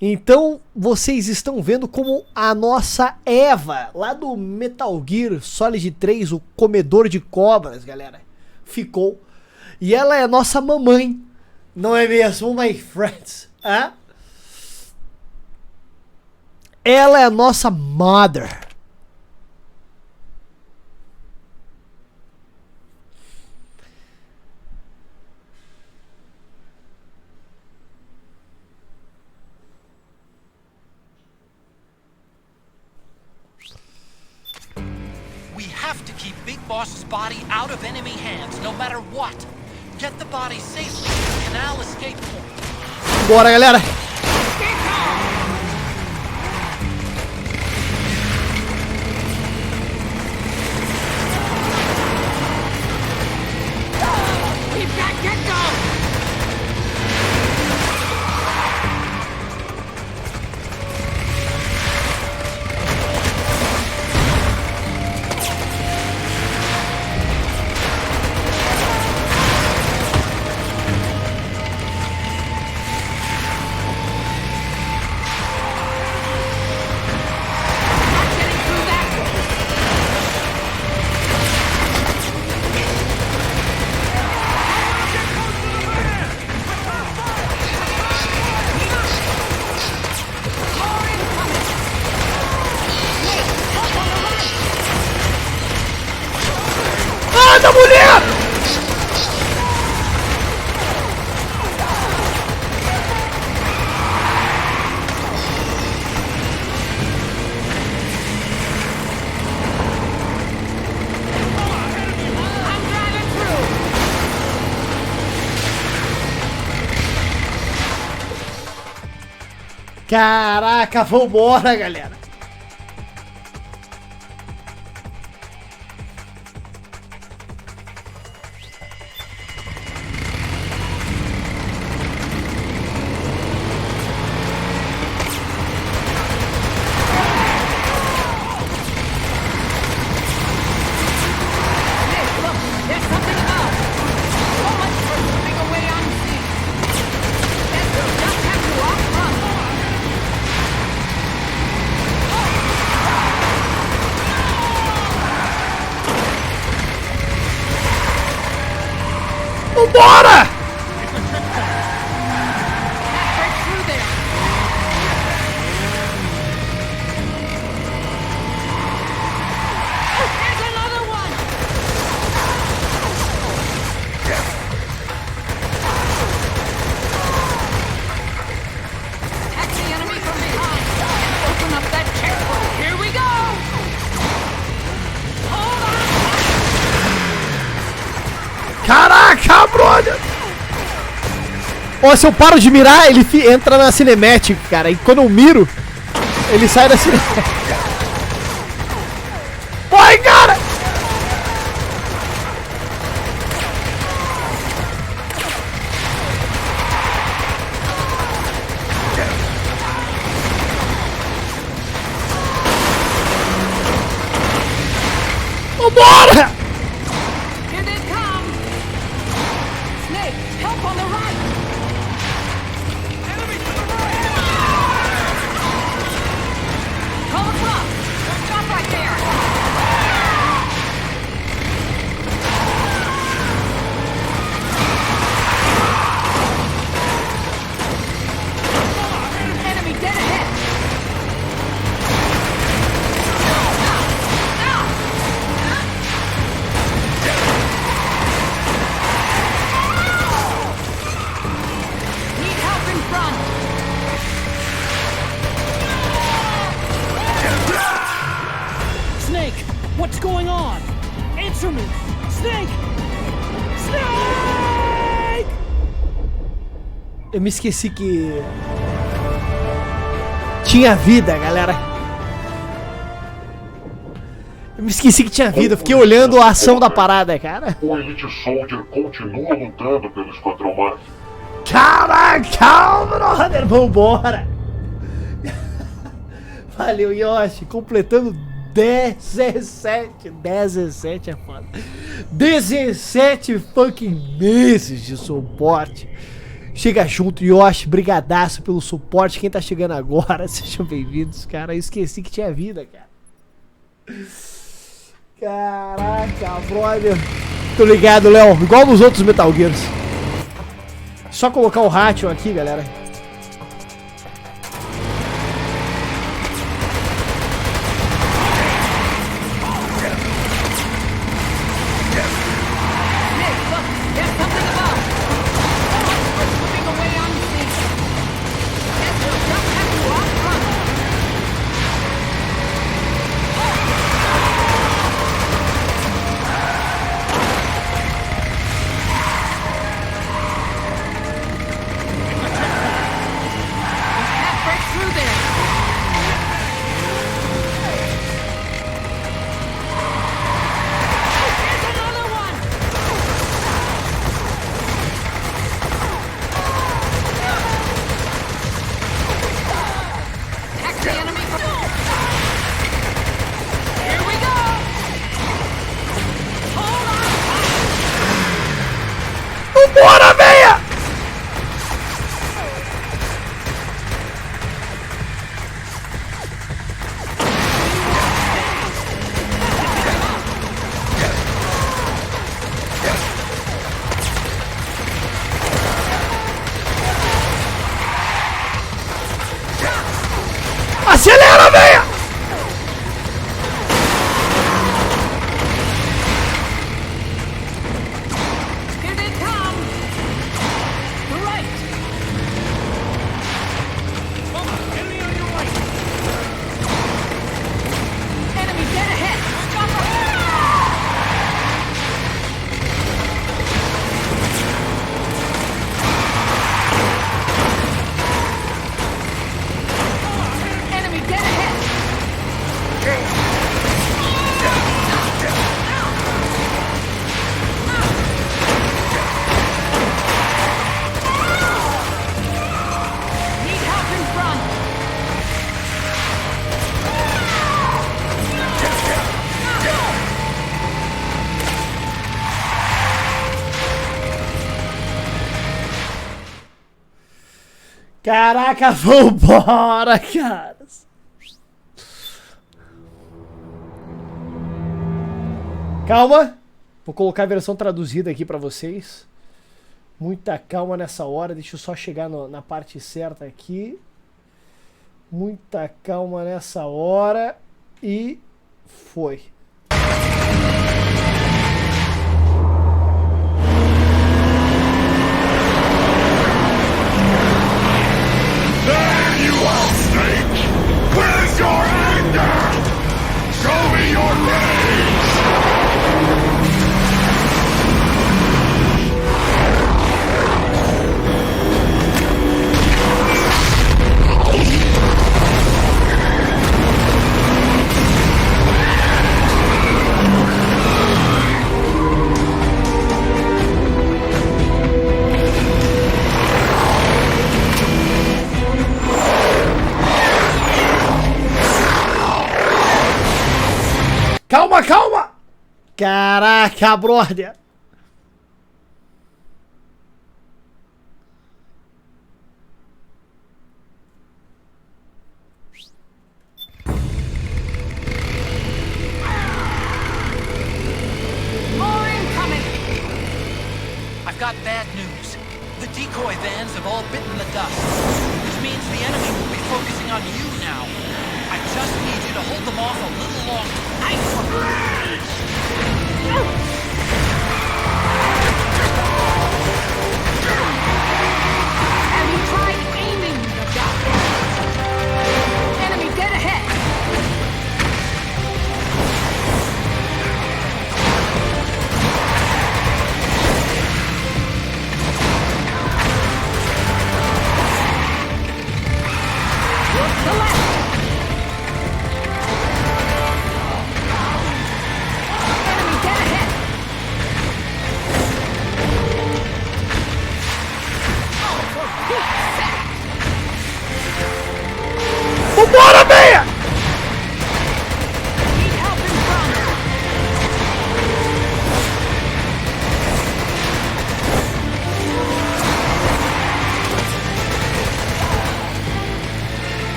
Então vocês estão vendo como a nossa Eva, lá do Metal Gear Solid 3, o comedor de cobras, galera, ficou. E ela é a nossa mamãe, não é mesmo, my friends? Hã? Ela é a nossa mother. have to keep Big Boss's body out of enemy hands, no matter what. Get the body safely to the canal escape point. Bora, galera. We've got Gecko! Da mulher! Caraca, vambora, galera. Vambora! Caraca, brother! Ó, se eu paro de mirar, ele entra na cinemática, cara. E quando eu miro, ele sai da cinemática. Vai, cara! Vambora! What's going on? Answer me! Snake! Snake! Eu me esqueci que tinha vida, galera. Eu me esqueci que tinha vida. Eu fiquei olhando a ação da parada, cara. O Elite Soldier continua lutando pelo Esquadrão MAV. Caraca, brother, vambora. Valeu, Yoshi. Completando 17 é foda. 17 fucking meses de suporte. Chega junto, Yoshi. Brigadaço pelo suporte. Quem tá chegando agora, sejam bem-vindos, cara. Eu esqueci que tinha vida, cara. Caraca, brother. Tô ligado, Léo. Igual nos outros Metal Gears. Só colocar o Ratchet aqui, galera. Vambora, venha! Acelera, venha! Here they come! The right! Enemy on your right! Enemy dead ahead! Enemy dead ahead! Need help in front! Caraca, vambora, cara. Calma. Vou colocar a versão traduzida aqui pra vocês. Muita calma nessa hora. Deixa eu só chegar na parte certa aqui. Muita calma nessa hora. E foi. There you are, Snake! Where's your anger? Show me your rage! Calma, calma! Caraca, brother! More incoming! I've got bad news. The decoy vans have all bitten the dust, which means the enemy will be focusing on you now. I just need you to hold them off a little longer. Have you tried aiming the gun? Enemy dead ahead! Look to the left! Enemy dead ahead! Oh, for Pete's sake! Vambora, venha! Need help in front!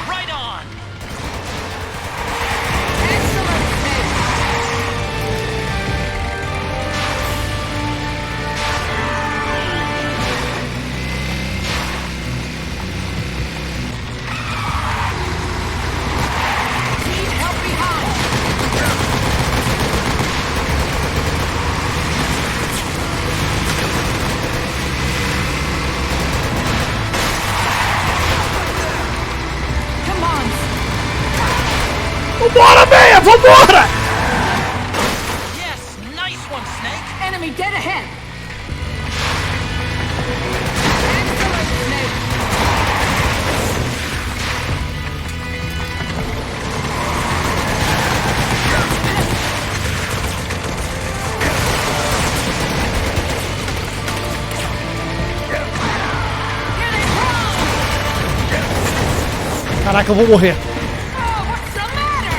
Right on! Excellent, Snake! Need help behind! Come on! Vambora, venha! Vambora! Yes, nice one, Snake! Enemy dead ahead! Excellent, Snake! Here they come! Caraca, eu vou morrer. Oh, what's the matter?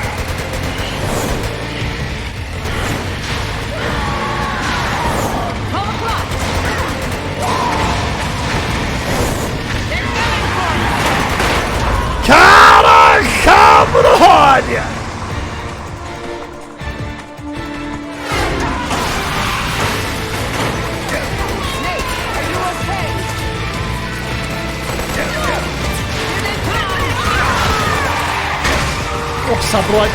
Nossa, brother.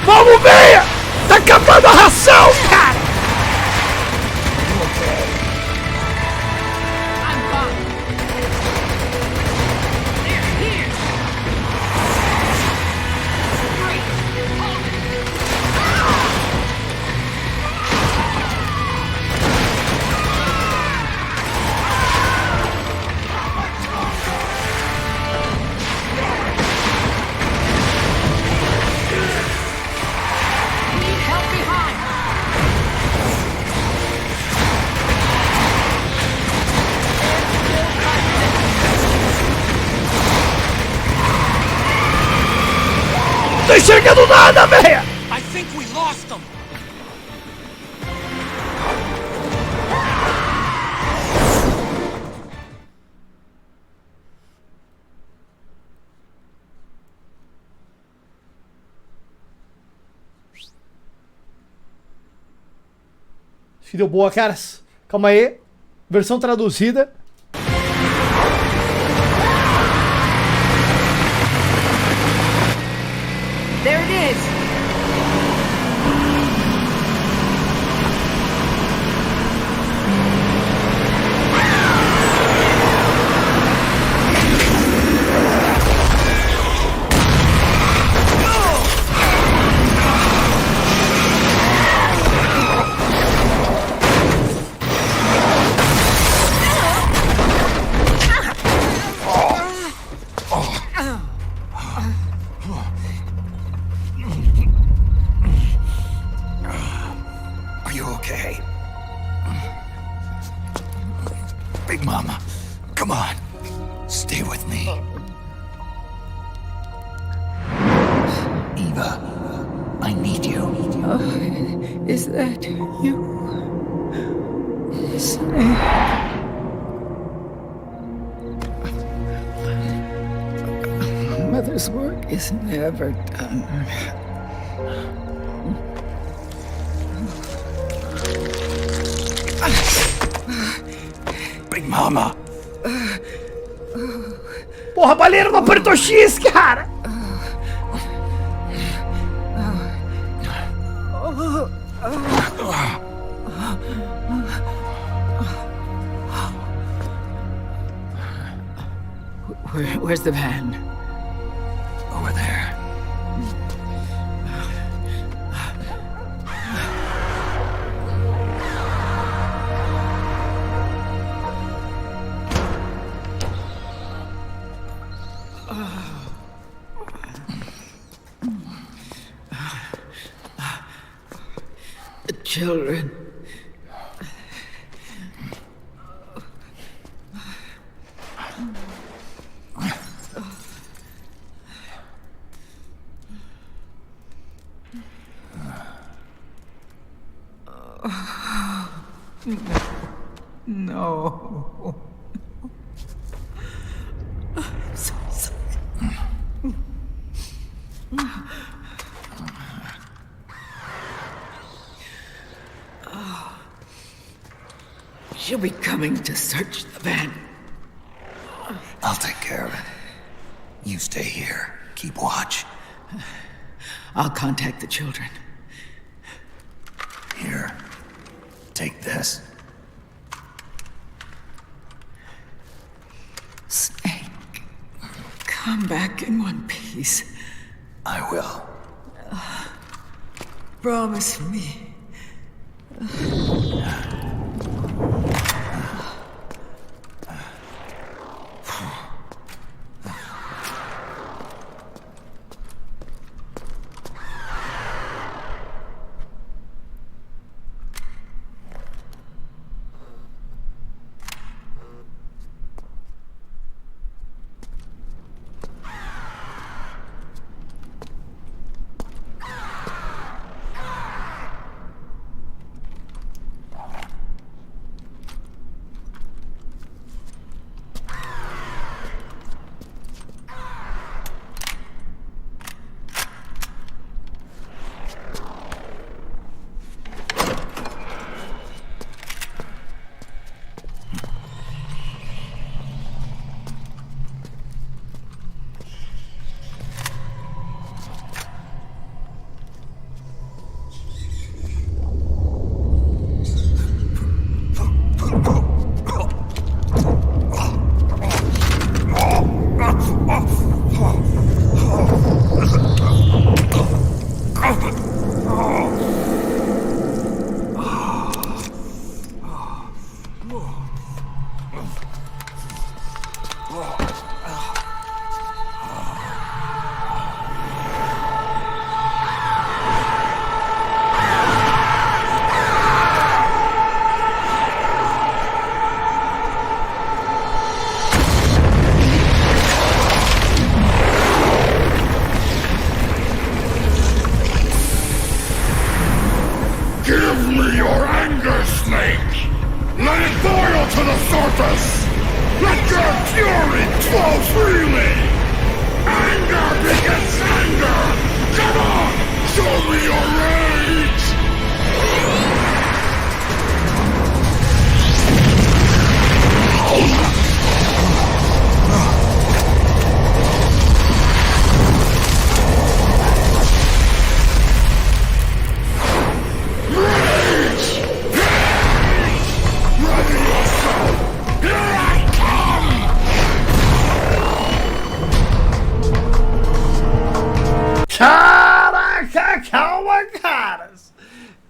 Vamos, venha! Tá acabando a ração, cara! Não tô enxergando nada, velho! I think we lost them. Acho que deu boa, caras. Calma aí. Versão traduzida. There it is! Are you okay? Big Mama, come on. Stay with me. Eva, I need you. Oh, is that you? Snake. Mother's work is never done. Big Mama. Porra, baleiro não apertou X, cara! Where's the van? Over there. The children. No. I'm so sorry. She'll be coming to search the van. I'll take care of it. You stay here. Keep watch. I'll contact the children. Here. Take this. Snake, come back in one piece. I will. Promise me.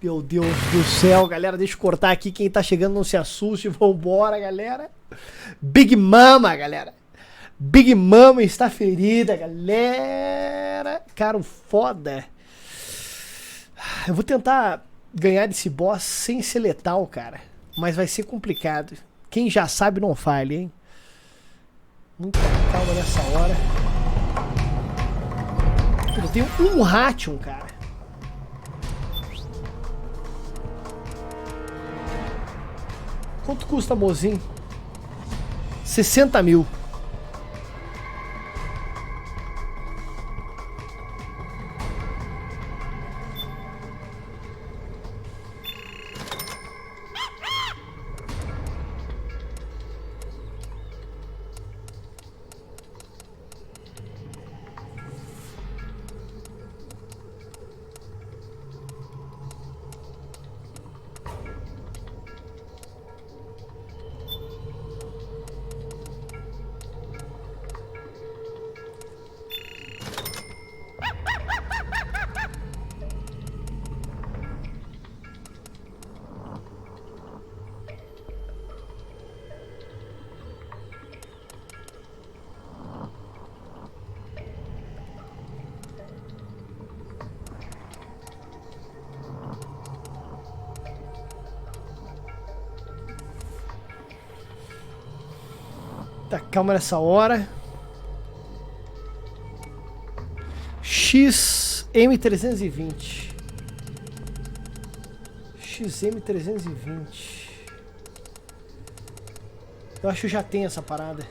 Meu Deus do céu, galera. Deixa eu cortar aqui. Quem tá chegando não se assuste. Vambora, galera. Big Mama, galera. Big Mama está ferida, galera. Cara, foda. Eu vou tentar ganhar desse boss sem ser letal, cara. Mas vai ser complicado. Quem já sabe não fale, hein? Muita calma nessa hora. Eu tenho um Ration, cara. Quanto custa, mozinho? 60 mil. Tá, calma nessa hora. XM320. XM320. Eu acho que já tem essa parada.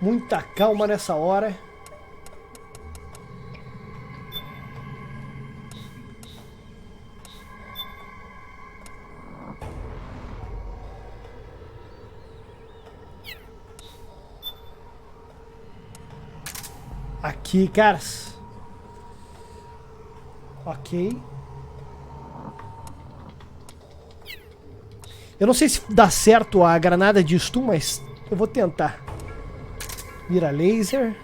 Muita calma nessa hora. Aqui, caras. Ok. Eu não sei se dá certo a granada de stun, mas eu vou tentar. Mira laser.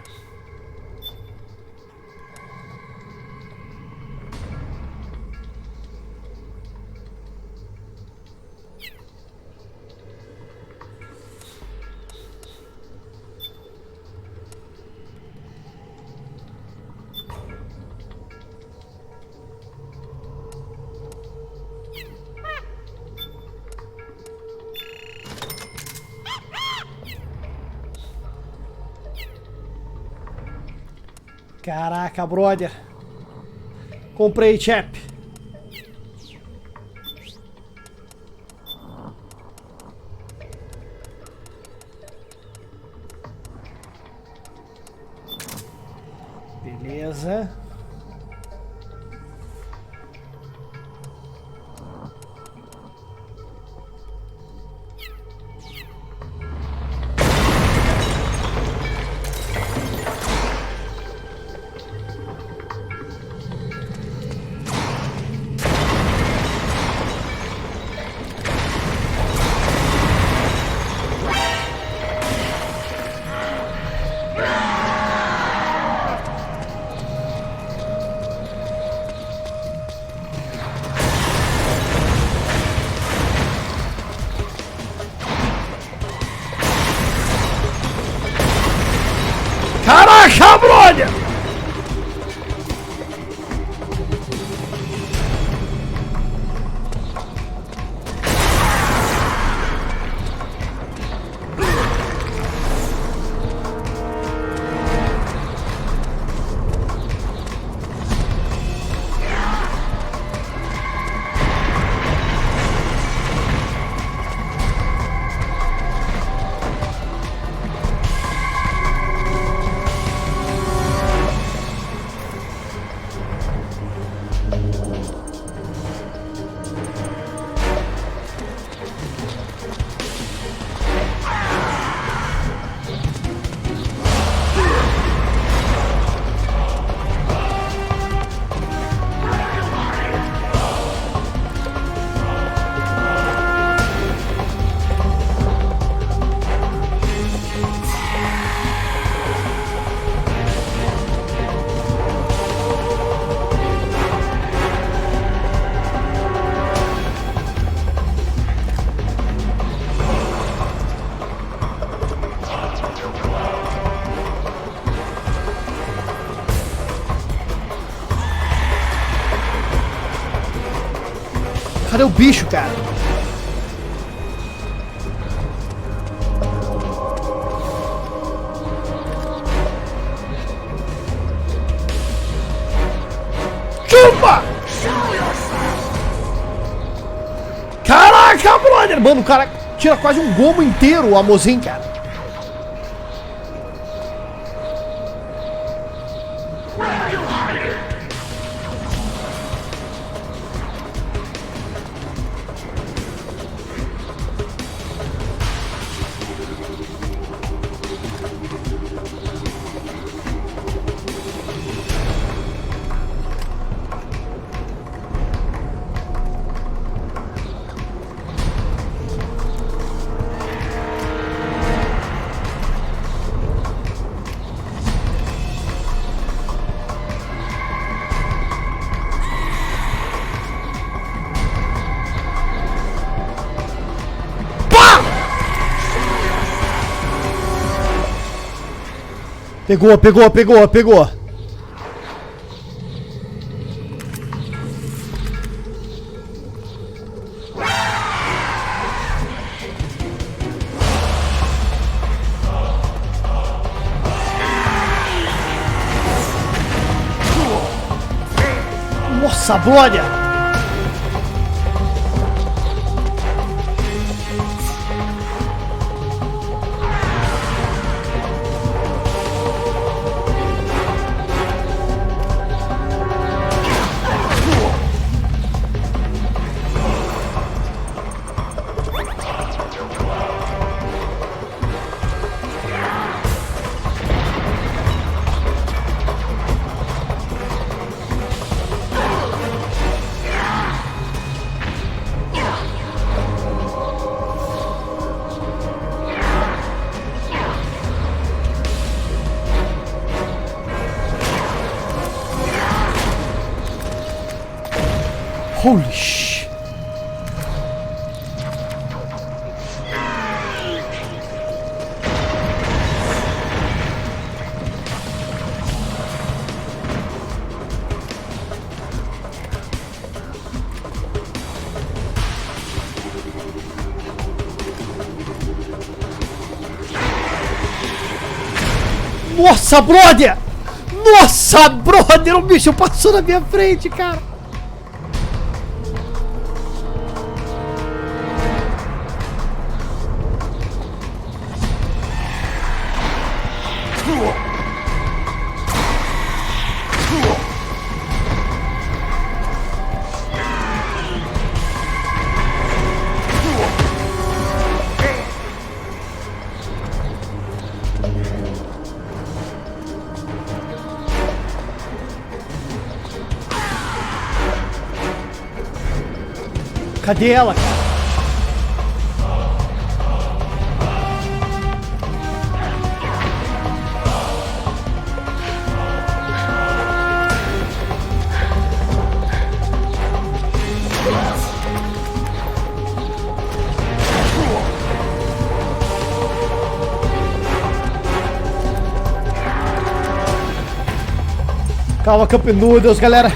Caraca, brother. Comprei, chap. Beleza. Caraca, brother! Cadê o bicho, cara? Chupa! Caraca, brother! Mano, o cara tira quase um gomo inteiro, o Amozinho, cara. Pegou. Nossa, brother! Holy shit. Nossa, brother! Nossa, brother! O bicho passou na minha frente, cara! Cadê ela, cara? Calma, campenudos, galera.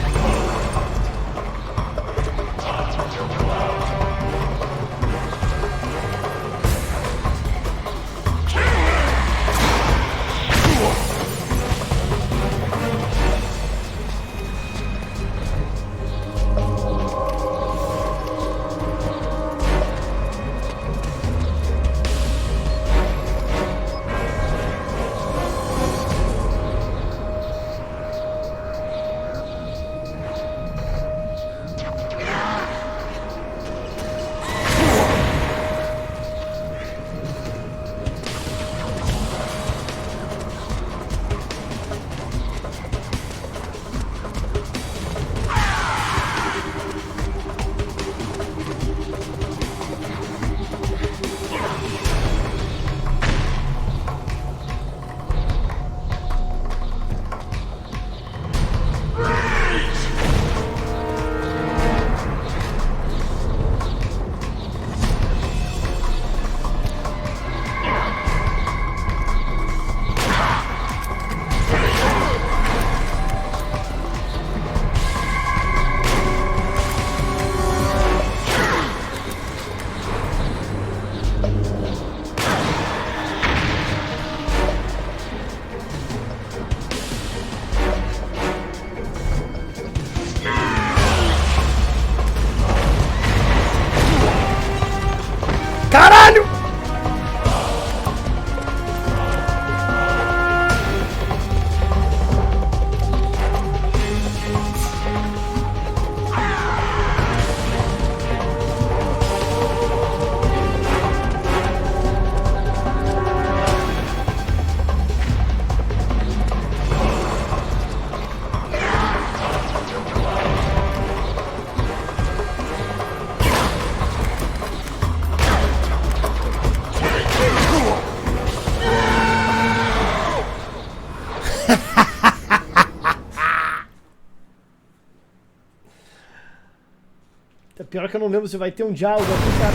Pior que eu não lembro se vai ter um diálogo aqui, cara.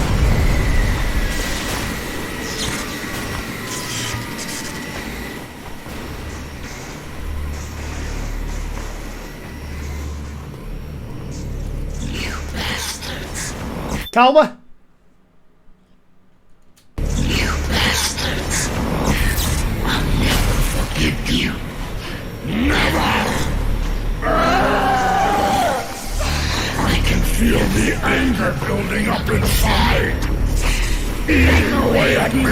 Calma! Feel the anger building up inside, eating away at me.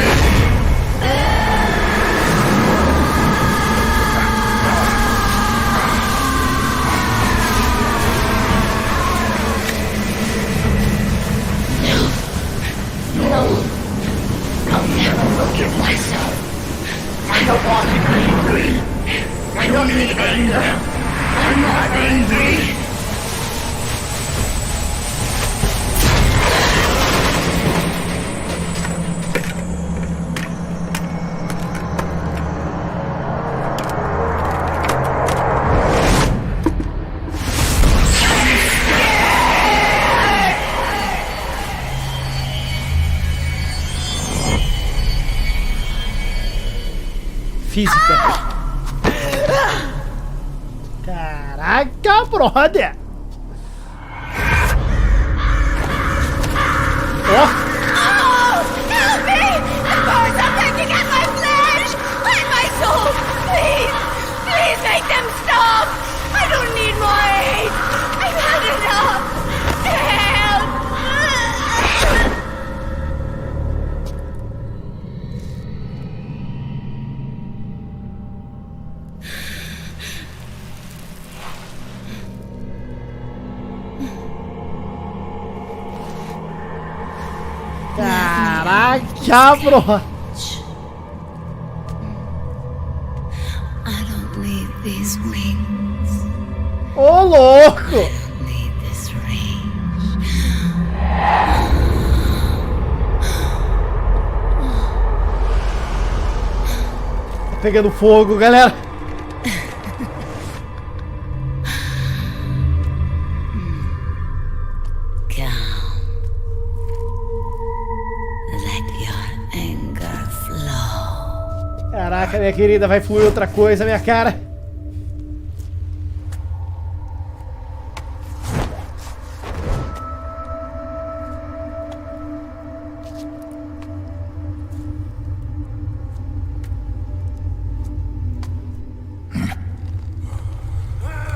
No, I'll never forgive myself. I don't want to be angry. I don't need anger. I'm not angry. Física. Caraca, brother! Ó! Oh, help me! The birds are pecking at my flesh! Let my soul! Please! Please make them stop! I don't need more aid! I've had enough! Help! Caraca, bro! I don't need these wings. Ô, louco! I need this range. Tá pegando fogo, galera! Caraca, minha querida, vai fluir outra coisa, minha cara.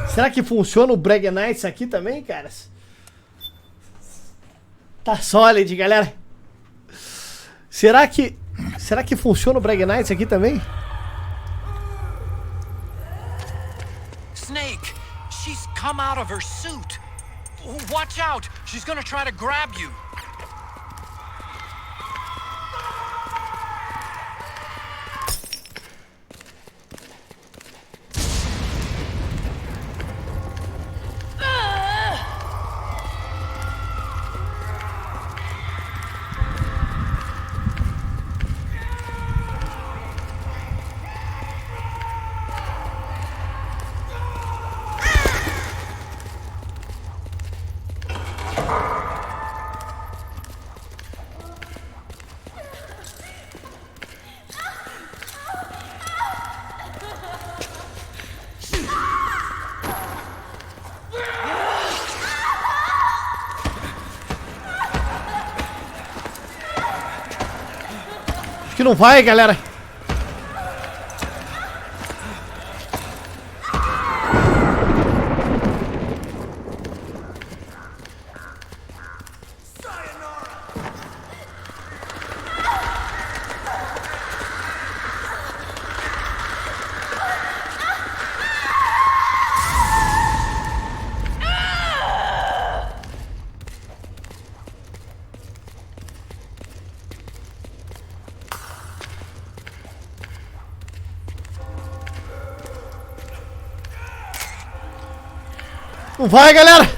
Será que funciona o Brag Knights aqui também, caras? Tá sólido, galera. Será que funciona o Brag Knights aqui também? Snake, she's come out of her suit. Watch out, she's gonna try to grab you. Acho que não vai, galera. Não vai, galera!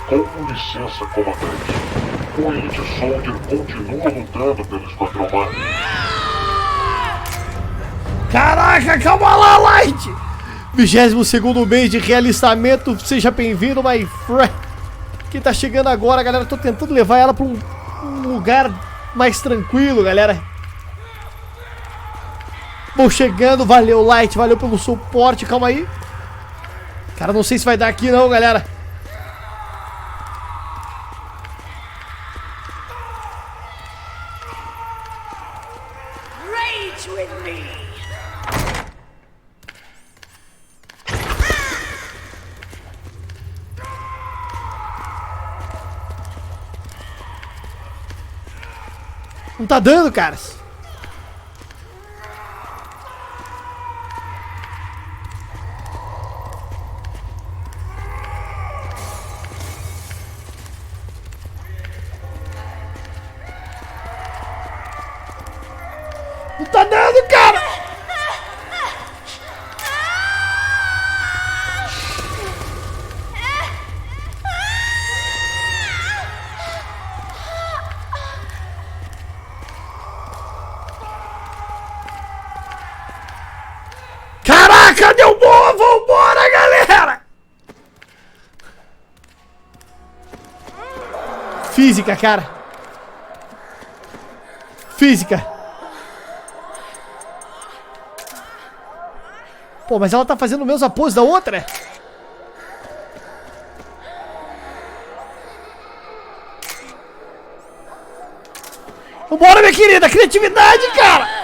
Com licença, comandante. O 𝐒𝐻𝐄𝐀𝐑 continua lutando pelo Esquadrão MAV. Caraca, calma lá, Light! 22º mês de realistamento, seja bem-vindo, my friend. Quem tá chegando agora, galera, tô tentando levar ela pra um lugar mais tranquilo, galera. Vou chegando, valeu, Light, valeu pelo suporte, calma aí. Cara, não sei se vai dar aqui não, galera. Rage with me. Não tá dando, caras. Não tá dando, cara. Caraca, deu boa, vambora, galera! Física, cara. Física. Pô, mas ela tá fazendo o mesmo a pose da outra? Vambora, minha querida! Criatividade, cara!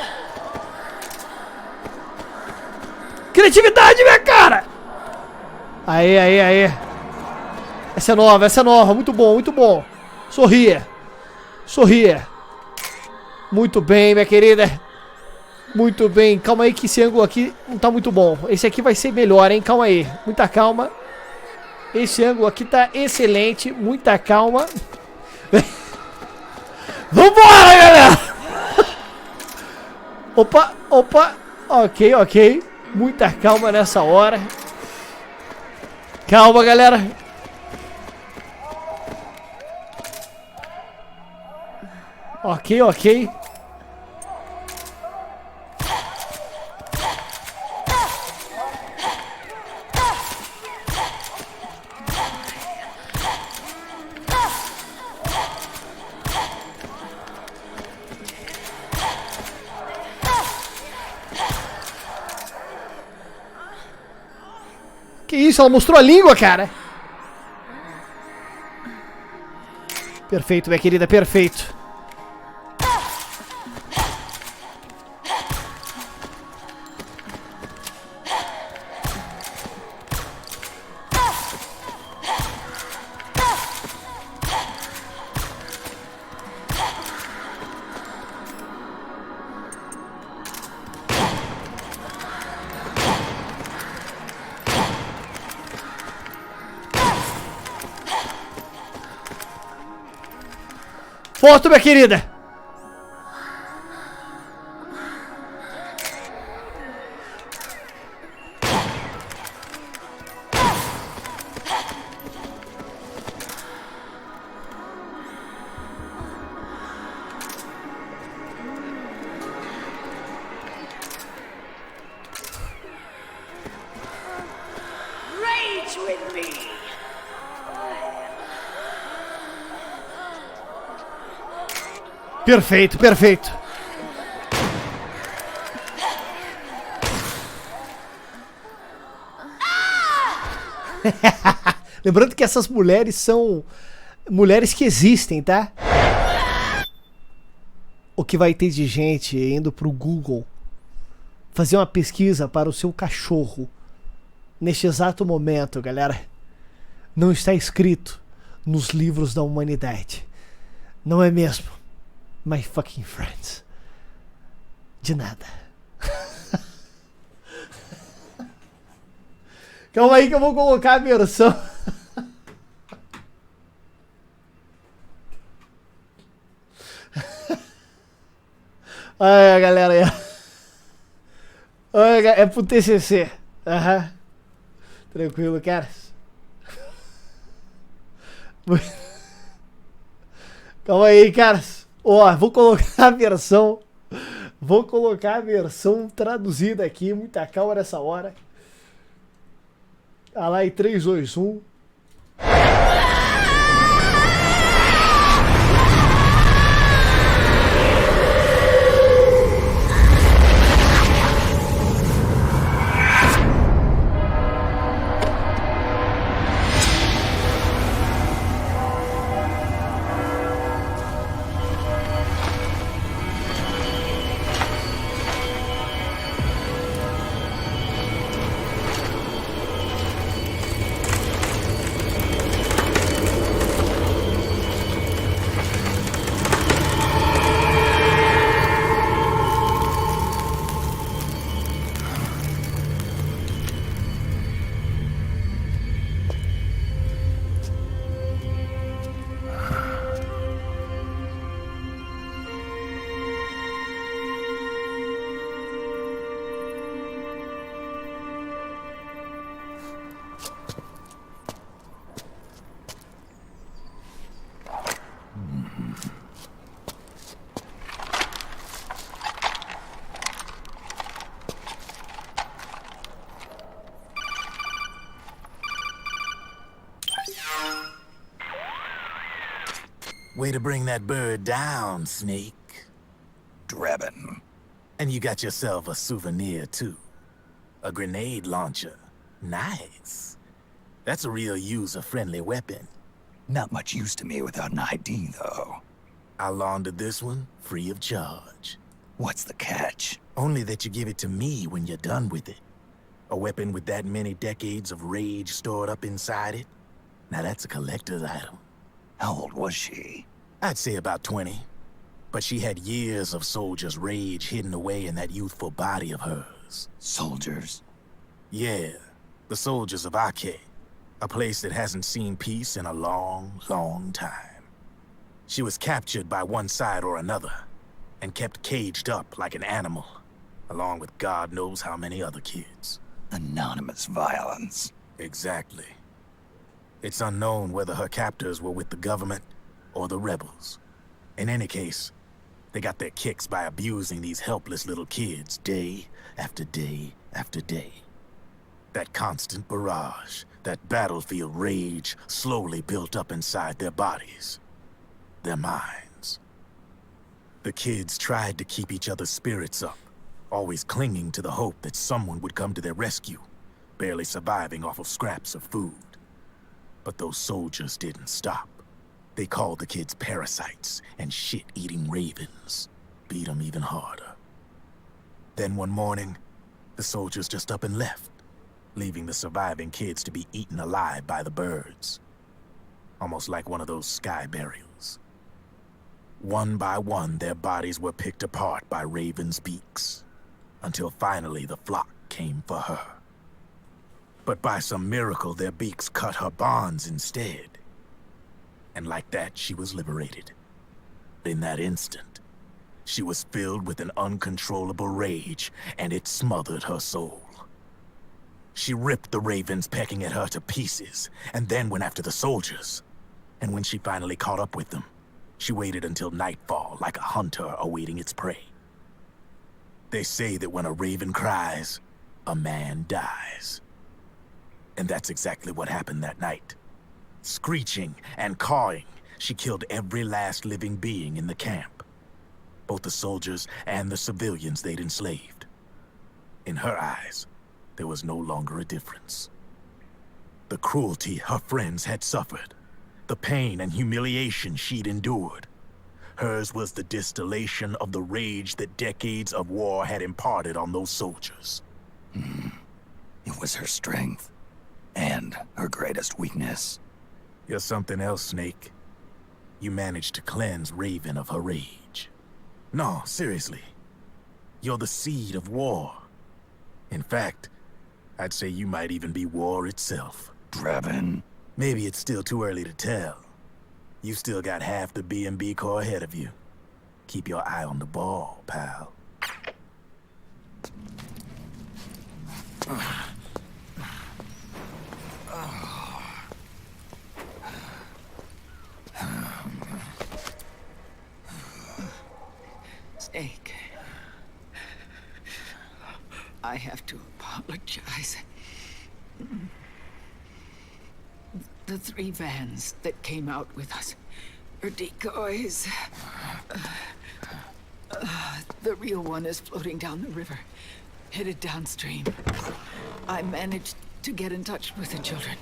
Criatividade, minha cara! Aê, aê, aê. Essa é nova. Muito bom, muito bom. Sorria. Sorria. Muito bem, minha querida. Muito bem. Calma aí que esse ângulo aqui não tá muito bom. Esse aqui vai ser melhor, hein? Calma aí. Muita calma. Esse ângulo aqui tá excelente. Muita calma. Vambora, galera! Opa, opa. Ok, ok. Muita calma nessa hora. Calma, galera. Ok, ok. Que isso? Ela mostrou a língua, cara. Perfeito, minha querida, perfeito. Foto, minha querida. Rage with me. Perfeito, perfeito. Lembrando que essas mulheres são mulheres que existem, tá? O que vai ter de gente indo pro Google fazer uma pesquisa para o seu cachorro neste exato momento, galera, não está escrito nos livros da humanidade. Não é mesmo? My fucking friends. De nada. Calma aí que eu vou colocar a versão. Olha, galera aí. Olha, é pro TCC. Aham. Tranquilo, caras. Calma aí, caras. Ó, vou colocar a versão. Vou colocar a versão traduzida aqui, muita calma nessa hora. Ah lá, em 3, 2, 1. Way to bring that bird down, Snake. Drebin. And you got yourself a souvenir, too. A grenade launcher. Nice. That's a real user-friendly weapon. Not much use to me without an ID, though. I'll launder this one free of charge. What's the catch? Only that you give it to me when you're done with it. A weapon with that many decades of rage stored up inside it? Now that's a collector's item. How old was she? I'd say about 20. But she had years of soldiers' rage hidden away in that youthful body of hers. Soldiers? Yeah, the soldiers of 𝐒𝐻𝐃. A place that hasn't seen peace in a long, long time. She was captured by one side or another, and kept caged up like an animal, along with God knows how many other kids. Anonymous violence. Exactly. It's unknown whether her captors were with the government or the rebels. In any case, they got their kicks by abusing these helpless little kids day after day after day. That constant barrage, that battlefield rage slowly built up inside their bodies, their minds. The kids tried to keep each other's spirits up, always clinging to the hope that someone would come to their rescue, barely surviving off of scraps of food. But those soldiers didn't stop. They called the kids parasites and shit-eating ravens, beat them even harder. Then one morning, the soldiers just up and left, leaving the surviving kids to be eaten alive by the birds. Almost like one of those sky burials. One by one, their bodies were picked apart by ravens' beaks, until finally the flock came for her. But by some miracle, their beaks cut her bonds instead. And like that, she was liberated. In that instant, she was filled with an uncontrollable rage, and it smothered her soul. She ripped the ravens pecking at her to pieces, and then went after the soldiers. And when she finally caught up with them, she waited until nightfall like a hunter awaiting its prey. They say that when a raven cries, a man dies. And that's exactly what happened that night. Screeching and cawing, she killed every last living being in the camp. Both the soldiers and the civilians they'd enslaved. In her eyes, there was no longer a difference. The cruelty her friends had suffered, the pain and humiliation she'd endured. Hers was the distillation of the rage that decades of war had imparted on those soldiers. It was her strength, and her greatest weakness. You're something else, Snake. You managed to cleanse Raven of her rage. No, seriously. You're the seed of war. In fact, I'd say you might even be war itself. Drebin? Maybe it's still too early to tell. You still got half the B&B Corps ahead of you. Keep your eye on the ball, pal. Snake, I have to apologize. The 3 vans that came out with us are decoys. The real one is floating down the river, headed downstream. I managed to get in touch with the children.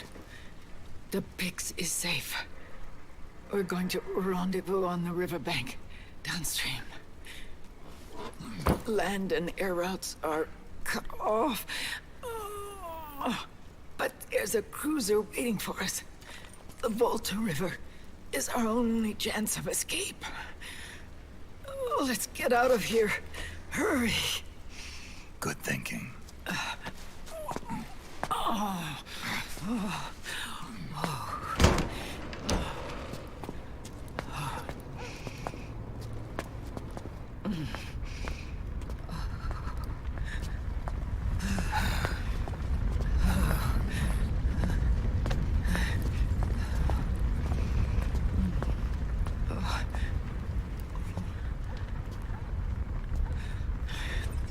The Pix is safe. We're going to rendezvous on the riverbank, downstream. Land and air routes are cut off. But there's a cruiser waiting for us. The Volta River is our only chance of escape. Let's get out of here. Hurry. Good thinking.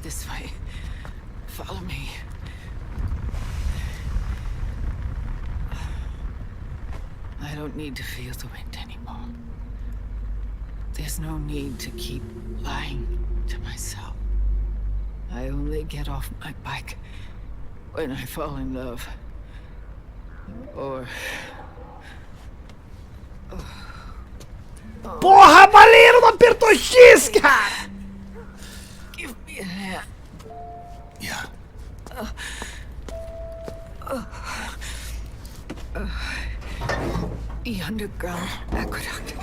This way. Follow me. I don't need to feel the wind anymore. There's no need to keep lying to myself. I only get off my bike when I fall in love. Or... Porra, baleiro, não apertou X, cara! Give me a hand. Yeah. The underground aqueduct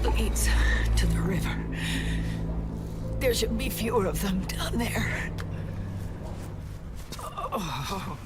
leads to the river. There should be fewer of them down there. Oh.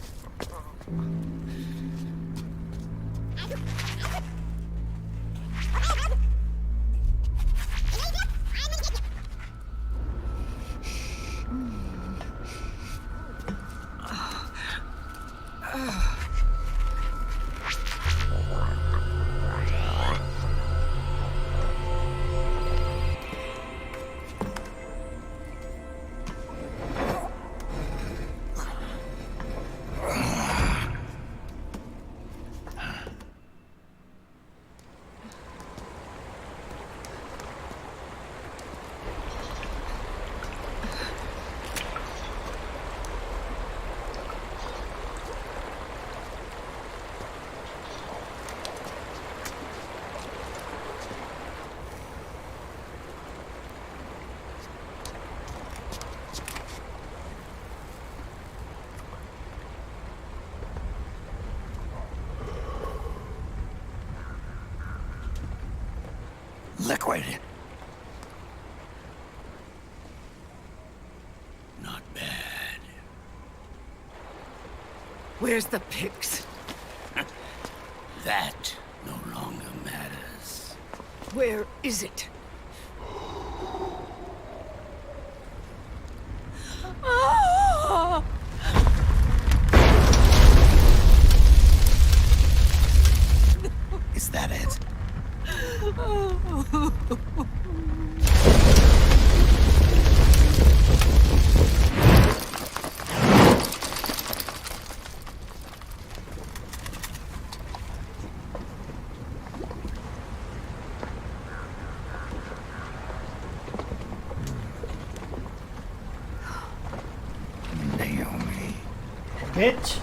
Liquid. Not bad. Where's the Pix? That no longer matters. Where is it? Is that it? Naomi. Bitch.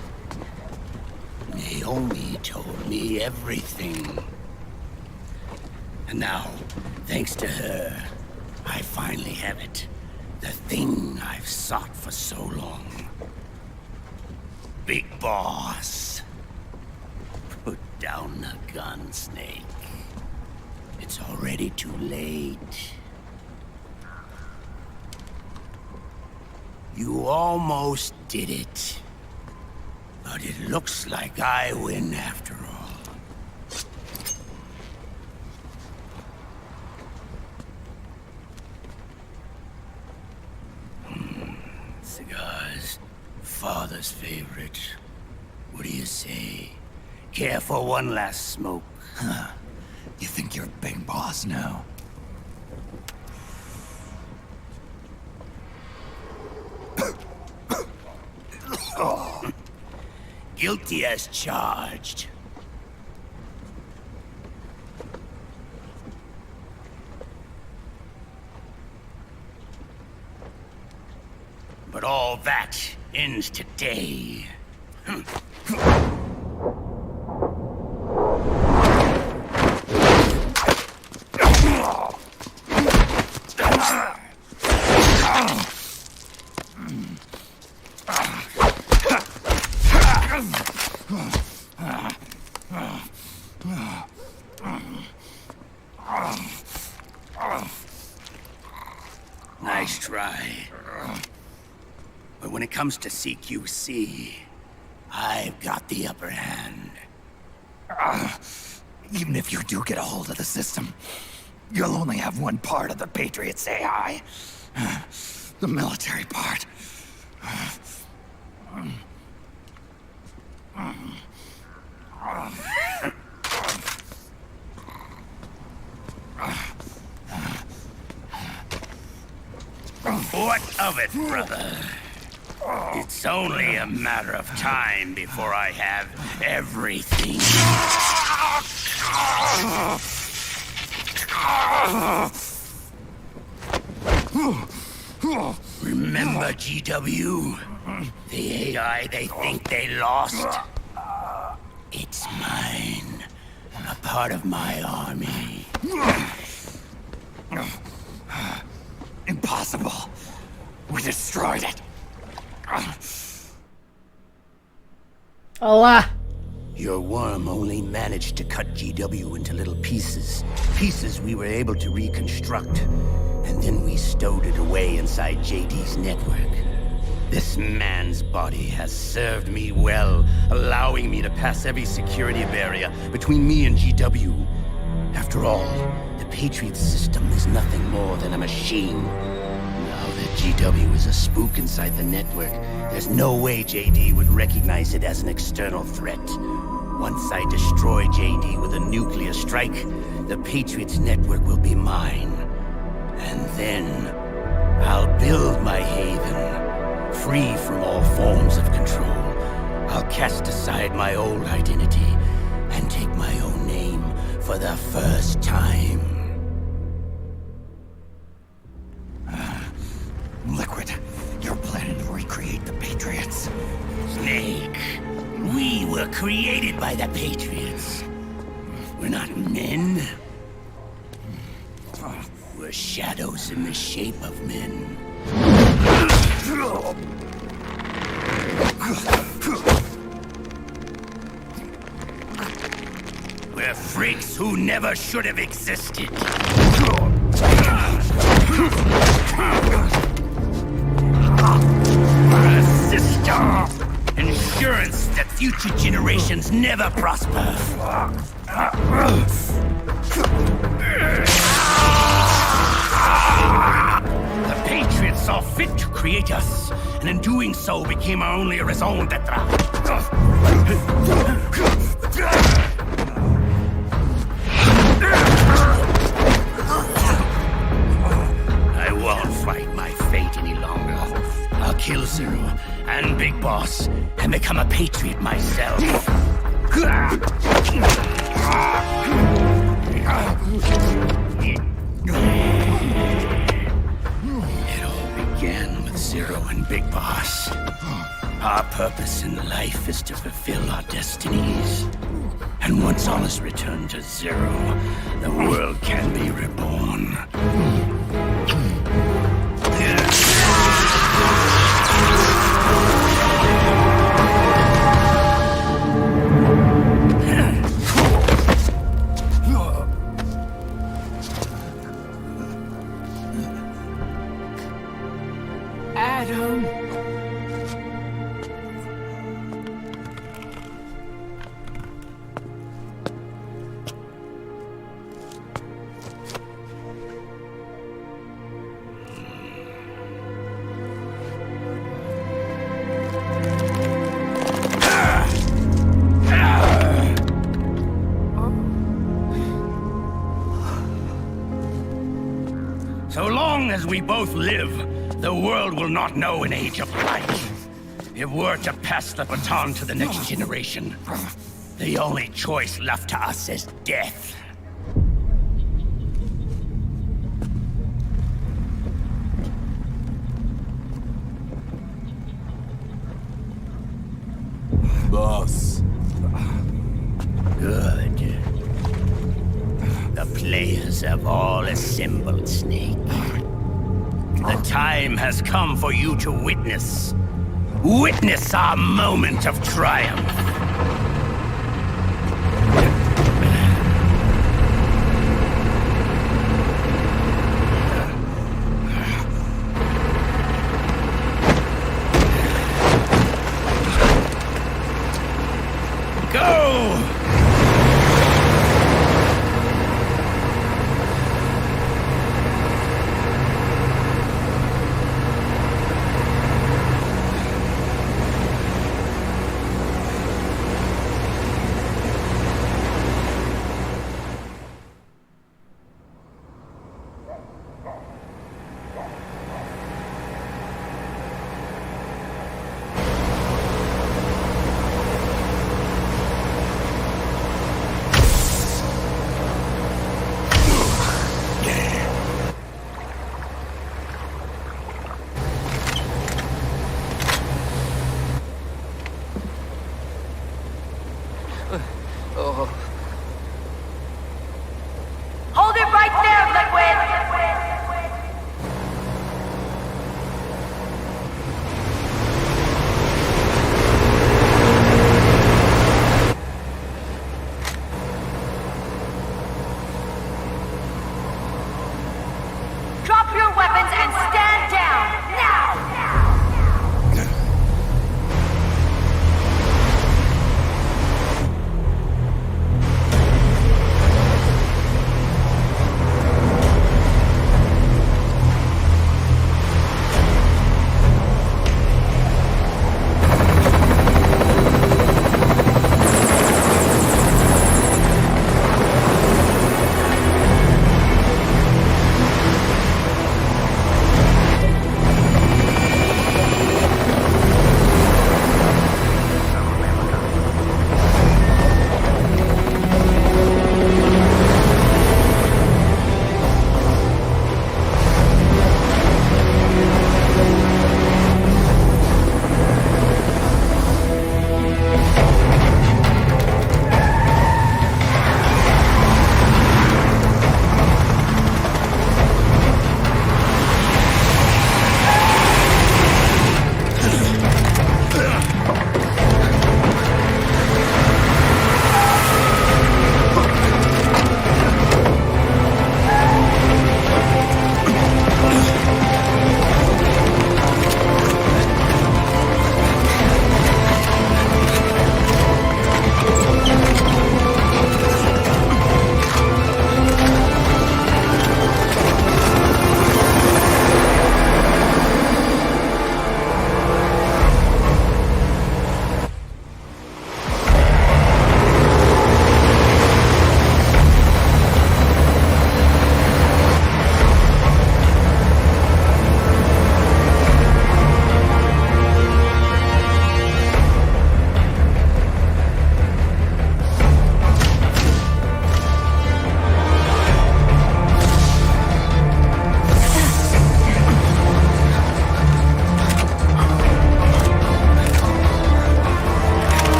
Naomi told me everything. And now, thanks to her, I finally have it. The thing I've sought for so long. Big boss. Put down the gun, Snake. It's already too late. You almost did it. But it looks like I win after all. Cigars. Father's favorite. What do you say? Care for one last smoke? Huh. You think you're a big boss now? Guilty as charged. But all that ends today. Nice try. But when it comes to CQC, I've got the upper hand. Even if you do get a hold of the system, you'll only have one part of the Patriots AI. The military part. What of it, brother? It's only a matter of time before I have everything. Remember GW? The AI they think they lost? It's mine. A part of my army. Impossible. We destroyed it. Allah. Your worm only managed to cut GW into little pieces. Pieces we were able to reconstruct. And then we stowed it away inside JD's network. This man's body has served me well, allowing me to pass every security barrier between me and GW. After all, the Patriots system is nothing more than a machine. Now that GW is a spook inside the network, there's no way JD would recognize it as an external threat. Once I destroy JD with a nuclear strike, the Patriots network will be mine. And then, I'll build my haven, free from all forms of control. I'll cast aside my old identity and take my own name for the first time. Liquid, you're planning to recreate the Patriots. Snake, we were created by the Patriots. We're not men. We're shadows in the shape of men. We're freaks who never should have existed. We're a system. Insurance that future generations never prosper. The Patriots saw fit to create us, and in doing so became our only raison d'etre. I won't fight my fate any longer. I'll kill Zero and Big Boss and become a Patriot myself. It all began with Zero and Big Boss. Our purpose in life is to fulfill our destinies. And once all is returned to Zero, the world can be reborn. Adam! So long as we both live, the world will not know an age of light. If we're to pass the baton to the next generation, the only choice left to us is death. Boss. Good. The players have all assembled, Snake. The time has come for you to witness our moment of triumph. Go! Hold it right there, Liquid! Drop your weapons and stand down, now!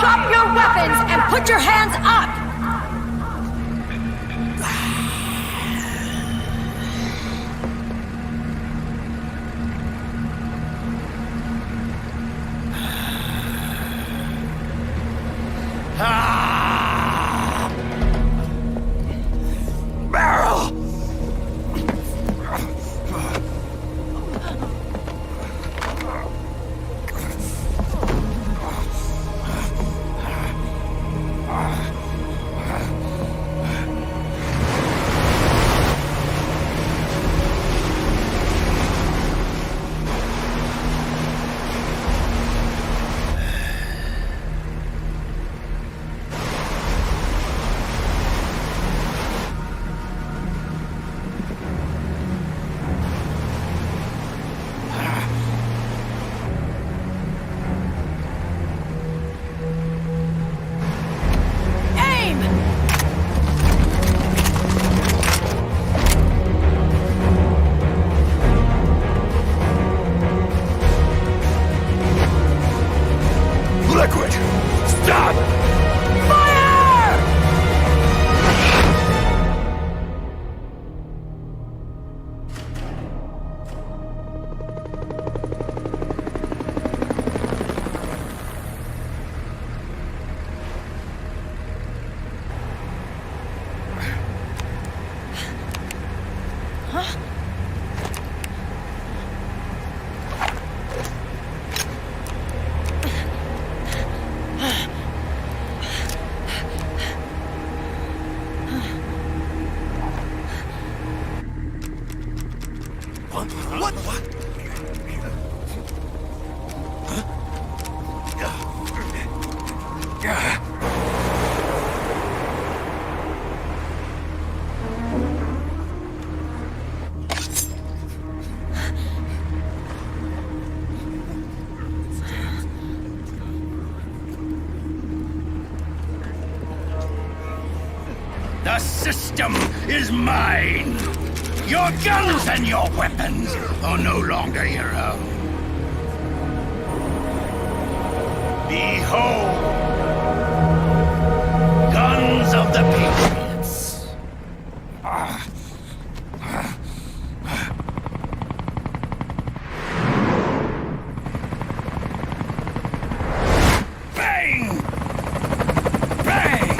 Drop your weapons and put your hands up! Barrel! The system is mine. Your guns and your weapons are no longer your own. Behold, guns of the Patriots. Bang! Bang!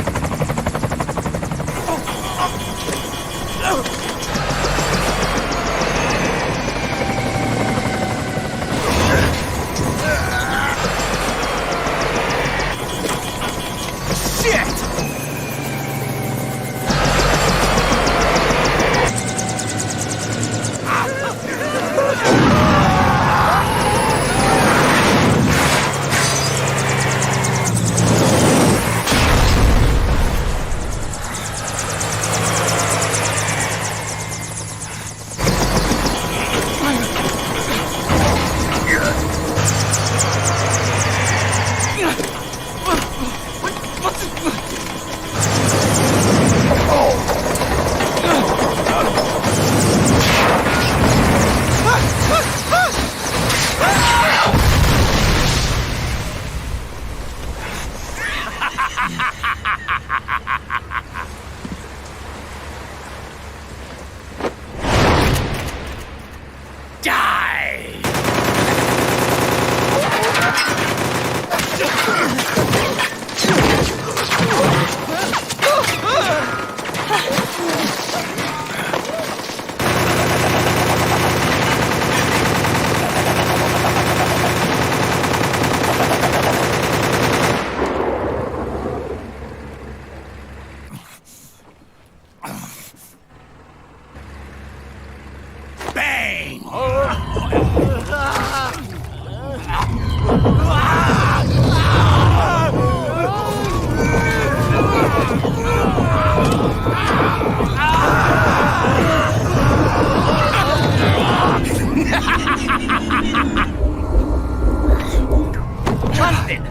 Jonathan!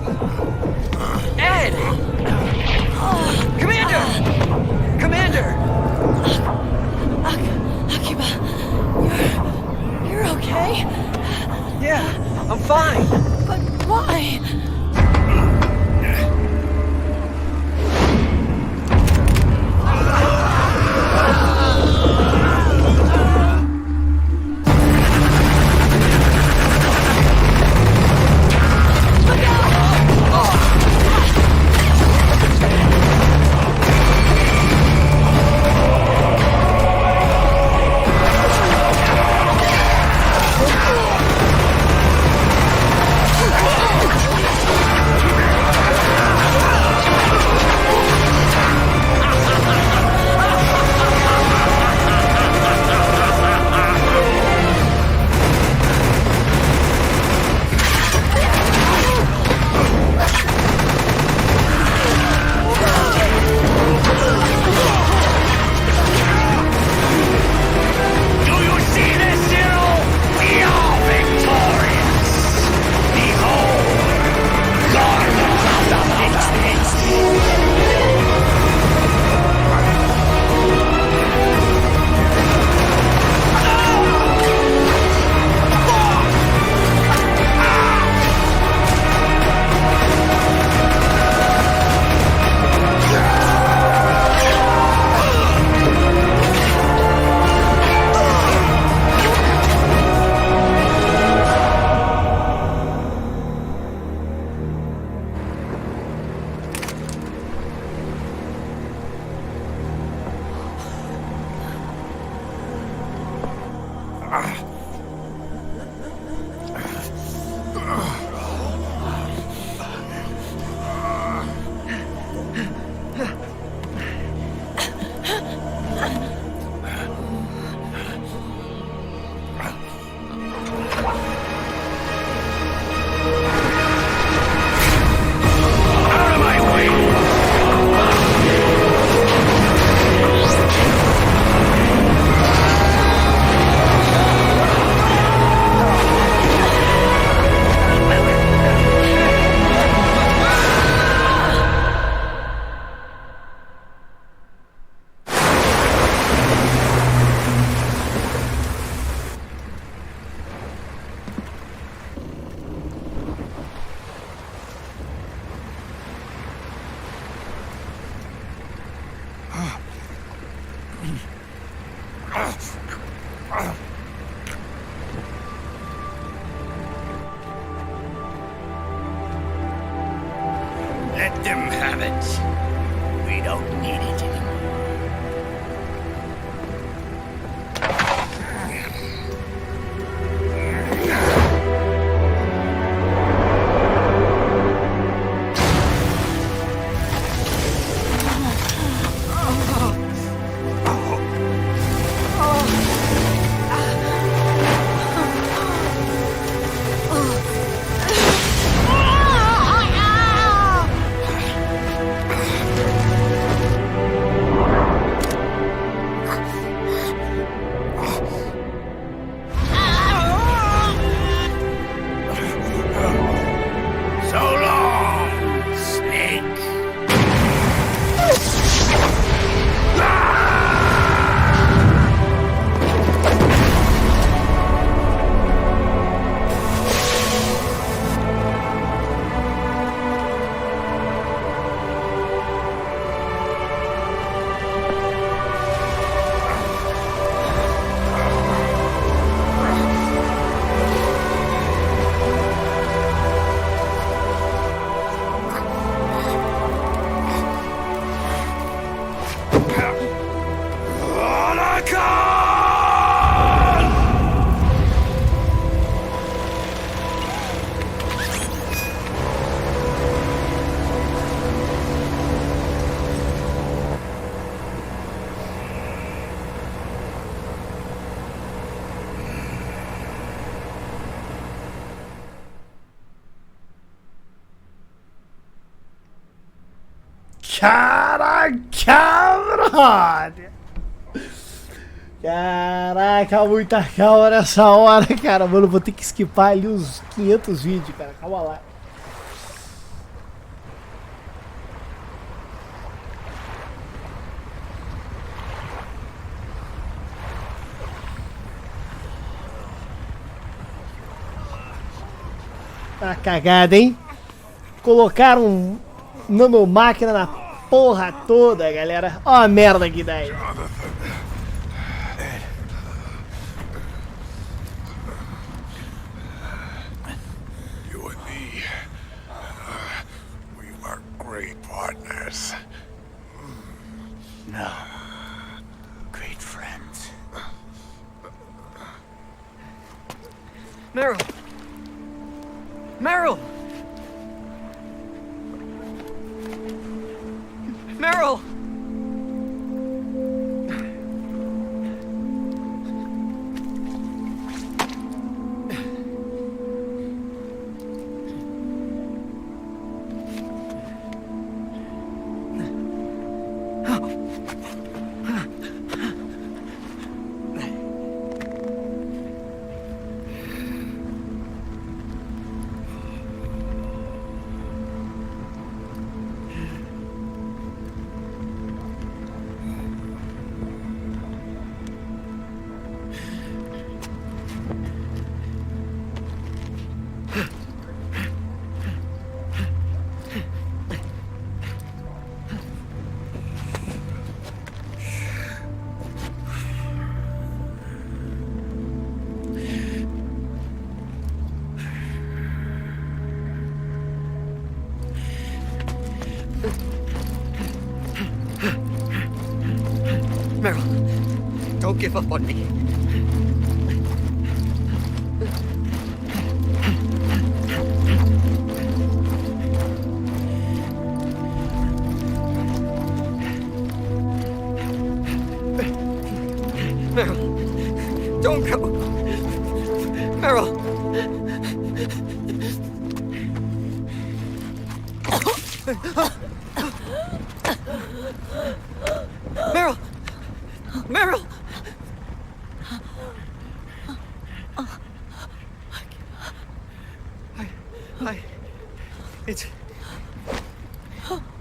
Ed! Commander! Commander! Akiba, you're okay? Yeah, I'm fine. But why? Let them have it. We don't need it anymore. Caraca, brother! Caraca, muita calma nessa hora, cara. Mano, vou ter que skipar ali uns 500 vídeos, cara. Calma lá. Tá cagada, hein? Colocaram nanomáquina na porra toda, galera. Ó a merda que dá aí. You and me, we were great partners. No. Great friends. Meryl! Meryl! Meryl! Meryl, don't give up on me. Meryl, don't go. Meryl. Meryl! Meryl!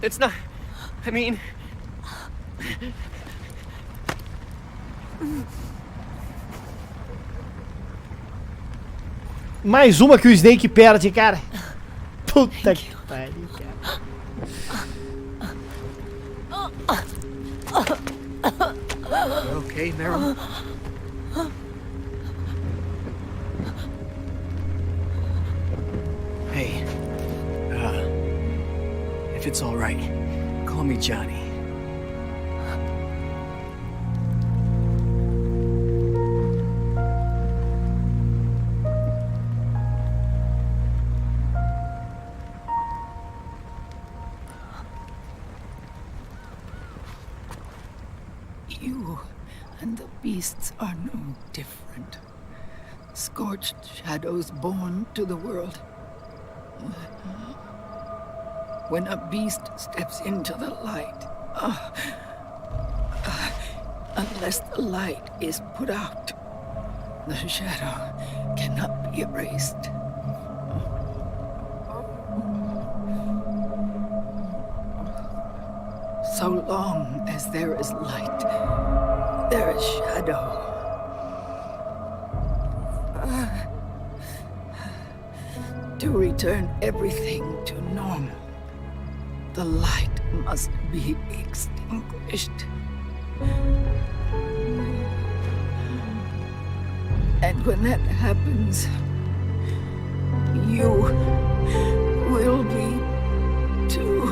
It's not... I mean... Mais uma que o Snake perde, cara. Puta que pariu, cara. Okay. okay, Meryl? Hey, if it's all right, call me Johnny. You and the beasts are no different. Scorched shadows born to the world. When a beast steps into the light, unless the light is put out, the shadow cannot be erased. So long as there is light, there is shadow. To return everything to normal, the light must be extinguished. And when that happens, you will be too.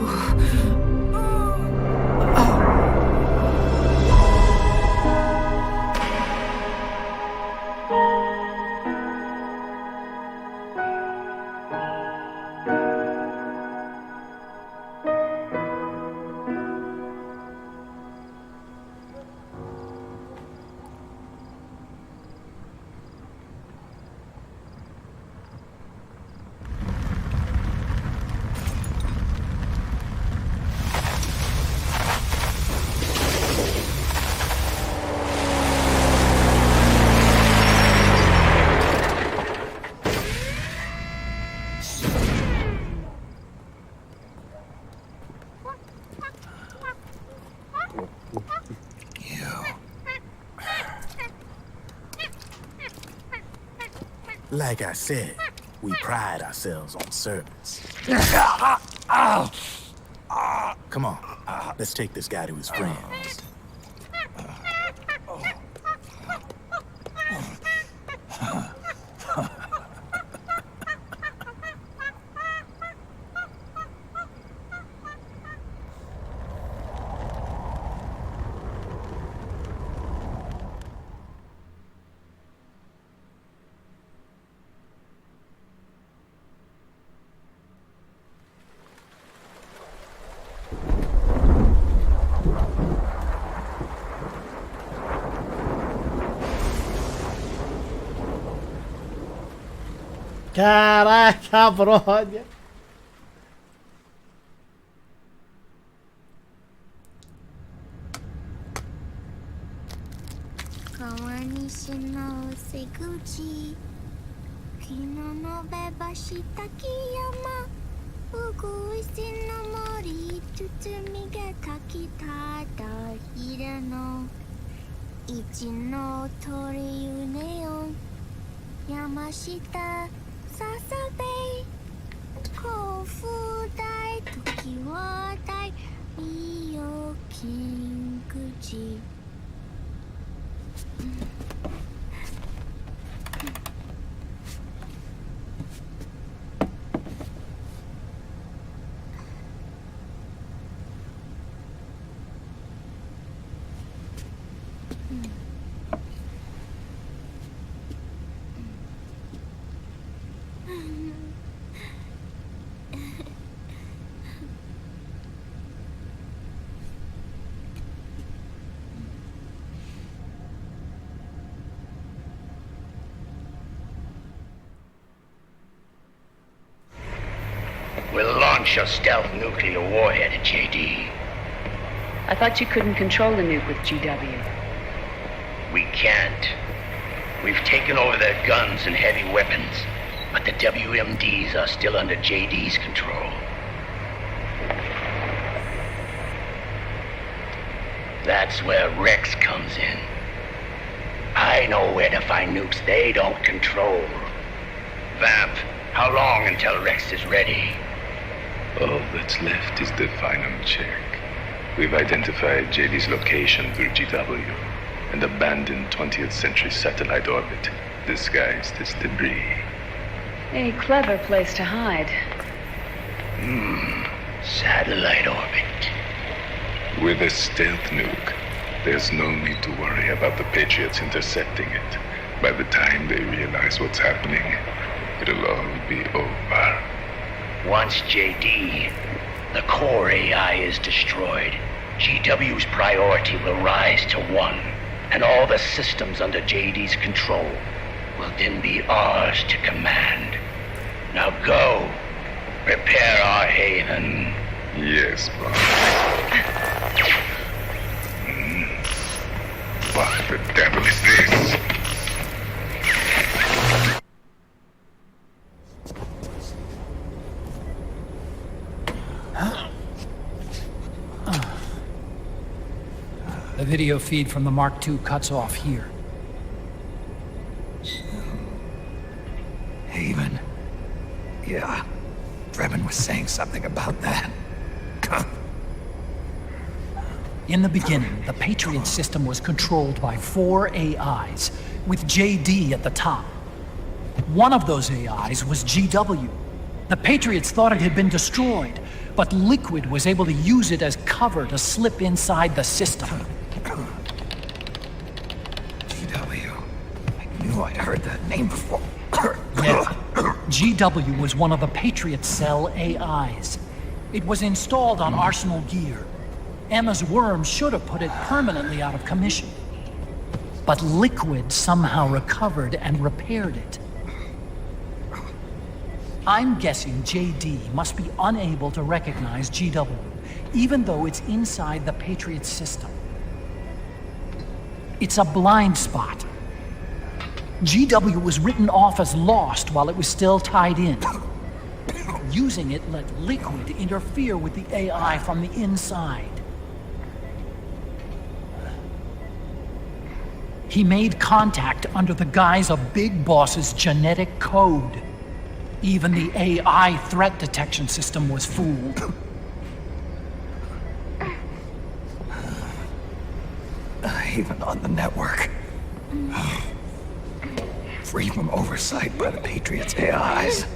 Like I said, we pride ourselves on service. Come on, let's take this guy to his friends. Caraca, brother. We'll launch a stealth nuclear warhead at JD. I thought you couldn't control the nuke with GW. We can't. We've taken over their guns and heavy weapons, but the WMDs are still under JD's control. That's where Rex comes in. I know where to find nukes they don't control. Vamp, how long until Rex is ready? All that's left is the final check. We've identified JD's location through GW, An abandoned 20th century satellite orbit disguised as debris. A clever place to hide. Satellite orbit. With a stealth nuke, there's no need to worry about the Patriots intercepting it. By the time they realize what's happening, it'll all be over. Once JD, the core AI is destroyed, GW's priority will rise to 1, and all the systems under JD's control will then be ours to command. Now go, prepare our haven. Yes, boss. What the devil is this? The video feed from the Mark II cuts off here. Haven. Yeah. Drebin was saying something about that. In the beginning, the Patriot system was controlled by 4 AIs, with JD at the top. One of those AIs was GW. The Patriots thought it had been destroyed, but Liquid was able to use it as cover to slip inside the system. GW. I knew I'd heard that name before. Yeah. GW was one of the Patriot Cell AIs. It was installed on Arsenal gear. Emma's worm should have put it permanently out of commission. But Liquid somehow recovered and repaired it. I'm guessing JD must be unable to recognize GW, even though it's inside the Patriot system. It's a blind spot. GW was written off as lost while it was still tied in. Using it let Liquid interfere with the AI from the inside. He made contact under the guise of Big Boss's genetic code. Even the AI threat detection system was fooled. Even on the network. Free from oversight by the Patriots' AIs.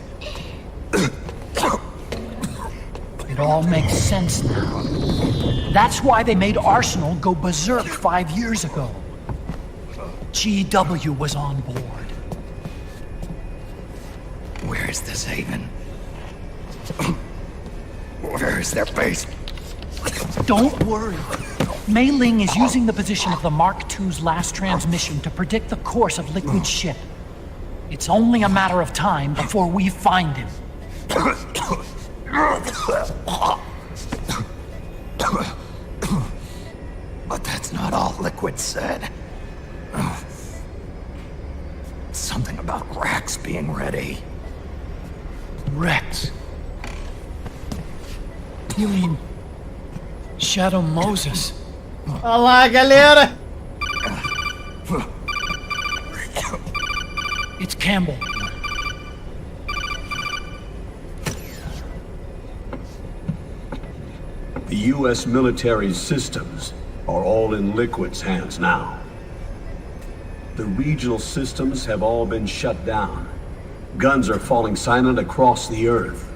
It all makes sense now. That's why they made Arsenal go berserk 5 years ago. GW was on board. Where is this haven? Where is their base? Don't worry. Mei Ling is using the position of the Mark II's last transmission to predict the course of Liquid's ship. It's only a matter of time before we find him. But that's not all Liquid said. Something about Rex being ready. Rex? You mean Shadow Moses? Olá, galera! It's Campbell. The U.S. military's systems are all in Liquid's hands now. The regional systems have all been shut down. Guns are falling silent across the Earth.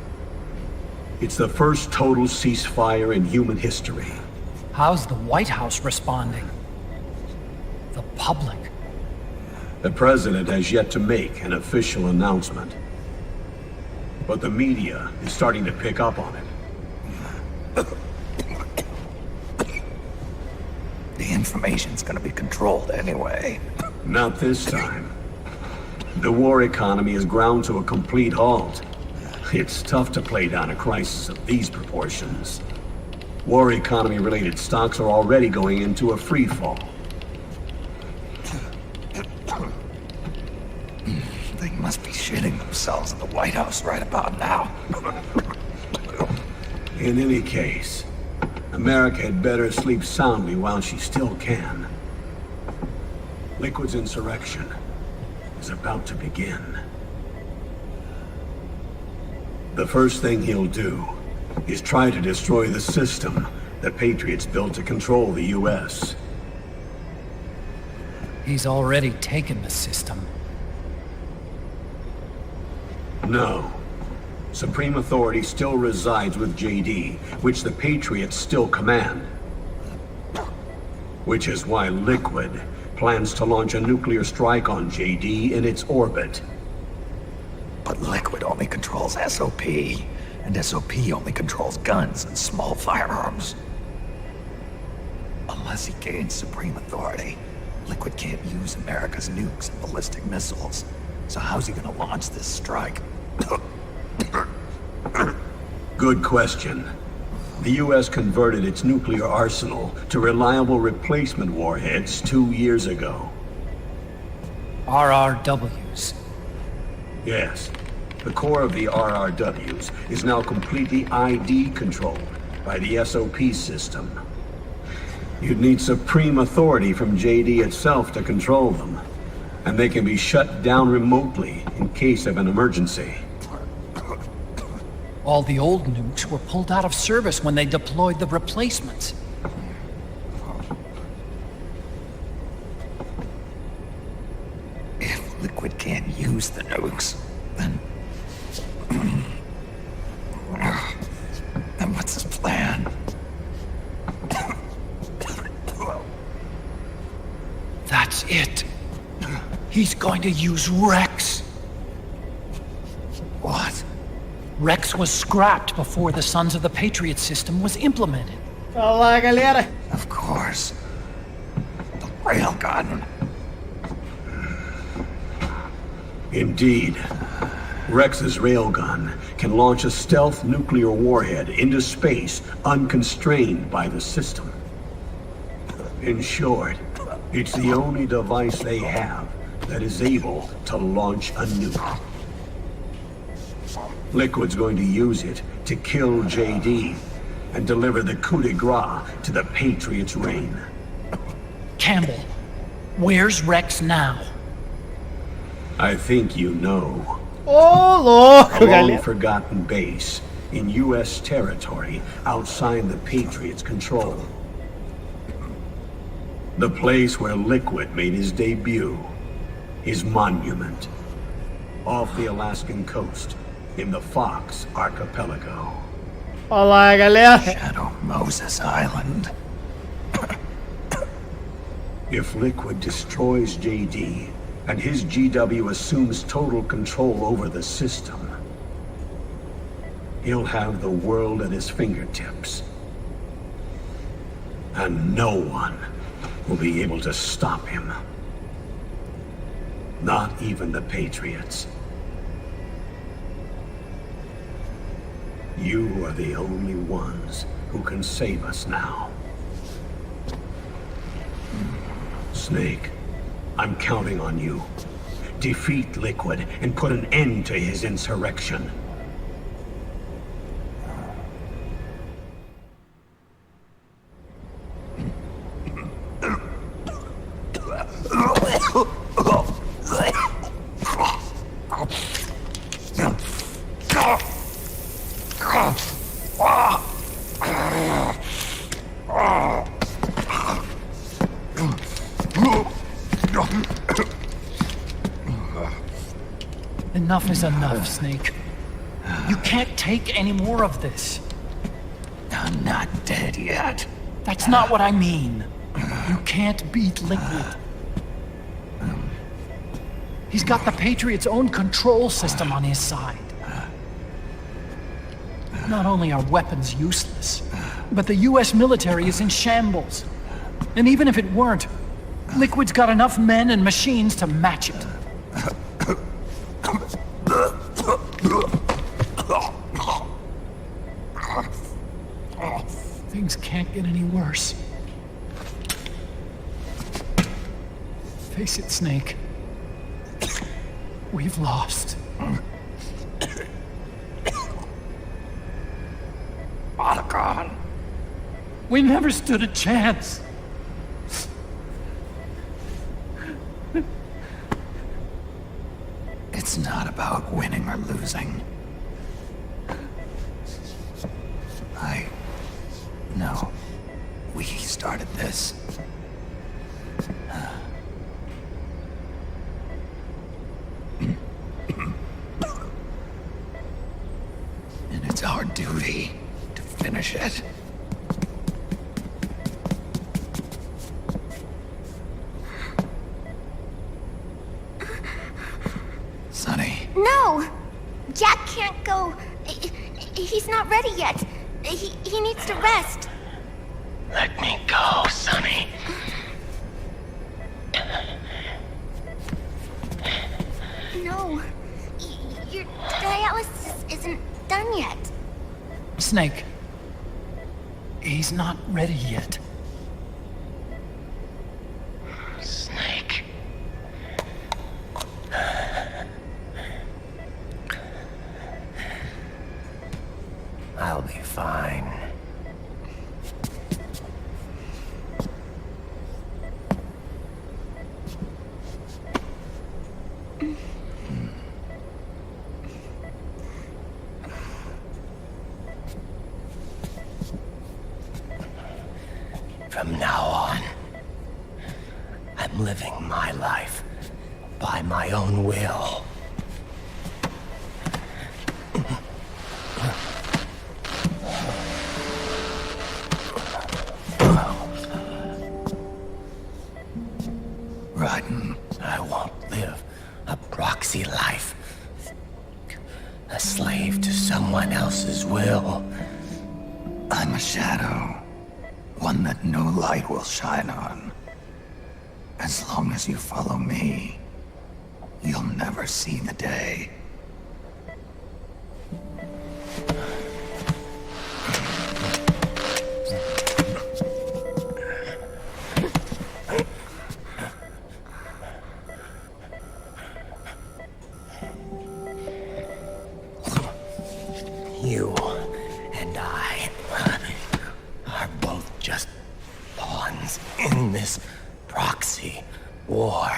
It's the first total ceasefire in human history. How's the White House responding? The public? The president has yet to make an official announcement. But the media is starting to pick up on it. The information's gonna be controlled anyway. Not this time. The war economy is ground to a complete halt. It's tough to play down a crisis of these proportions. War economy-related stocks are already going into a free fall. They must be shitting themselves in the White House right about now. In any case, America had better sleep soundly while she still can. Liquid's insurrection is about to begin. The first thing he'll do is try to destroy the system the Patriots built to control the U.S. He's already taken the system. No. Supreme authority still resides with JD, which the Patriots still command. Which is why Liquid plans to launch a nuclear strike on JD in its orbit. But Liquid only controls SOP, and SOP only controls guns and small firearms. Unless he gains supreme authority, Liquid can't use America's nukes and ballistic missiles. So how's he gonna launch this strike? Good question. The US converted its nuclear arsenal to reliable replacement warheads 2 years ago. RRWs. Yes. The core of the RRWs is now completely ID controlled by the SOP system. You'd need supreme authority from JD itself to control them, and they can be shut down remotely in case of an emergency. All the old nukes were pulled out of service when they deployed the replacements. If Liquid can't use the nukes, then what's his plan? That's it. He's going to use Rex. What? Rex was scrapped before the Sons of the Patriot system was implemented. Olá, galera. Of course. The railgun. Indeed. Rex's railgun can launch a stealth nuclear warhead into space unconstrained by the system. In short, it's the only device they have that is able to launch a nuke. Liquid's going to use it to kill JD and deliver the coup de grace to the Patriots' reign. Campbell, where's Rex now? I think you know. Ô, louco, A galera. long-forgotten base in U.S. territory outside the Patriots' control. The place where Liquid made his debut, his monument, off the Alaskan coast in the Fox Archipelago. Olá, galera. Shadow Moses Island. If Liquid destroys JD and his GW assumes total control over the system, he'll have the world at his fingertips. And no one will be able to stop him. Not even the Patriots. You are the only ones who can save us now. Snake, I'm counting on you. Defeat Liquid and put an end to his insurrection. Enough is enough, Snake. You can't take any more of this. I'm not dead yet. That's not what I mean. You can't beat Liquid. He's got the Patriots' own control system on his side. Not only are weapons useless, but the US military is in shambles. And even if it weren't, Liquid's got enough men and machines to match it. Things can't get any worse. Face it, Snake. We've lost. Otacon. We never stood a chance. It's not about winning or losing. No. We started this. duty to finish it. Sonny. No! Jack can't go. He's not ready yet. He needs to rest. Let me go, Sonny. No. Your dialysis isn't done yet. Snake. He's not ready yet. Snake. I'll be fine. From now on, I'm living my life by my own will. Raiden. I won't live a proxy life. A slave to someone else's will. I'm a shadow. One that no light will shine on. As long as you follow me, you'll never see the day. You and I are both just pawns in this proxy war.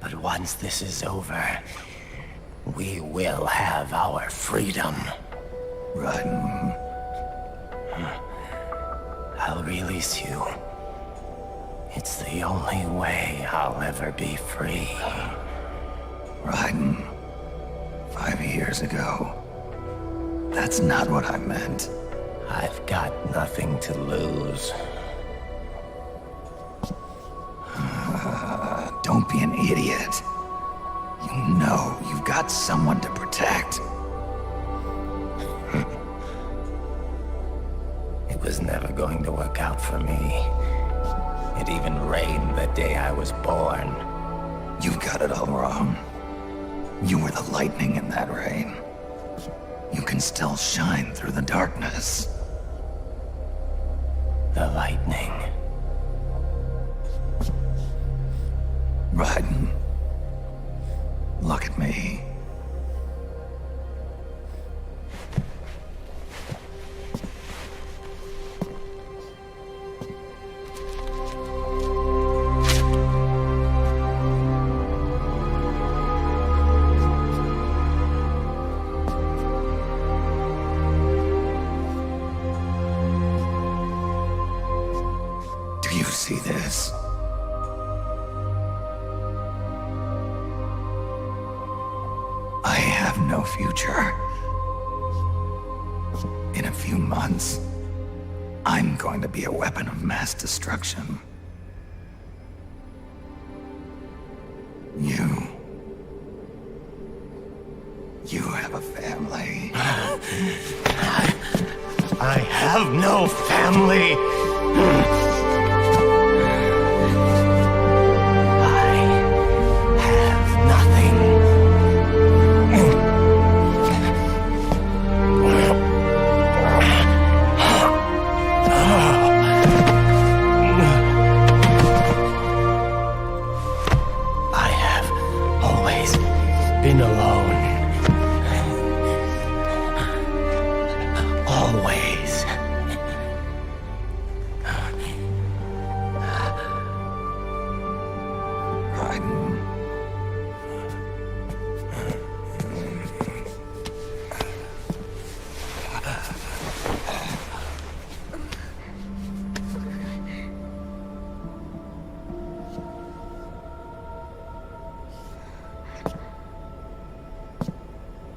But once this is over, we will have our freedom. Raiden. I'll release you. It's the only way I'll ever be free. Raiden. 5 years ago. That's not what I meant. I've got nothing to lose. Don't be an idiot. You know you've got someone to protect. It was never going to work out for me. It even rained the day I was born. You've got it all wrong. You were the lightning in that rain. You can still shine through the darkness. The lightning. Raiden. Look at me. Do you see this? I have no future. In a few months, I'm going to be a weapon of mass destruction. You have a family. I have no family. Been alone. Always. Raiden.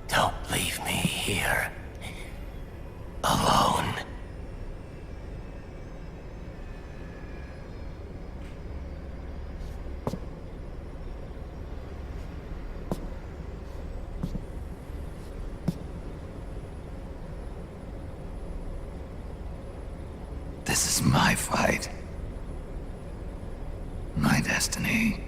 Don't leave me here. This is my fight. My destiny.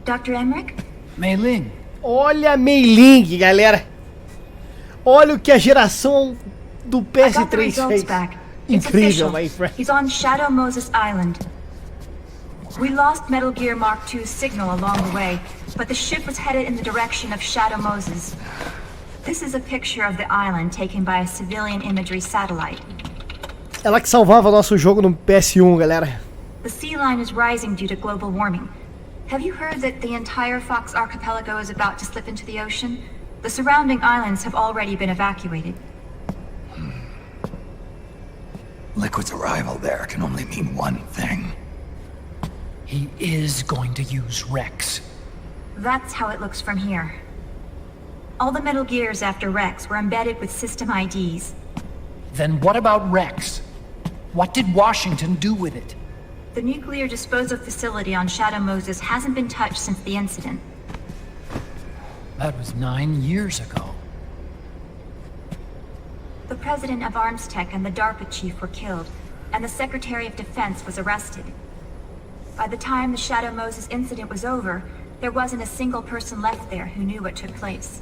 Dr. Emmerich? Mei Ling. Olha a Mei Ling, galera. Olha o que a geração do PS3 fez. Incrível, my friend. He's on Shadow Moses Island. We lost Metal Gear Mark II's signal along the way, but the ship was headed in the direction of Shadow Moses. This is a picture of the island taken by a civilian imagery satellite. Ela que salvava nosso jogo no PS1, galera. The sea line is rising due to global warming. Have you heard that the entire Fox archipelago is about to slip into the ocean? The surrounding islands have already been evacuated. Liquid's arrival there can only mean one thing. He is going to use Rex. That's how it looks from here. All the Metal Gears after Rex were embedded with system IDs. Then what about Rex? What did Washington do with it? The nuclear disposal facility on Shadow Moses hasn't been touched since the incident. That was 9 years ago. The president of ArmsTech and the DARPA chief were killed, and the Secretary of Defense was arrested. By the time the Shadow Moses incident was over, there wasn't a single person left there who knew what took place.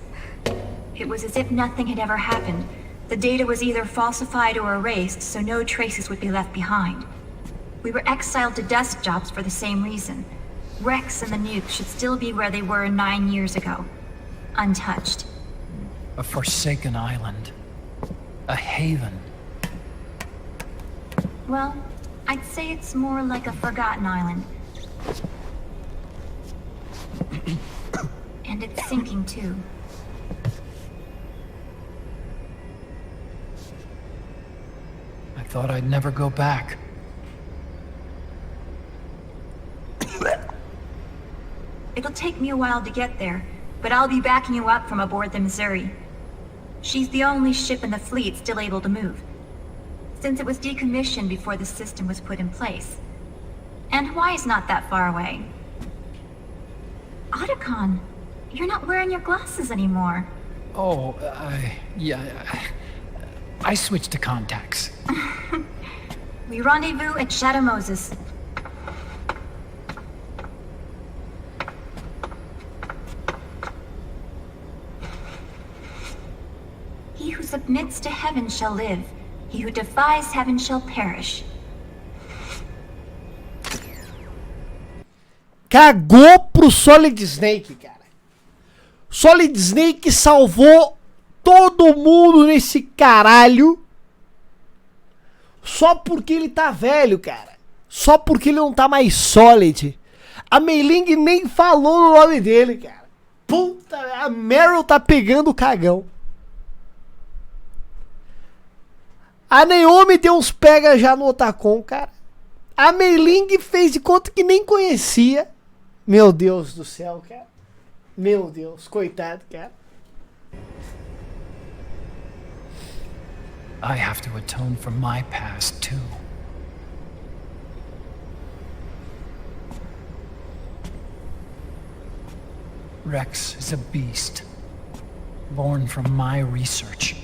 It was as if nothing had ever happened. The data was either falsified or erased, so no traces would be left behind. We were exiled to desk jobs for the same reason. Rex and the nuke should still be where they were 9 years ago. Untouched. A forsaken island. A haven. Well, I'd say it's more like a forgotten island. And it's sinking too. I thought I'd never go back. It'll take me a while to get there, but I'll be backing you up from aboard the Missouri. She's the only ship in the fleet still able to move, since it was decommissioned before the system was put in place. And Hawaii's not that far away. Otacon, you're not wearing your glasses anymore. Oh, yeah. I switched to contacts. We rendezvous at Shadow Moses. He who submits to heaven shall live. He who defies heaven shall perish. Cagou pro Solid Snake, cara. Solid Snake salvou todo mundo nesse caralho só porque ele tá velho, cara. Só porque ele não tá mais Solid. A Mei Ling nem falou o nome dele, cara. Puta, a Meryl tá pegando o cagão. A Naomi deu uns pega já no Otacon, cara. A Mei Ling fez de conta que nem conhecia. Meu Deus do céu, cara. Meu Deus, coitado, cara. I have to atone for my past, too. Rex is a beast, born from my research.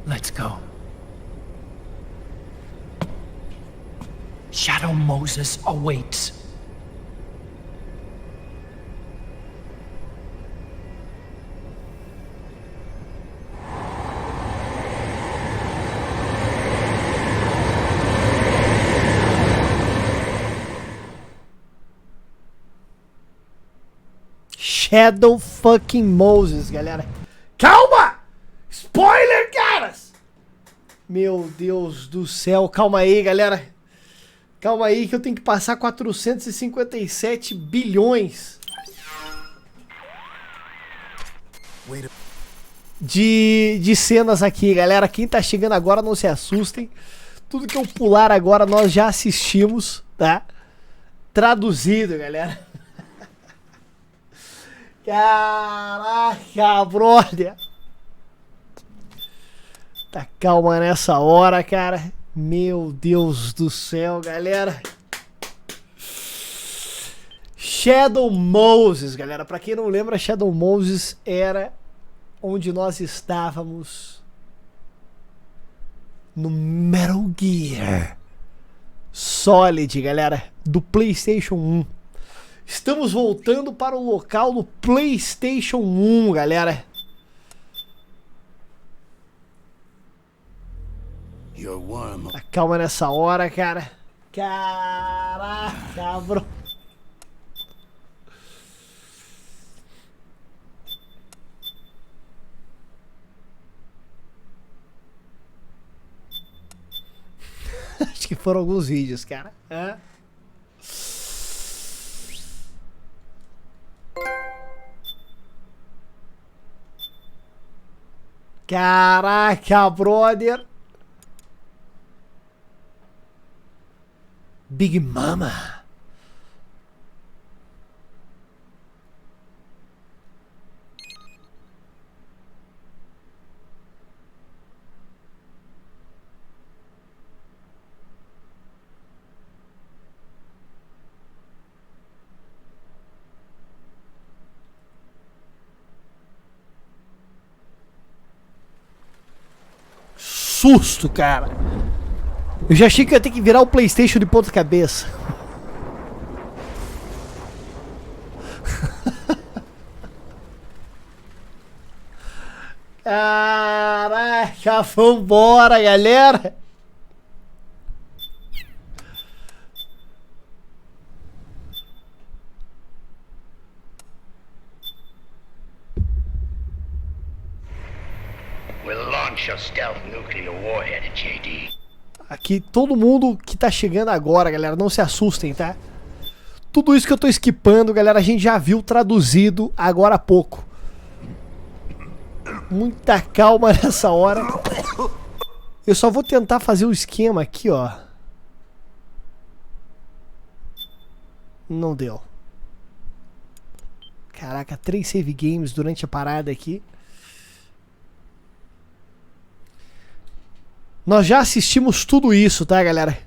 Let's go. Shadow Moses awaits. Shadow fucking Moses, galera. Calma! Spoiler, caras! Meu Deus do céu, calma aí, galera. Calma aí que eu tenho que passar 457 bilhões de cenas aqui, galera. Quem tá chegando agora, não se assustem. Tudo que eu pular agora nós já assistimos, tá? traduzido, galera. Caraca, brother. Tá calma nessa hora, cara. Meu Deus do céu, galera. Shadow Moses, galera. Pra quem não lembra, Shadow Moses era onde nós estávamos no Metal Gear Solid, galera, do PlayStation 1. Estamos voltando para o local do PlayStation 1, galera. Tá calma nessa hora, cara. Caraca, bro. Acho que foram alguns vídeos, cara. Caraca, brother. Big Mama. Susto, cara. Eu já achei que ia ter que virar o PlayStation de ponta cabeça. Caraca, vambora, galera. Aqui, todo mundo que tá chegando agora, galera, não se assustem, tá? Tudo isso que eu tô esquipando, galera, a gente já viu traduzido agora há pouco. Muita calma nessa hora. Eu só vou tentar fazer o esquema aqui, ó. Não deu. Caraca, 3 save games durante a parada aqui. Nós já assistimos tudo isso, tá, galera?